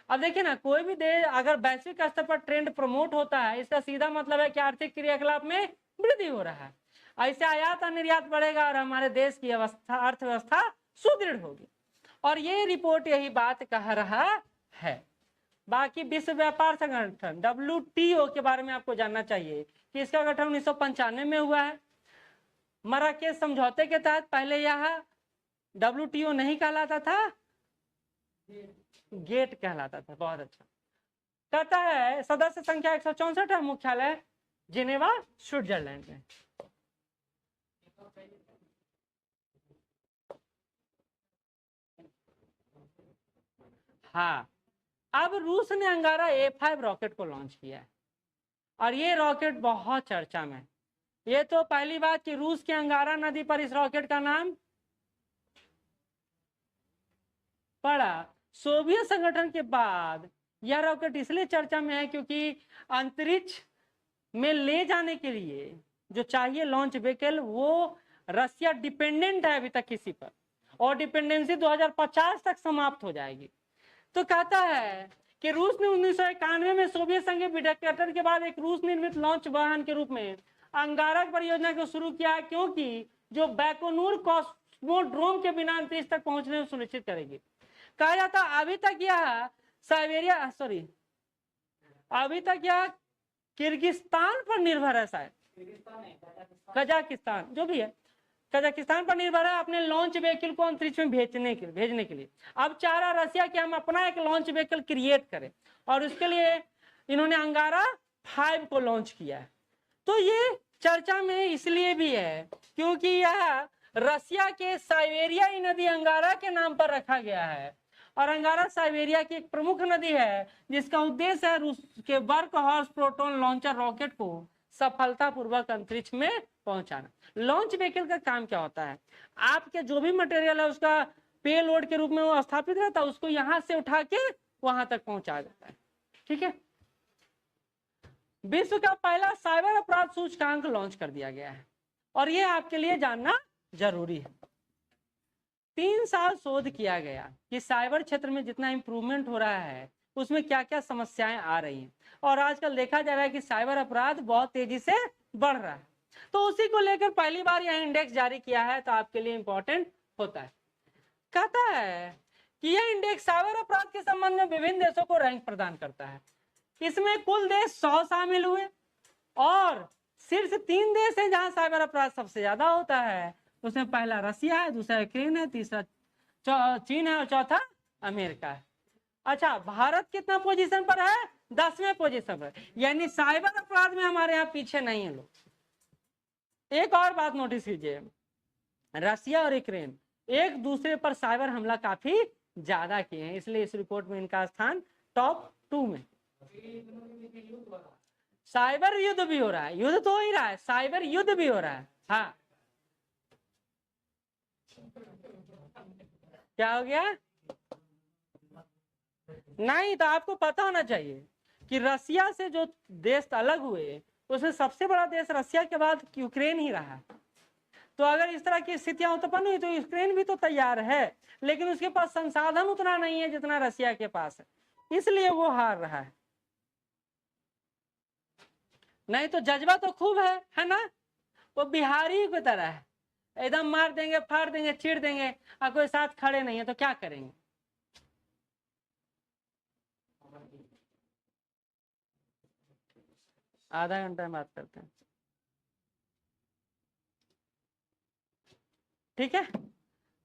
अब देखिए ना, कोई भी देश अगर वैश्विक स्तर पर ट्रेंड प्रमोट होता है, इसका सीधा मतलब है कि आर्थिक क्रियाकलाप में वृद्धि हो रहा है। ऐसे आयात और निर्यात बढ़ेगा और हमारे देश की अर्थव्यवस्था सुदृढ़ होगी। और ये रिपोर्ट यही बात कह रहा है। बाकी विश्व व्यापार संगठन WTO के बारे में आपको जानना चाहिए कि इसका गठन 1995 में हुआ है। मराकेश समझौते के तहत पहले यह WTO नहीं कहलाता था, गेट कहलाता था। बहुत अच्छा। कहता है सदस्य संख्या 164 है, मुख्यालय जिनेवा स्विट्जरलैंड में। हाँ, अब रूस ने अंगारा A5 रॉकेट को लॉन्च किया है और ये रॉकेट बहुत चर्चा में। ये तो पहली बात कि रूस के अंगारा नदी पर इस रॉकेट का नाम पड़ा। सोवियत संगठन के बाद यह रॉकेट इसलिए चर्चा में है क्योंकि अंतरिक्ष में ले जाने के लिए जो चाहिए लॉन्च व्हीकल, वो रसिया डिपेंडेंट है अभी तक किसी पर, और डिपेंडेंसी 2050 तक समाप्त हो जाएगी। तो कहता है कि रूस ने 1991 में सोवियत संघ के डिक्टेटर के बाद एक रूस निर्मित लॉन्च वाहन के रूप में अंगारक परियोजना को शुरू किया क्योंकि जो बैकोनूर कॉस्मोड्रोम के बिना अंतरिक्ष तक पहुंचने को सुनिश्चित करेगी। कहा जाता अभी तक यह अभी तक यह किर्गिस्तान पर निर्भर है, शायद कजाकिस्तान, जो भी है, कजाकिस्तान पर निर्भर है अपने लॉन्च व्हीकल को अंतरिक्ष में भेजने के लिए। अब चाह रहा रसिया कि हम अपना एक लॉन्च व्हीकल क्रिएट करें और उसके लिए इन्होंने अंगारा 5 को लॉन्च किया है। तो ये चर्चा में इसलिए भी है क्योंकि यह रसिया के साइबेरियाई नदी अंगारा के नाम पर रखा गया है और अंगारा साइबेरिया की एक प्रमुख नदी है जिसका उद्देश्य है रूस के work horse proton launcher rocket को सफलतापूर्वक अंतरिक्ष में पहुंचाना। लॉन्च व्हीकल का काम क्या होता है, आपके जो भी मटेरियल है उसका पेलोड के रूप में वो स्थापित रहता है, उसको यहां से उठा के वहां तक पहुंचा देता है। ठीक है, विश्व का पहला साइबर अपराध सूचकांक लॉन्च कर दिया गया है और ये आपके लिए जानना जरूरी है। 3 साल शोध किया गया कि साइबर क्षेत्र में जितना इंप्रूवमेंट हो रहा है उसमें क्या क्या समस्याएं आ रही हैं और आजकल देखा जा रहा है कि साइबर अपराध बहुत तेजी से बढ़ रहा है। तो उसी को लेकर पहली बार यह इंडेक्स जारी किया है, तो आपके लिए इंपॉर्टेंट होता है। कहता है कि यह इंडेक्स साइबर अपराध के संबंध में विभिन्न देशों को रैंक प्रदान करता है। इसमें कुल देश 100 शामिल हुए और शीर्ष 3 देश हैं जहां साइबर अपराध सबसे ज्यादा होता है। उसमें पहला रसिया है, दूसरा यूक्रेन है, तीसरा चीन है और चौथा अमेरिका है। अच्छा, भारत कितना पोजीशन पर है? 10वें पोजीशन पर, यानी साइबर अपराध में हमारे यहाँ पीछे नहीं है लोग। एक और बात नोटिस कीजिए, रसिया और यूक्रेन एक दूसरे पर साइबर हमला काफी ज्यादा किए हैं, इसलिए इस रिपोर्ट में इनका स्थान टॉप 2 में। साइबर युद्ध भी हो रहा है, युद्ध तो हो ही रहा है, साइबर युद्ध भी हो रहा है। हाँ, क्या हो गया? नहीं, तो आपको पता होना चाहिए कि रसिया से जो देश अलग हुए उसमें सबसे बड़ा देश रसिया के बाद यूक्रेन ही रहा। तो अगर इस तरह की स्थितियां उत्पन्न हुई तो यूक्रेन भी तो तैयार है, लेकिन उसके पास संसाधन उतना नहीं है जितना रसिया के पास है, इसलिए वो हार रहा है। नहीं तो जज्बा तो खूब है ना? वो बिहारी की तरह है, एकदम मार देंगे, फाड़ देंगे, चीड़ देंगे, और कोई साथ खड़े नहीं है तो क्या करेंगे? आधा घंटा में बात करते हैं, ठीक है।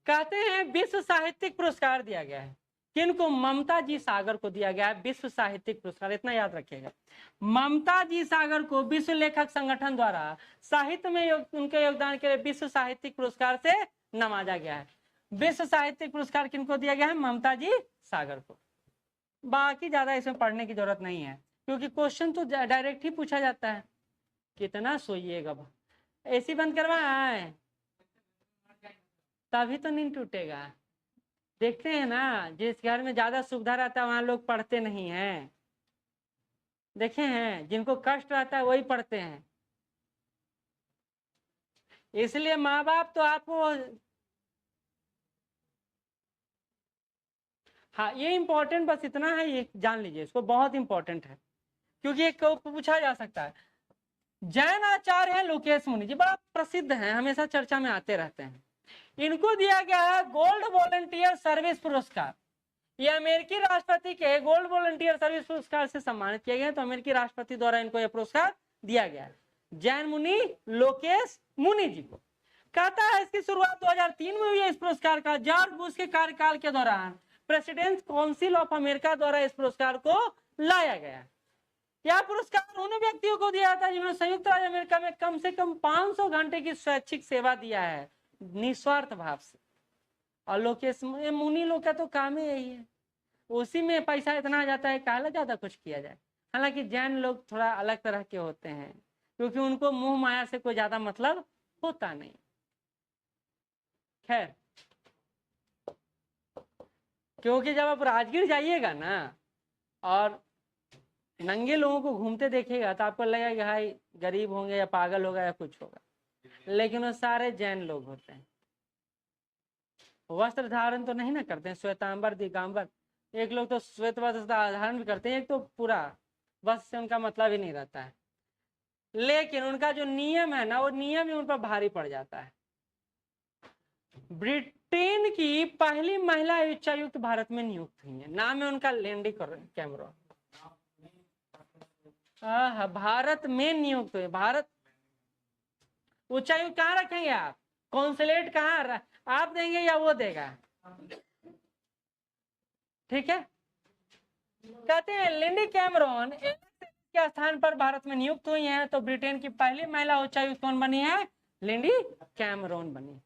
कहते हैं विश्व साहित्यिक पुरस्कार दिया गया है किनको? ममता जी सागर को दिया गया है विश्व साहित्यिक पुरस्कार, इतना याद रखिएगा। ममता जी सागर को विश्व लेखक संगठन द्वारा साहित्य में उनके योगदान के लिए विश्व साहित्यिक पुरस्कार से नवाजा गया है। विश्व साहित्यिक पुरस्कार किनको दिया गया है? ममता जी सागर को। बाकी ज्यादा इसमें पढ़ने की जरूरत नहीं है क्योंकि क्वेश्चन तो डायरेक्ट ही पूछा जाता है। कितना सोइएगा, एसी बंद करवाए तभी तो नींद टूटेगा। देखते हैं ना, जिस घर में ज्यादा सुविधा रहता है वहां लोग पढ़ते नहीं हैं, देखे हैं? जिनको कष्ट रहता है वही पढ़ते हैं। इसलिए माँ बाप तो आपको, हाँ ये इंपॉर्टेंट बस इतना है, ये जान लीजिए, इसको बहुत इंपॉर्टेंट है क्योंकि एक पूछा जा सकता है। जैन आचार्य है लोकेश मुनि जी, बड़ा प्रसिद्ध है, हमेशा चर्चा में आते रहते हैं। इनको दिया गया है गोल्ड वॉलंटियर सर्विस पुरस्कार। ये अमेरिकी राष्ट्रपति के गोल्ड वॉलंटियर सर्विस पुरस्कार से सम्मानित किए गए, तो अमेरिकी राष्ट्रपति द्वारा इनको यह पुरस्कार दिया गया है जैन मुनि लोकेश मुनि जी को। कहता है इसकी शुरुआत 2003 में हुई है। इस पुरस्कार का जॉर्ज बुश के कार्यकाल के दौरान प्रेसिडेंट काउंसिल ऑफ अमेरिका द्वारा इस पुरस्कार को लाया गया। यह पुरस्कार उन व्यक्तियों को दिया जाता है जिन्होंने संयुक्त राज्य अमेरिका में कम से कम 500 घंटे की स्वैच्छिक सेवा दिया है निस्वार्थ भाव से। और लोकेश मुनि लोग का तो काम ही यही है, उसी में पैसा इतना आ जाता है, काला ज्यादा कुछ किया जाए। हालांकि जैन लोग थोड़ा अलग तरह के होते हैं क्योंकि उनको मोह माया से कोई ज्यादा मतलब होता नहीं। खैर, क्योंकि जब आप राजगीर जाइएगा ना और नंगे लोगों को घूमते देखेगा तो आपको लगेगा कि भाई गरीब होंगे या पागल होगा या कुछ होगा, लेकिन वो सारे जैन लोग होते हैं। वस्त्र धारण तो नहीं ना करते हैं, श्वेतांबर दिगंबर। एक लोग तो श्वेत वस्त्र धारण भी करते हैं, एक तो पूरा वस्त्र से उनका मतलब ही नहीं रहता है। लेकिन उनका जो नियम है ना, वो नियम ही उन पर भारी पड़ जाता है। ब्रिटेन की पहली महिला उच्चायुक्त भारत में नियुक्त हुई है, नाम है उनका लेंडी कैमरॉन। भारत में नियुक्त हुए। भारत उच्चायुक्त कहाँ रखेंगे आप? कॉन्सुलेट कहाँ आप देंगे या वो देगा? ठीक है, कहते हैं लेंडी कैमरॉन के स्थान पर भारत में नियुक्त हुई हैं, तो ब्रिटेन की पहली महिला उच्चायुक्त कौन बनी है? लेंडी कैमरॉन बनी।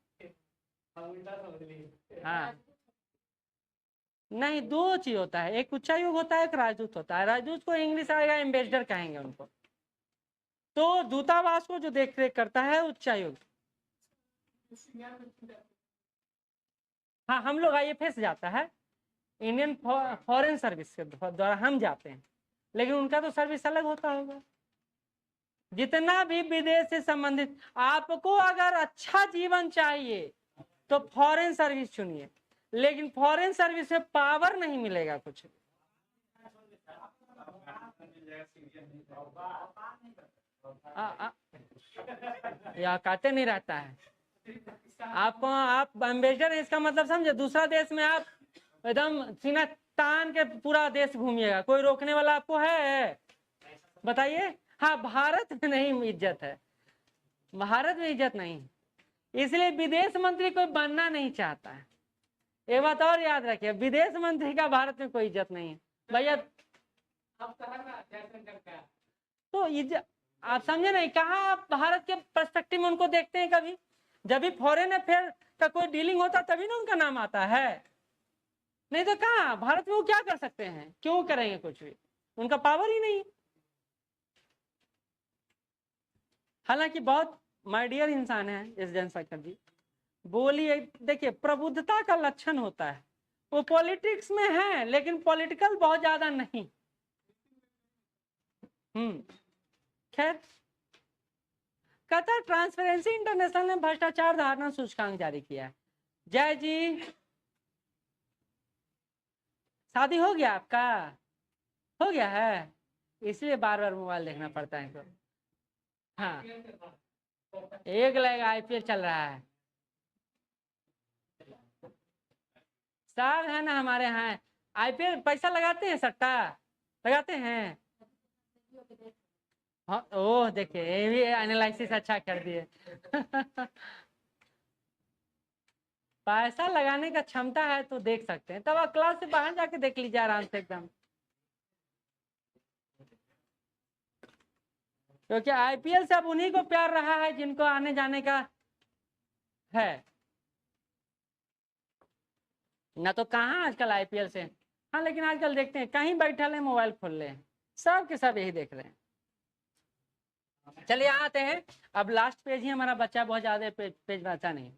हाँ, नहीं, दो चीज होता है, एक उच्चायुक्त होता है, एक राजदूत होता है। राजदूत को इंग्लिश आएगा एम्बेसडर कहेंगे उनको। तो दूतावास को जो देख रेख करता है उच्चायुक्त। हाँ, हम लोग IFS जाता है, इंडियन फॉरेन सर्विस के द्वारा हम जाते हैं, लेकिन उनका तो सर्विस अलग होता होगा। जितना भी विदेश से संबंधित, आपको अगर अच्छा जीवन चाहिए तो फॉरेन सर्विस चुनिए, लेकिन फॉरेन सर्विस में पावर नहीं मिलेगा कुछ। या कहते नहीं रहता है आपको, आप एम्बेसडर, इसका मतलब समझे, दूसरा देश में आप एकदम सीना तान के पूरा देश घूमिएगा, कोई रोकने वाला आपको है? बताइए। हाँ, भारत में नहीं इज्जत है, भारत में इज्जत नहीं, इसलिए विदेश मंत्री कोई बनना नहीं चाहता है। ये बात और याद रखिए, विदेश मंत्री का भारत में कोई इज्जत नहीं है भैया। तो इज्जत आप समझे नहीं, कहाँ आप भारत के पर्सपेक्टिव में उनको देखते हैं? कभी जब भी फॉरेन अफेयर का कोई डीलिंग होता तभी ना उनका नाम आता है, नहीं तो कहाँ भारत में वो क्या कर सकते हैं? क्यों करेंगे कुछ भी? उनका पावर ही नहीं। हालांकि बहुत माय डियर इंसान है इस जनशंकर जी, बोलिए, देखिए प्रबुद्धता का लक्षण होता है, वो पॉलिटिक्स में है लेकिन पॉलिटिकल बहुत ज्यादा नहीं। खैर, कहता ट्रांसपेरेंसी इंटरनेशनल ने भ्रष्टाचार धारणा सूचकांक जारी किया है। जय जी, शादी हो गया आपका? हो गया है, इसलिए बार बार मोबाइल देखना पड़ता है इनको। हाँ, एक लगा IPL चल रहा है, सब है ना हमारे यहाँ IPL। पैसा लगाते हैं, सट्टा लगाते हैं। हाँ, ओह देखिए, ये भी एनालिसिस अच्छा कर दिए। पैसा लगाने का क्षमता है तो देख सकते हैं, तब आप क्लास से बाहर जाके देख लीजिए आराम से एकदम, क्योंकि IPL से अब उन्हीं को प्यार रहा है जिनको आने जाने का है, ना तो कहाँ आजकल IPL से। हाँ, लेकिन आजकल देखते हैं कहीं बैठे हैं मोबाइल खोल ले, सब के सब यही देख रहे हैं। चलिए आते हैं, अब लास्ट पेज ही हमारा बच्चा, बहुत ज्यादा पेज बचा नहीं,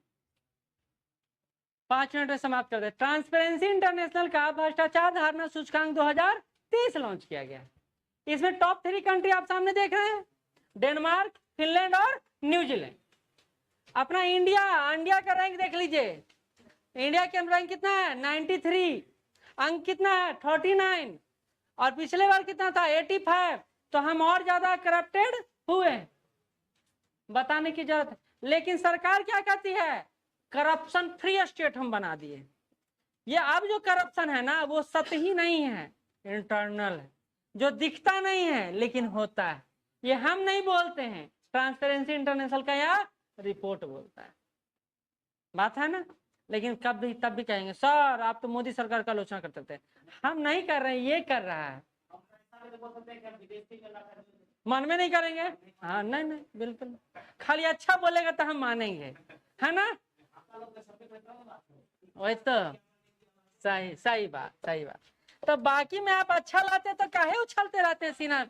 5 मिनट में समाप्त कर दे। ट्रांसपेरेंसी इंटरनेशनल का भ्रष्टाचार धारणा सूचकांक 2030 लॉन्च किया गया। इसमें टॉप 3 कंट्री आप सामने देख रहे हैं, डेनमार्क, फिनलैंड और न्यूजीलैंड। अपना इंडिया का रैंक देख लीजिए, इंडिया का रैंक कितना है? 93, अंक कितना है? 49, और पिछले बार कितना था? 85। तो हम और ज्यादा करप्टेड हुए, बताने की जरूरत है। लेकिन सरकार क्या कहती है? करप्शन फ्री स्टेट हम बना दिए। ये अब जो करप्शन है ना, वो सतही नहीं है, इंटरनल है, जो दिखता नहीं है लेकिन होता है। ये हम नहीं बोलते हैं, ट्रांसपेरेंसी इंटरनेशनल का यह रिपोर्ट बोलता है, बात है ना। लेकिन कब भी तब भी कहेंगे सर आप तो मोदी सरकार का आलोचना करते थे। हम नहीं कर रहे हैं, ये कर रहा है। मन में नहीं करेंगे, हाँ, नहीं नहीं बिल्कुल, खाली अच्छा बोलेगा तो हम मानेंगे, है ना। वही तो, सही सही बात, सही बात। तो बाकी में आप अच्छा लाते तो काहे उछलते रहते हैं सीना?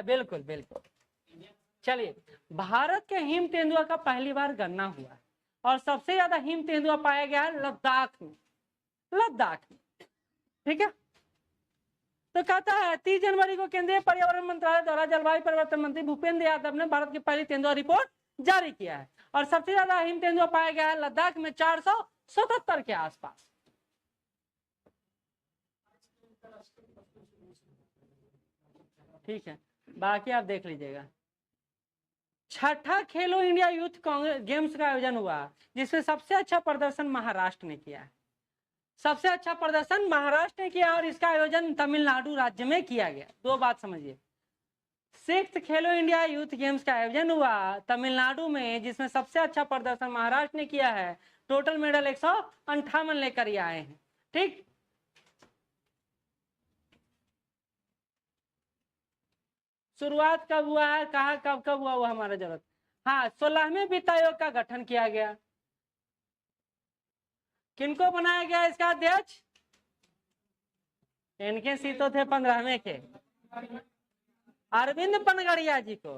बिल्कुल बिल्कुल। चलिए, भारत के हिम तेंदुआ का पहली बार गणना हुआ और सबसे ज्यादा हिम तेंदुआ पाया गया है लद्दाख में, लद्दाख में, ठीक है। तो कहता है 30 जनवरी को केंद्रीय पर्यावरण मंत्रालय द्वारा जलवायु परिवर्तन मंत्री भूपेंद्र यादव ने भारत की पहली तेंदुआ रिपोर्ट जारी किया है और सबसे ज्यादा हिम तेंदुआ पाया गया है लद्दाख में, 477 के आसपास। ठीक है, बाकी आप देख लीजिएगा। छठा खेलो इंडिया यूथ कांग्रेस गेम्स का आयोजन हुआ, जिसमें सबसे अच्छा प्रदर्शन महाराष्ट्र ने किया है। सबसे अच्छा प्रदर्शन महाराष्ट्र ने किया और इसका आयोजन तमिलनाडु राज्य में किया गया। दो बात समझिए, सिक्स्थ खेलो इंडिया यूथ गेम्स का आयोजन हुआ तमिलनाडु में, जिसमें सबसे अच्छा प्रदर्शन महाराष्ट्र ने किया है। टोटल मेडल 158 लेकर ये आए हैं। ठीक, शुरुआत कब हुआ है, कहा कब कब हुआ वो हमारा जरूरत। हाँ, 16वें वित्त आयोग का गठन किया गया। किनको बनाया गया इसका अध्यक्ष? इनके सी तो थे 15वें के, अरविंद पनगड़िया जी को,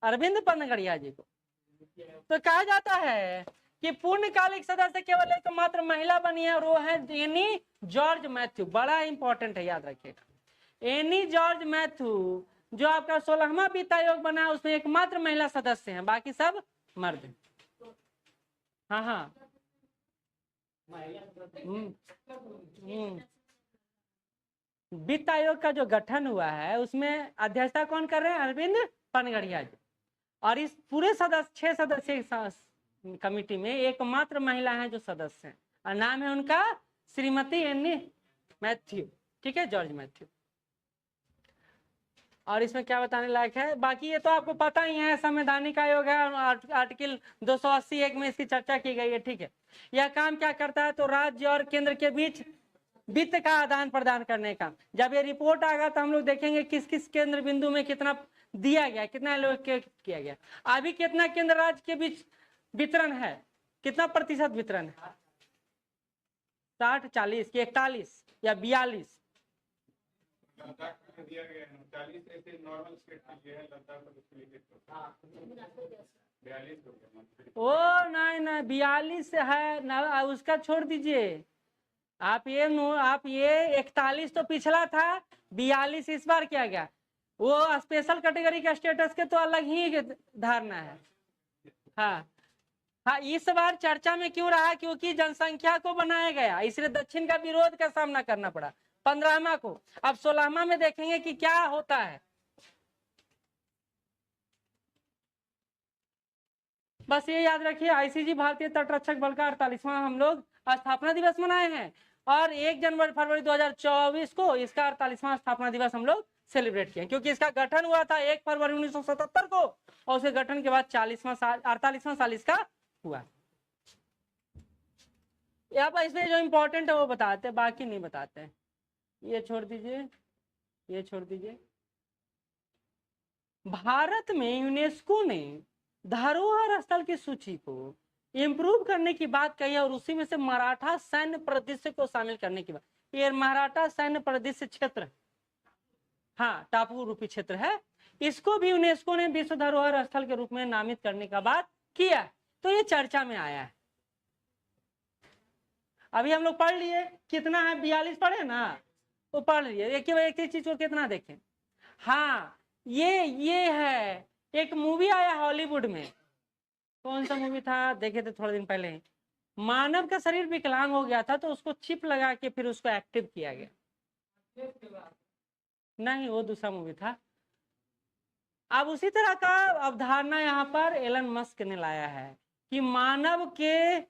अरविंद पनगड़िया जी को। तो कहा जाता है कि पूर्णकालिक सदस्य केवल एक मात्र महिला बनी है और वो है एनी जॉर्ज मैथ्यू। बड़ा इंपॉर्टेंट है, याद रखिएगा। एनी जॉर्ज मैथ्यू जो आपका 16वां वित्त आयोग बना है, उसमें एकमात्र महिला सदस्य हैं, बाकी सब मर्द। हाँ हाँ, वित्त आयोग का जो गठन हुआ है उसमें अध्यक्षता कौन कर रहे हैं? अरविंद पनगड़िया जी। और इस पूरे सदस्य 6 सदस्य कमिटी में एकमात्र महिला है जो सदस्य हैं, और नाम है उनका श्रीमती एनी मैथ्यू। ठीक है, जॉर्ज मैथ्यू। और इसमें क्या बताने लायक है, बाकी ये तो आपको पता ही है। संवैधानिक आयोग है, आर्टिकल 280(1) में इसकी चर्चा की गई है। ठीक है, यह काम क्या करता है? तो राज्य और केंद्र के बीच वित्त का आदान प्रदान करने का। जब ये रिपोर्ट आएगा तो हम लोग देखेंगे किस किस केंद्र बिंदु में कितना दिया गया, कितना एलोकेट किया गया। अभी कितना केंद्र राज्य के बीच वितरण है, कितना प्रतिशत वितरण है? 60-40 कि 41 या 42? ओ नहीं नहीं, 42 है ना, उसका छोड़ दीजिए। आप ये 41 तो पिछला था, 42 इस बार किया गया। वो स्पेशल कैटेगरी का स्टेटस के तो अलग ही धारणा है। हाँ हाँ, इस बार चर्चा में क्यों रहा? क्योंकि जनसंख्या को बनाया गया, इसलिए दक्षिण का विरोध का सामना करना पड़ा 15वां को। अब 16वां में देखेंगे कि क्या होता है। बस ये याद रखिए, आईसीजी भारतीय तटरक्षक बल का 48वां हम लोग स्थापना दिवस मनाए हैं, और 1 फरवरी 2024 को इसका 48वां स्थापना दिवस हम लोग सेलिब्रेट किए, क्योंकि इसका गठन हुआ था 1 फरवरी 1977 को, और उसके गठन के बाद 40वां साल 48वां साल इसका हुआ। यहाँ पर इसमें जो इम्पोर्टेंट है वो बताते हैं, बाकी नहीं बताते हैं। ये छोड़ दीजिए, ये छोड़ दीजिए। भारत में यूनेस्को ने धरोहर स्थल की सूची को इंप्रूव करने की बात कही है, और उसी में से मराठा सैन्य परिदृश्य को शामिल करने की बात। ये मराठा सैन्य परिदृश्य क्षेत्र, हाँ, टापू रूपी क्षेत्र है, इसको भी यूनेस्को ने विश्व धरोहर स्थल के रूप में नामित करने का बात किया। तो ये चर्चा में आया है। अभी हम लोग पढ़ लिए, कितना है? 42 पढ़े ना, वो पढ़ लिए। एक चीज को कितना देखें। हाँ, ये है, एक मूवी आया हॉलीवुड में, कौन सा मूवी था देखे थे थोड़े दिन पहले। मानव का शरीर विकलांग हो गया था, तो उसको चिप लगा के फिर उसको एक्टिव किया गया। नहीं, वो दूसरा मूवी था। अब उसी तरह का अवधारणा यहाँ पर एलन मस्क ने लाया है कि मानव के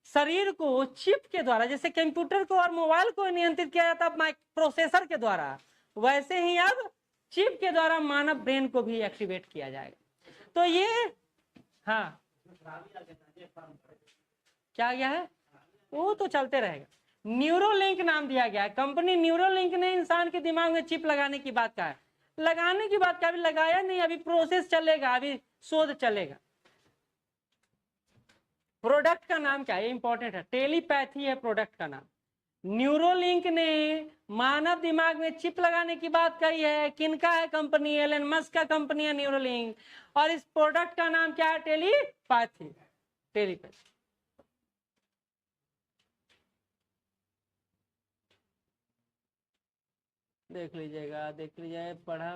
शरीर को चिप के द्वारा, जैसे कंप्यूटर को और मोबाइल को नियंत्रित किया जाता है प्रोसेसर के द्वारा, वैसे ही अब चिप के द्वारा मानव ब्रेन को भी एक्टिवेट किया जाएगा। तो ये, हाँ, क्या गया है? वो तो चलते रहेगा। न्यूरोलिंक नाम दिया गया है, कंपनी न्यूरोलिंक ने इंसान के दिमाग में चिप लगाने की बात कहा है। लगाने की बात का अभी लगाया नहीं, अभी प्रोसेस चलेगा, अभी शोध चलेगा। प्रोडक्ट का नाम क्या है? इंपॉर्टेंट है, टेलीपैथी है प्रोडक्ट का नाम। न्यूरोलिंक ने मानव दिमाग में चिप लगाने की बात कही है। किनका है कंपनी? एलन मस्क का कंपनी है न्यूरोलिंक, और इस प्रोडक्ट का नाम क्या है? टेलीपैथी। टेलीपैथी देख लीजिएगा, देख लीजिए, पढ़ा,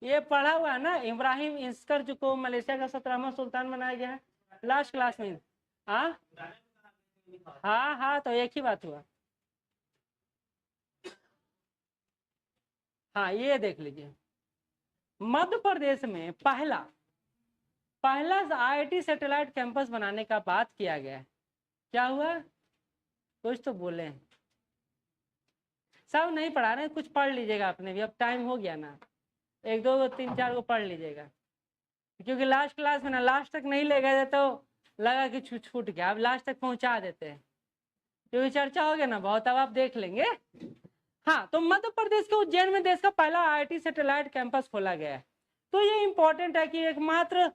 ये पढ़ा हुआ है ना, इब्राहिम इंस्कर जो को मलेशिया का 17वां सुल्तान बनाया गया है, लास्ट क्लास में। हाँ हाँ हाँ, तो एक ही बात हुआ। हाँ ये देख लीजिए, मध्य प्रदेश में पहला IIT सैटेलाइट कैंपस बनाने का बात किया गया है। क्या हुआ, कुछ तो बोले, सब नहीं पढ़ा रहे, कुछ पढ़ लीजिएगा आपने भी, अब टाइम हो गया ना, 1 2 3 4 को पढ़ लीजिएगा, क्योंकि लास्ट क्लास में ना लास्ट तक नहीं ले गए तो लगा कि छूट गया, अब लास्ट तक पहुंचा देते हैं, क्योंकि चर्चा हो गया ना बहुत, अब आप देख लेंगे। हाँ, तो मध्य प्रदेश के उज्जैन में देश का पहला IIT सैटेलाइट कैंपस खोला गया है। तो ये इंपॉर्टेंट है कि एकमात्र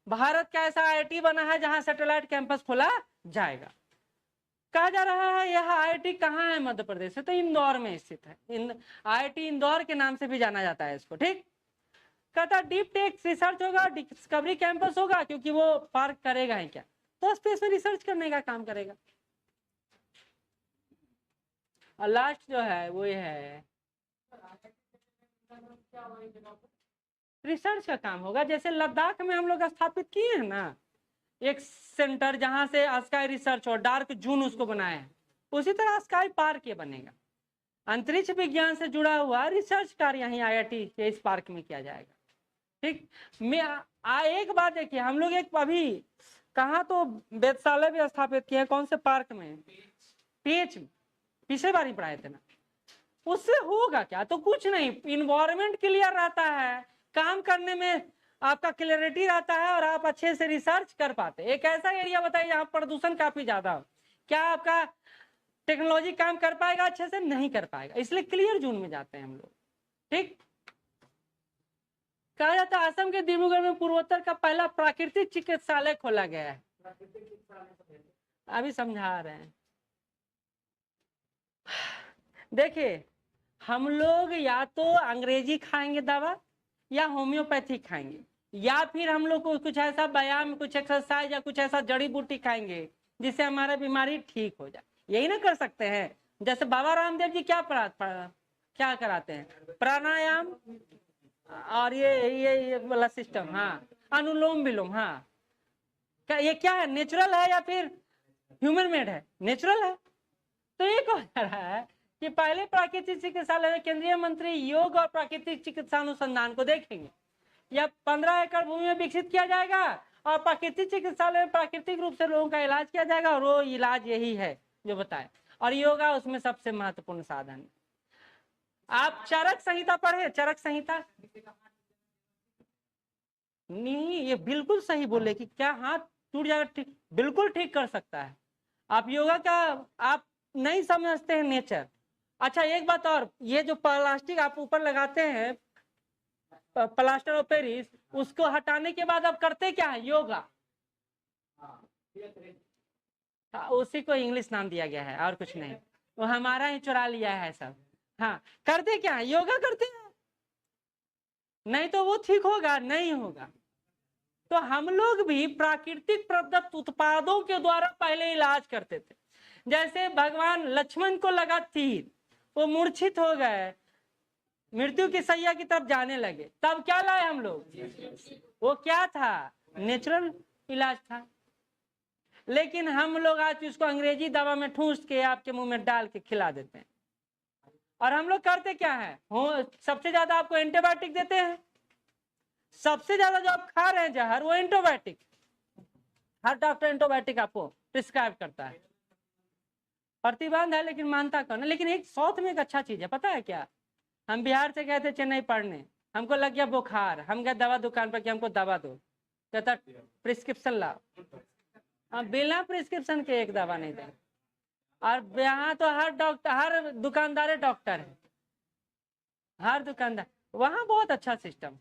भारत का ऐसा IIT बना है जहां सैटेलाइट कैंपस खोला जाएगा। कहा जा रहा है यह IIT कहाँ है मध्य प्रदेश से, तो इंदौर में स्थित है। IIT इंदौर के नाम से भी जाना जाता है इसको, ठीक। कहता डीप टेक रिसर्च होगा, डिस्कवरी कैंपस होगा, क्योंकि वो पार्क करेगा ही क्या, तो स्पेस में रिसर्च करने का काम करेगा। और लास्ट जो है वो ये है रिसर्च का काम होगा। जैसे लद्दाख में हम लोग स्थापित किए हैं ना एक सेंटर जहां से स्काई रिसर्च और डार्क जून उसको बनाया है, उसी तरह स्काई पार्क ये बनेगा। अंतरिक्ष विज्ञान से जुड़ा हुआ रिसर्च कार्य यहीं IIT के इस पार्क में किया जाएगा, ठीक। एक बात देखिए, हम लोग एक अभी कहा तो वेधशाला भी स्थापित किए, कौन से पार्क में, PH पिछले बार ही पढ़ाए थे ना। उससे होगा क्या, तो कुछ नहीं, इन्वायरमेंट क्लियर रहता है, काम करने में आपका क्लियरिटी रहता है और आप अच्छे से रिसर्च कर पाते। एक ऐसा एरिया बताइए जहाँ प्रदूषण काफी ज्यादा हो, क्या आपका टेक्नोलॉजी काम कर पाएगा, अच्छे से नहीं कर पाएगा, इसलिए क्लियर जोन में जाते हैं हम लोग, ठीक। कहा जाता है असम के डिब्रूगढ़ में पूर्वोत्तर का पहला प्राकृतिक चिकित्सालय खोला गया है। अभी समझा रहे हैं, देखिए हम लोग या तो अंग्रेजी खाएंगे दवा या होम्योपैथी खाएंगे, या फिर हम लोग को कुछ ऐसा व्यायाम, कुछ एक्सरसाइज या कुछ ऐसा जड़ी बूटी खाएंगे जिससे हमारा बीमारी ठीक हो जाए, यही ना कर सकते हैं। जैसे बाबा रामदेव जी क्या कराते हैं, प्राणायाम और ये वाला सिस्टम, हाँ, अनुलोम विलोम, हाँ। क्या ये क्या है, नेचुरल है या फिर ह्यूमन मेड है? नेचुरल है। तो ये कह रहा है कि पहले प्राकृतिक चिकित्सालय में केंद्रीय मंत्री योग और प्राकृतिक चिकित्सा अनुसंधान को देखेंगे। यह 15 एकड़ भूमि में विकसित किया जाएगा और प्राकृतिक चिकित्सालय में प्राकृतिक रूप से लोगों का इलाज किया जाएगा, और वो इलाज यही है जो बताए, और योगा उसमें सबसे महत्वपूर्ण साधन। आप चरक संहिता पढ़े, चरक संहिता? नहीं, ये बिल्कुल सही बोले कि क्या हाथ टूट जाएगा, ठीक, बिल्कुल ठीक कर सकता है। आप योगा का आप नहीं समझते हैं नेचर। अच्छा एक बात और, ये जो प्लास्टिक आप ऊपर लगाते हैं प्लास्टर ऑफ पेरिस, उसको हटाने के बाद आप करते क्या है, योगा। उसी को इंग्लिश नाम दिया गया है और कुछ नहीं, वो हमारा ही चुरा लिया है सब। हाँ, करते क्या है, योगा करते हैं, नहीं तो वो ठीक होगा नहीं होगा। तो हम लोग भी प्राकृतिक प्रदत्त उत्पादों के द्वारा पहले इलाज करते थे। जैसे भगवान लक्ष्मण को लगा तीर, वो मूर्छित हो गए, मृत्यु की सैया की तरफ जाने लगे, तब क्या लाए हम लोग, वो क्या था, नेचुरल इलाज था। लेकिन हम लोग आज उसको अंग्रेजी दवा में ठूस के आपके मुंह में डाल के खिला देते हैं। और हम लोग करते क्या है, सबसे ज्यादा आपको एंटीबायोटिक देते हैं, सबसे ज्यादा जो आप खा रहे हैं जहर वो एंटीबायोटिक। हर डॉक्टर एंटीबायोटिक आपको प्रिस्क्राइब करता है, प्रतिबंध है लेकिन मानता कौन है। लेकिन एक साउथ में एक अच्छा चीज है, पता है क्या, हम बिहार से गए थे चेन्नई पढ़ने, हमको लग गया बुखार, हम गए दवा दुकान पर कि हमको दवा दो, कहता प्रिस्क्रिप्शन लाओ, बिना प्रिस्क्रिप्शन के एक दवा नहीं देंगे। और यहाँ तो हर डॉक्टर, हर दुकानदार डॉक्टर है, हर दुकानदार, वहाँ बहुत अच्छा सिस्टम।